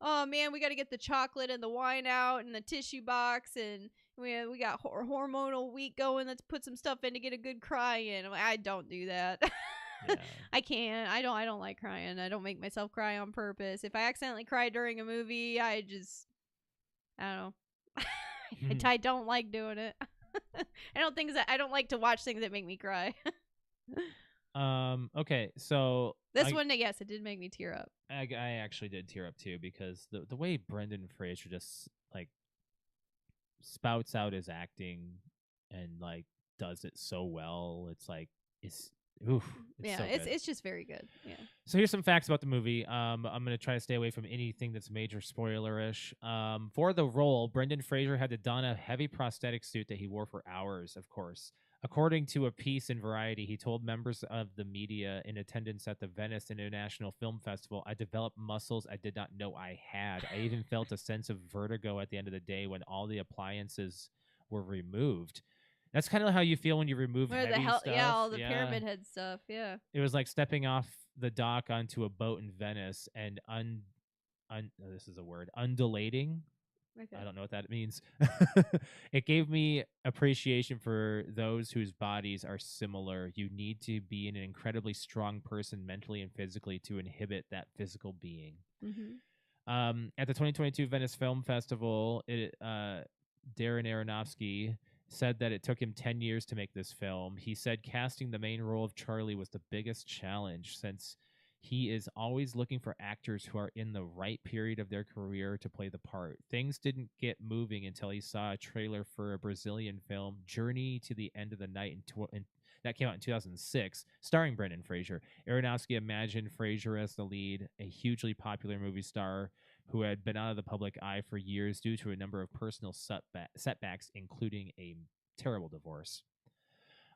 oh man, we got to get the chocolate and the wine out and the tissue box, and we got hormonal week going. Let's put some stuff in to get a good cry in. I'm like, I don't do that. Yeah. I can't. I don't like crying. I don't make myself cry on purpose. If I accidentally cry during a movie, I don't know. I don't like doing it. I don't like to watch things that make me cry. Okay, so this one, yes, it did make me tear up. I actually did tear up too, because the way Brendan Fraser just like spouts out his acting and like does it so well. It's like it's so good. It's just very good. Yeah. So here's some facts about the movie. I'm gonna try to stay away from anything that's major spoilerish. For the role, Brendan Fraser had to don a heavy prosthetic suit that he wore for hours, of course. According to a piece in Variety, he told members of the media in attendance at the Venice International Film Festival, "I developed muscles I did not know I had. I even felt a sense of vertigo at the end of the day when all the appliances were removed." That's kind of how you feel when you remove heavy stuff. Yeah, all the pyramid head stuff. Yeah. It was like stepping off the dock onto a boat in Venice and this is a word, undulating. Okay. I don't know what that means. It gave me appreciation for those whose bodies are similar. You need to be an incredibly strong person mentally and physically to inhibit that physical being. Mm-hmm. At the 2022 Venice Film Festival, Darren Aronofsky said that it took him 10 years to make this film. He said casting the main role of Charlie was the biggest challenge, since he is always looking for actors who are in the right period of their career to play the part. Things didn't get moving until he saw a trailer for a Brazilian film, Journey to the End of the Night. That came out in 2006, starring Brendan Fraser. Aronofsky imagined Fraser as the lead, a hugely popular movie star who had been out of the public eye for years due to a number of personal setbacks, including a terrible divorce.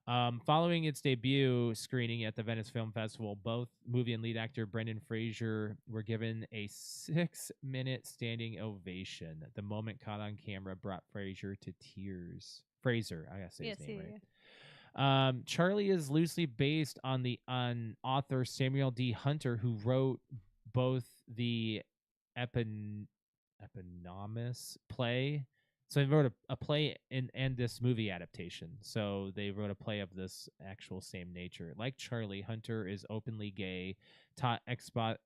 Following its debut screening at the Venice Film Festival, both movie and lead actor Brendan Fraser were given a 6-minute standing ovation. The moment caught on camera brought Fraser to tears. Fraser, I gotta say his name right. Charlie is loosely based on author Samuel D. Hunter, who wrote both the eponymous play. So they wrote a play and this movie adaptation. So they wrote a play of this actual same nature. Like Charlie, Hunter is openly gay, taught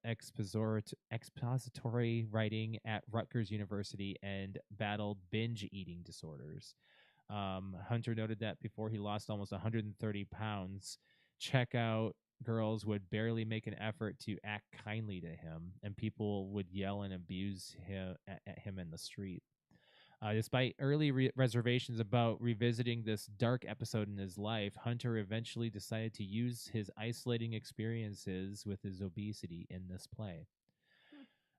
expository writing at Rutgers University, and battled binge eating disorders. Hunter noted that before he lost almost 130 pounds, checkout girls would barely make an effort to act kindly to him, and people would yell and abuse him at him in the street. Despite early reservations about revisiting this dark episode in his life, Hunter eventually decided to use his isolating experiences with his obesity in this play.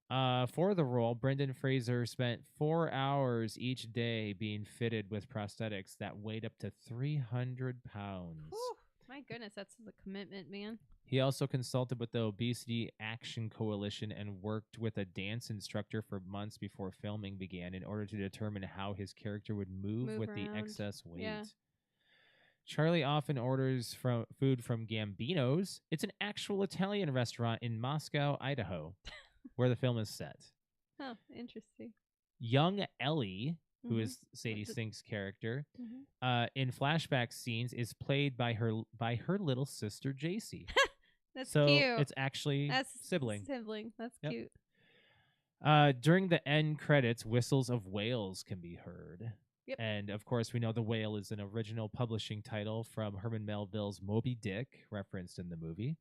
For the role, Brendan Fraser spent 4 hours each day being fitted with prosthetics that weighed up to 300 pounds. Whew, my goodness, that's the commitment, man. He also consulted with the Obesity Action Coalition and worked with a dance instructor for months before filming began in order to determine how his character would move with around. the excess weight. Yeah. Charlie often orders food from Gambino's. It's an actual Italian restaurant in Moscow, Idaho, where the film is set. Oh, interesting. Young Ellie, who is Sadie Sink's character, in flashback scenes is played by her little sister JC. That's so cute. It's actually sibling. That's cute. During the end credits, whistles of whales can be heard. Yep. And of course, we know The Whale is an original publishing title from Herman Melville's Moby Dick, referenced in the movie.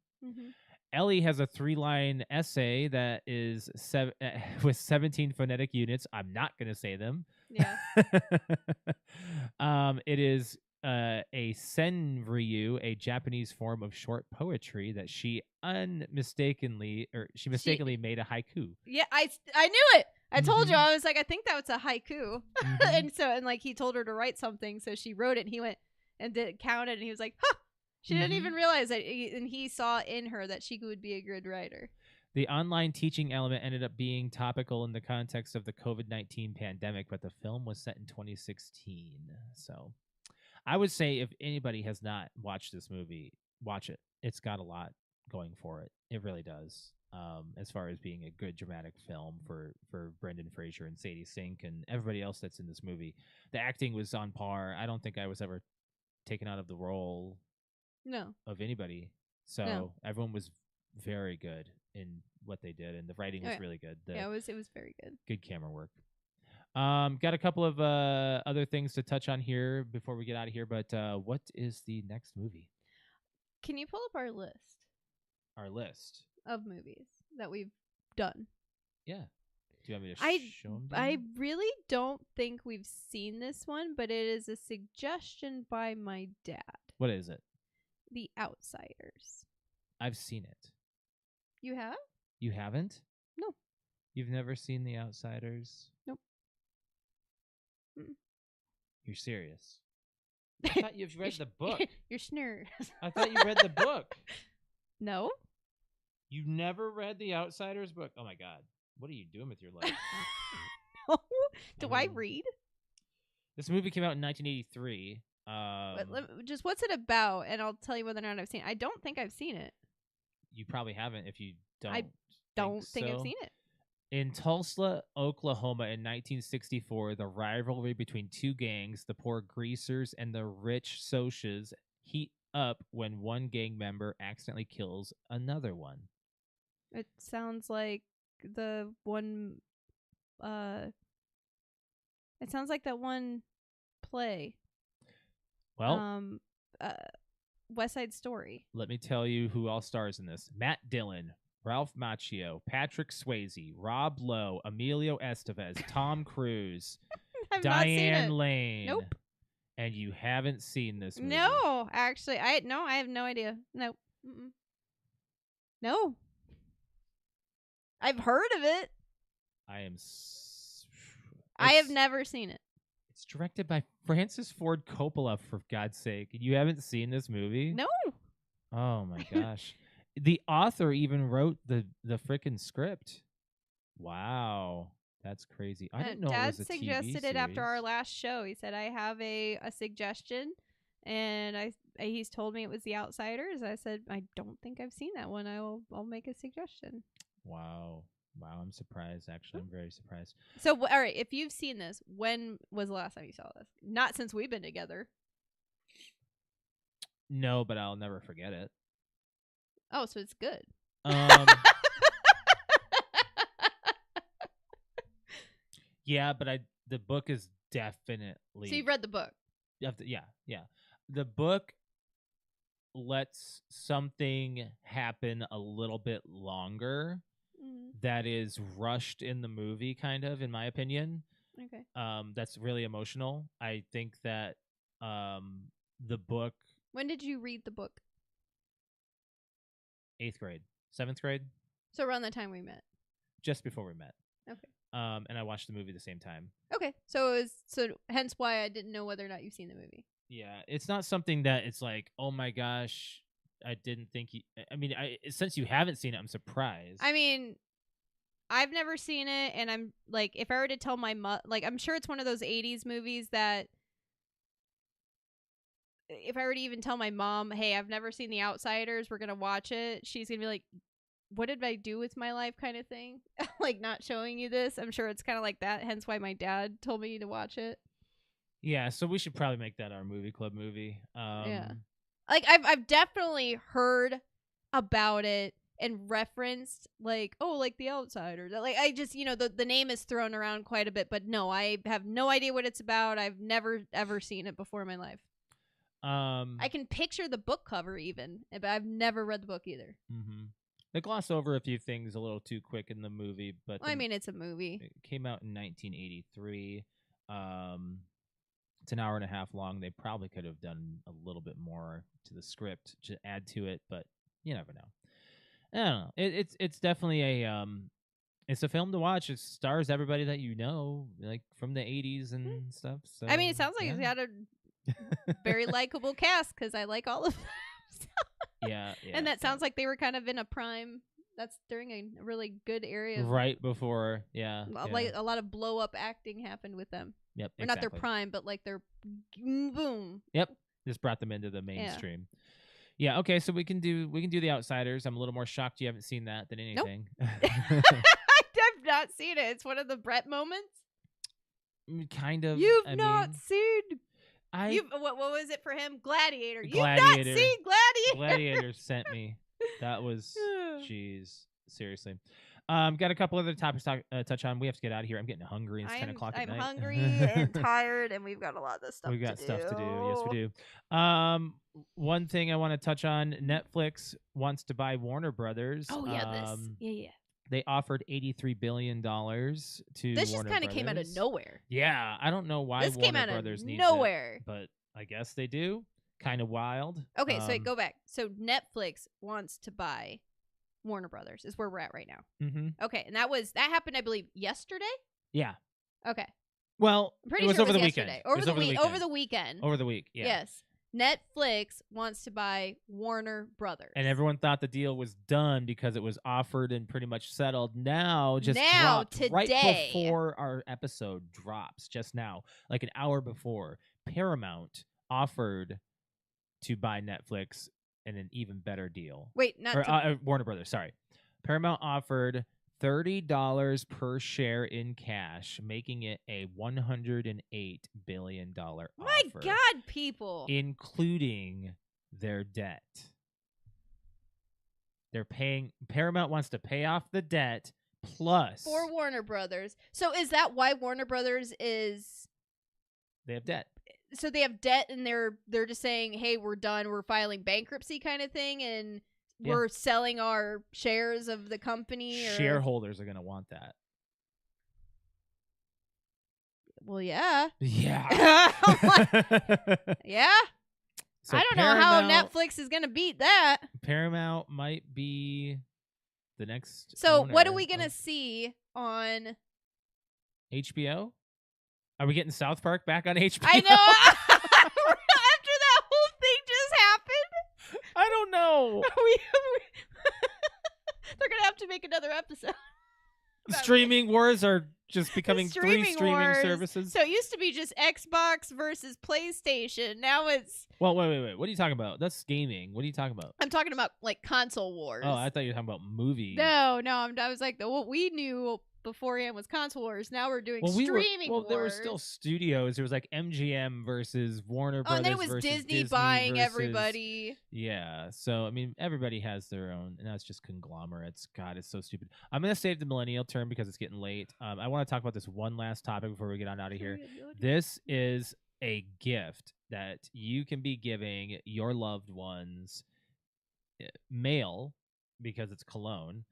Ellie has a 3-line essay that is with 17 phonetic units. I'm not going to say them. Yeah. It is a senryu, a Japanese form of short poetry that she mistakenly made a haiku. Yeah, I knew it. I told you. I was like, I think that was a haiku. and like he told her to write something, so she wrote it, and he went and counted, and he was like, huh. She didn't even realize that, and he saw in her that she would be a good writer. The online teaching element ended up being topical in the context of the COVID-19 pandemic, but the film was set in 2016. So I would say if anybody has not watched this movie, watch it. It's got a lot going for it. It really does. As far as being a good dramatic film for Brendan Fraser and Sadie Sink and everybody else that's in this movie. The acting was on par. I don't think I was ever taken out of the role of anybody. So everyone was very good in what they did, and the writing was really good. It was very good. Good camera work. Got a couple of other things to touch on here before we get out of here, but what is the next movie? Can you pull up our list? Our list of movies that we've done. Yeah. Do you want me to show them? I really don't think we've seen this one, but it is a suggestion by my dad. What is it? The Outsiders. I've seen it. You have? You haven't? No. You've never seen The Outsiders? Nope. You're serious? I thought you've read the book. You're snurr. I thought you read the book. No. You've never read The Outsiders book? Oh my God. What are you doing with your life? No. Do I read? This movie came out in 1983. Just what's it about? And I'll tell you whether or not I've seen it. I don't think I've seen it. You probably haven't if you don't. I don't think I've seen it. In Tulsa, Oklahoma in 1964, the rivalry between two gangs, the poor greasers and the rich socias, heat up when one gang member accidentally kills another one. It sounds like the one it sounds like that one play. Well, West Side Story. Let me tell you who all stars in this. Matt Dillon, Ralph Macchio, Patrick Swayze, Rob Lowe, Emilio Estevez, Tom Cruise, Diane Lane. Nope. and you haven't seen this movie. No, actually, I have no idea. No. Mm-mm. No. I've heard of it. I have never seen it. It's directed by Francis Ford Coppola, for God's sake. You haven't seen this movie? No. Oh my gosh. The author even wrote the frickin' script. Wow. That's crazy. I didn't know Dad it was a TV suggested it after series. our last show. He said, I have a suggestion, and he's told me it was The Outsiders. I said, I don't think I've seen that one. I'll make a suggestion. Wow. Wow, I'm surprised, actually. I'm very surprised. So, all right, if you've seen this, when was the last time you saw this? Not since we've been together. No, but I'll never forget it. Oh, so it's good. Yeah, but the book is definitely... So you've read the book? Yeah. The book lets something happen a little bit longer that is rushed in the movie, kind of, in my opinion. Okay. That's really emotional. I think that the book... When did you read the book? 8th grade. 7th grade? So around the time we met. Just before we met. Okay. And I watched the movie the same time. Okay. So hence why I didn't know whether or not you've seen the movie. Yeah, it's not something that it's like, oh my gosh, I didn't think since you haven't seen it, I'm surprised. I mean, I've never seen it, and I'm like, if I were to tell my mom, like, I'm sure it's one of those 80s movies that if I were to even tell my mom, hey, I've never seen The Outsiders, we're going to watch it, she's going to be like, what did I do with my life kind of thing? Like, not showing you this. I'm sure it's kind of like that, hence why my dad told me to watch it. Yeah, so we should probably make that our movie club movie. Yeah. Like, I've definitely heard about it and referenced, like, oh, like The Outsiders. Like, I just, the name is thrown around quite a bit, but no, I have no idea what it's about. I've never, ever seen it before in my life. I can picture the book cover even, but I've never read the book either. Mm-hmm. They gloss over a few things a little too quick in the movie, but I mean, it's a movie. It came out in 1983. It's an hour and a half long. They probably could have done a little bit more to the script to add to it, but you never know. I don't know. It's definitely it's a film to watch. It stars everybody that you know, like from the 80s and stuff. So I mean, it sounds like it's got a very likable cast because I like all of them. Yeah. And that sounds like they were kind of in a prime. That's during a really good area. Right before, Like a lot of blow up acting happened with them. Yep. Or not their prime, but like their boom. Yep. Just brought them into the mainstream. Yeah. Okay. So we can do The Outsiders. I'm a little more shocked you haven't seen that than anything. Nope. I've not seen it. It's one of the Brett moments. Kind of. You've not seen. What was it for him? Gladiator. You've not seen Gladiator. Gladiator sent me. That was, jeez, seriously. Got a couple other topics to touch on. We have to get out of here. I'm getting hungry. It's 10 o'clock at night. I'm hungry and tired, and we've got a lot of stuff to do. We've got stuff to do. Yes, we do. One thing I want to touch on, Netflix wants to buy Warner Brothers. Oh, yeah, Yeah. They offered $83 billion to This just kind of came out of nowhere. Yeah, I don't know why this Warner came out Brothers of needs nowhere. it, but I guess they do. Kind of wild. Okay, so go back. So Netflix wants to buy Warner Brothers is where we're at right now. Mm-hmm. Okay, and that happened, I believe, yesterday? Yeah. Okay. Well, I'm pretty it was sure over it was the yesterday. weekend. Over the weekend. Over the week, yeah. Yes. Netflix wants to buy Warner Brothers. And everyone thought the deal was done because it was offered and pretty much settled. Now, today, right before our episode drops, just now, like an hour before, Paramount offered to buy Netflix in an even better deal. Wait, Warner Brothers, sorry. Paramount offered $30 per share in cash, making it a $108 billion offer. My God, people. Including their debt. Paramount wants to pay off the debt plus. For Warner Brothers. So is that why Warner Brothers is. They have debt. So they have debt and they're just saying, hey, we're done. We're filing bankruptcy kind of thing. And. We're selling our shares of the company. Shareholders are going to want that. Well, yeah. Yeah. Yeah. So I don't know how Paramount- Netflix is going to beat that. Paramount might be the next. So, what are owner we going to of see on? HBO? Are we getting South Park back on HBO? I know. After that whole thing just happened, I don't know. they're going to have to make another episode. Streaming wars are just becoming three streaming wars. services. So it used to be just Xbox versus PlayStation. Now it's. Well, wait. What are you talking about? That's gaming. What are you talking about? I'm talking about like console wars. Oh, I thought you were talking about movies. No. I was like, what we knew beforehand was console wars. Now we're doing streaming wars. There were still studios. There was like MGM versus Warner Brothers. And then it was versus Disney buying versus, everybody. Yeah. So, I mean, everybody has their own, and that's just conglomerates. God, it's so stupid. I'm going to save the millennial term because it's getting late. I want to talk about this one last topic before we get on out of here. This is a gift that you can be giving your loved ones, male, because it's cologne,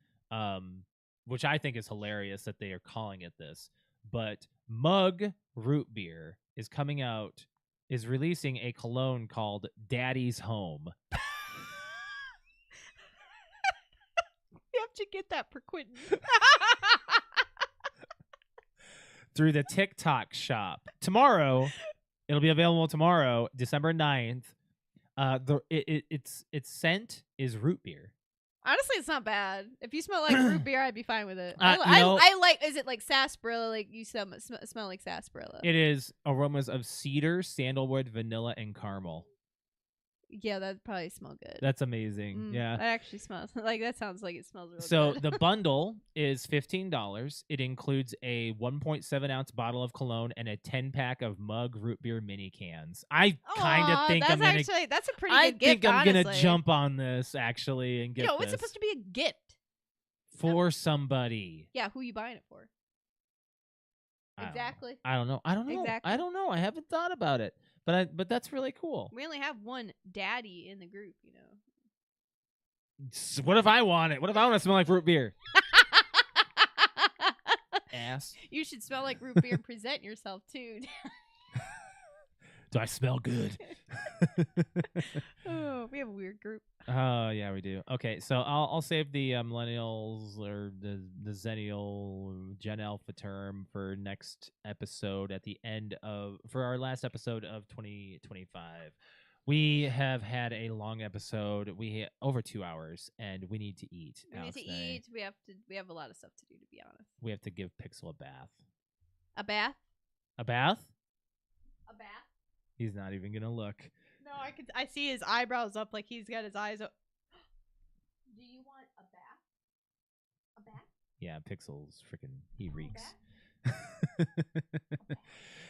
which I think is hilarious that they are calling it this. But Mug Root Beer is coming out, is releasing a cologne called Daddy's Home. You have to get that for Quentin. Through the TikTok shop. Tomorrow, it'll be available tomorrow, December 9th. Its scent is root beer. Honestly, it's not bad. If you smell like root beer, I'd be fine with it. I like. Is it like sarsaparilla? Like you smell like sarsaparilla? It is aromas of cedar, sandalwood, vanilla, and caramel. Yeah, that'd probably smell good. That's amazing. Yeah. That actually smells like that. Sounds like it smells really So good. the bundle is $15. It includes a 1.7 ounce bottle of cologne and a 10-pack of Mug Root Beer mini cans. I kind of think that's that's a pretty good gift. I think I'm gonna honestly. jump on this actually and get it's this supposed to be a gift for somebody. Yeah, who are you buying it for? Exactly. I don't know. Exactly. I don't know. I haven't thought about it. But that's really cool. We only have one daddy in the group, So what if I want it? What if I want to smell like root beer? Ass. You should smell like root beer and present yourself too. Do I smell good? Oh, we have a weird group. Oh, yeah, we do. Okay, so I'll save the millennials or the Zennial Gen Alpha term for next episode for our last episode of 2025. We have had a long episode. Over 2 hours, and we need to eat. We need to eat. We have a lot of stuff to do, to be honest. We have to give Pixel a bath. A bath? A bath? A bath? He's not even gonna look. No, I see his eyebrows up like he's got his eyes up. Do you want a bath? A bath? Yeah, Pixel's freaking. He reeks.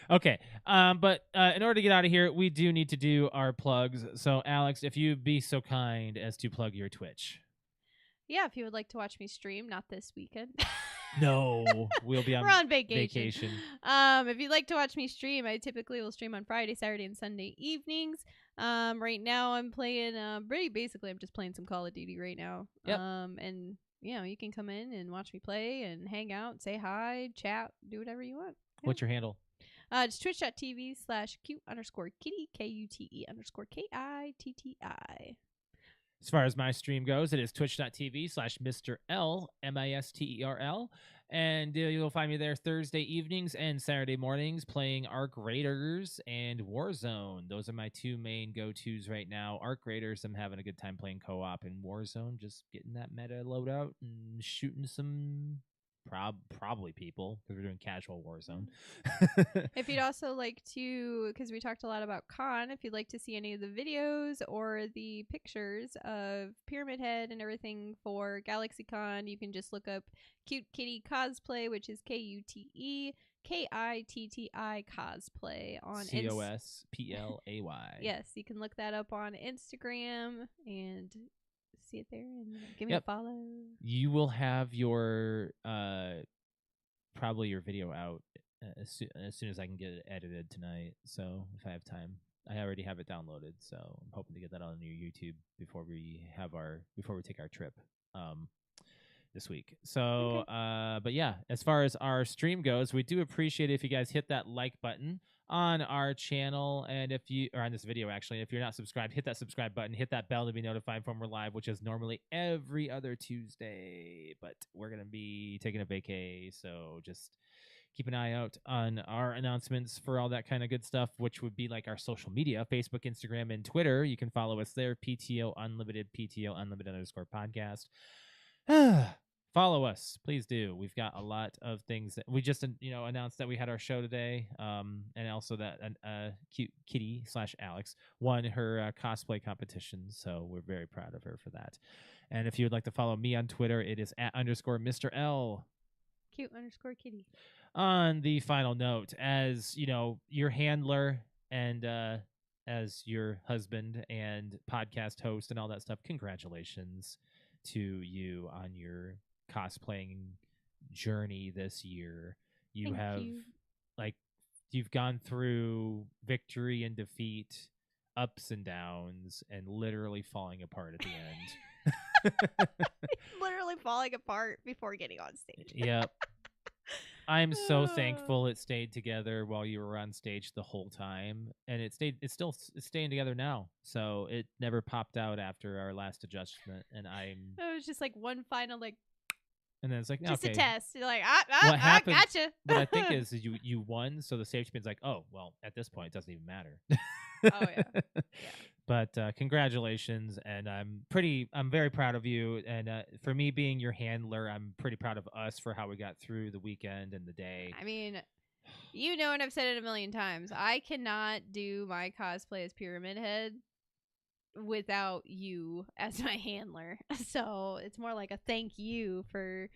Okay, but in order to get out of here, we do need to do our plugs. So, Alex, if you'd be so kind as to plug your Twitch. Yeah, if you would like to watch me stream, not this weekend. No, we'll be on, We're on vacation. If you'd like to watch me stream, I typically will stream on Friday, Saturday, and Sunday evenings. Right now I'm playing I'm just playing some Call of Duty right now. Yep. And you can come in and watch me play and hang out, say hi, chat, do whatever you want. Yeah. What's your handle? It's twitch.tv/cute_kitty, KUTE_KITTI. As far as my stream goes, it is twitch.tv/Mr. L, MISTERL. And you'll find me there Thursday evenings and Saturday mornings playing Arc Raiders and Warzone. Those are my two main go-tos right now. Arc Raiders, I'm having a good time playing co-op, and Warzone, just getting that meta loadout and shooting some probably people, because we're doing casual Warzone. If you'd also like to, because we talked a lot about Con, if you'd like to see any of the videos or the pictures of Pyramid Head and everything for GalaxyCon, you can just look up Cute Kitty Cosplay, which is KUTEKITTI Cosplay on COSPLAY. Yes, you can look that up on Instagram and see it there and give me a follow. You will have your probably your video out as soon as I can get it edited tonight. So if I have time, I already have it downloaded. So I'm hoping to get that on your YouTube before we take our trip. this week. So, but yeah, as far as our stream goes, we do appreciate it if you guys hit that like button on our channel, and if you or on this video actually, if you're not subscribed, hit that subscribe button, hit that bell to be notified when we're live, which is normally every other Tuesday, but we're gonna be taking a vacay, so just keep an eye out on our announcements for all that kind of good stuff, which would be like our social media, Facebook, Instagram, and Twitter. You can follow us there, PTO Unlimited, PTO Unlimited _podcast. Follow us, please do. We've got a lot of things that we just announced that we had our show today, and also that cute kitty / Alex won her cosplay competition, so we're very proud of her for that. And if you would like to follow me on Twitter, it is @_Mr. L. Cute _kitty. On the final note, as you know, your handler and as your husband and podcast host and all that stuff, congratulations to you on your cosplaying journey this year. Thank have you. you've gone through victory and defeat, ups and downs, and literally falling apart at the end. Literally falling apart before getting on stage. Yep. I'm so thankful it stayed together while you were on stage the whole time, and it's staying together now. So it never popped out after our last adjustment, and It was just like one final and then it's like, just okay, a test. You're like, what happened? Gotcha. What I think is you won, so the safety pin's like, oh well, at this point it doesn't even matter. Oh yeah. But congratulations, and I'm very proud of you. And for me being your handler, I'm pretty proud of us for how we got through the weekend and the day. I mean, you know, and I've said it a million times, I cannot do my cosplay as Pyramid Head without you as my handler. So it's more like a thank you for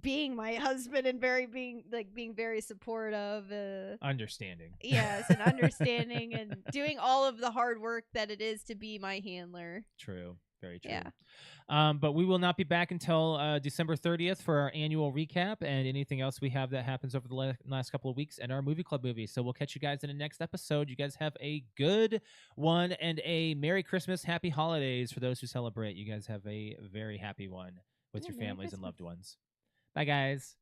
being my husband and being very supportive, Understanding. yes, and understanding and doing all of the hard work that it is to be my handler. True. Very true. Yeah. But we will not be back until December 30th for our annual recap and anything else we have that happens over the last couple of weeks and our movie club movies. So we'll catch you guys in the next episode. You guys have a good one and a Merry Christmas, Happy Holidays for those who celebrate. You guys have a very happy one with your Merry families and Christmas. loved ones. Bye, guys.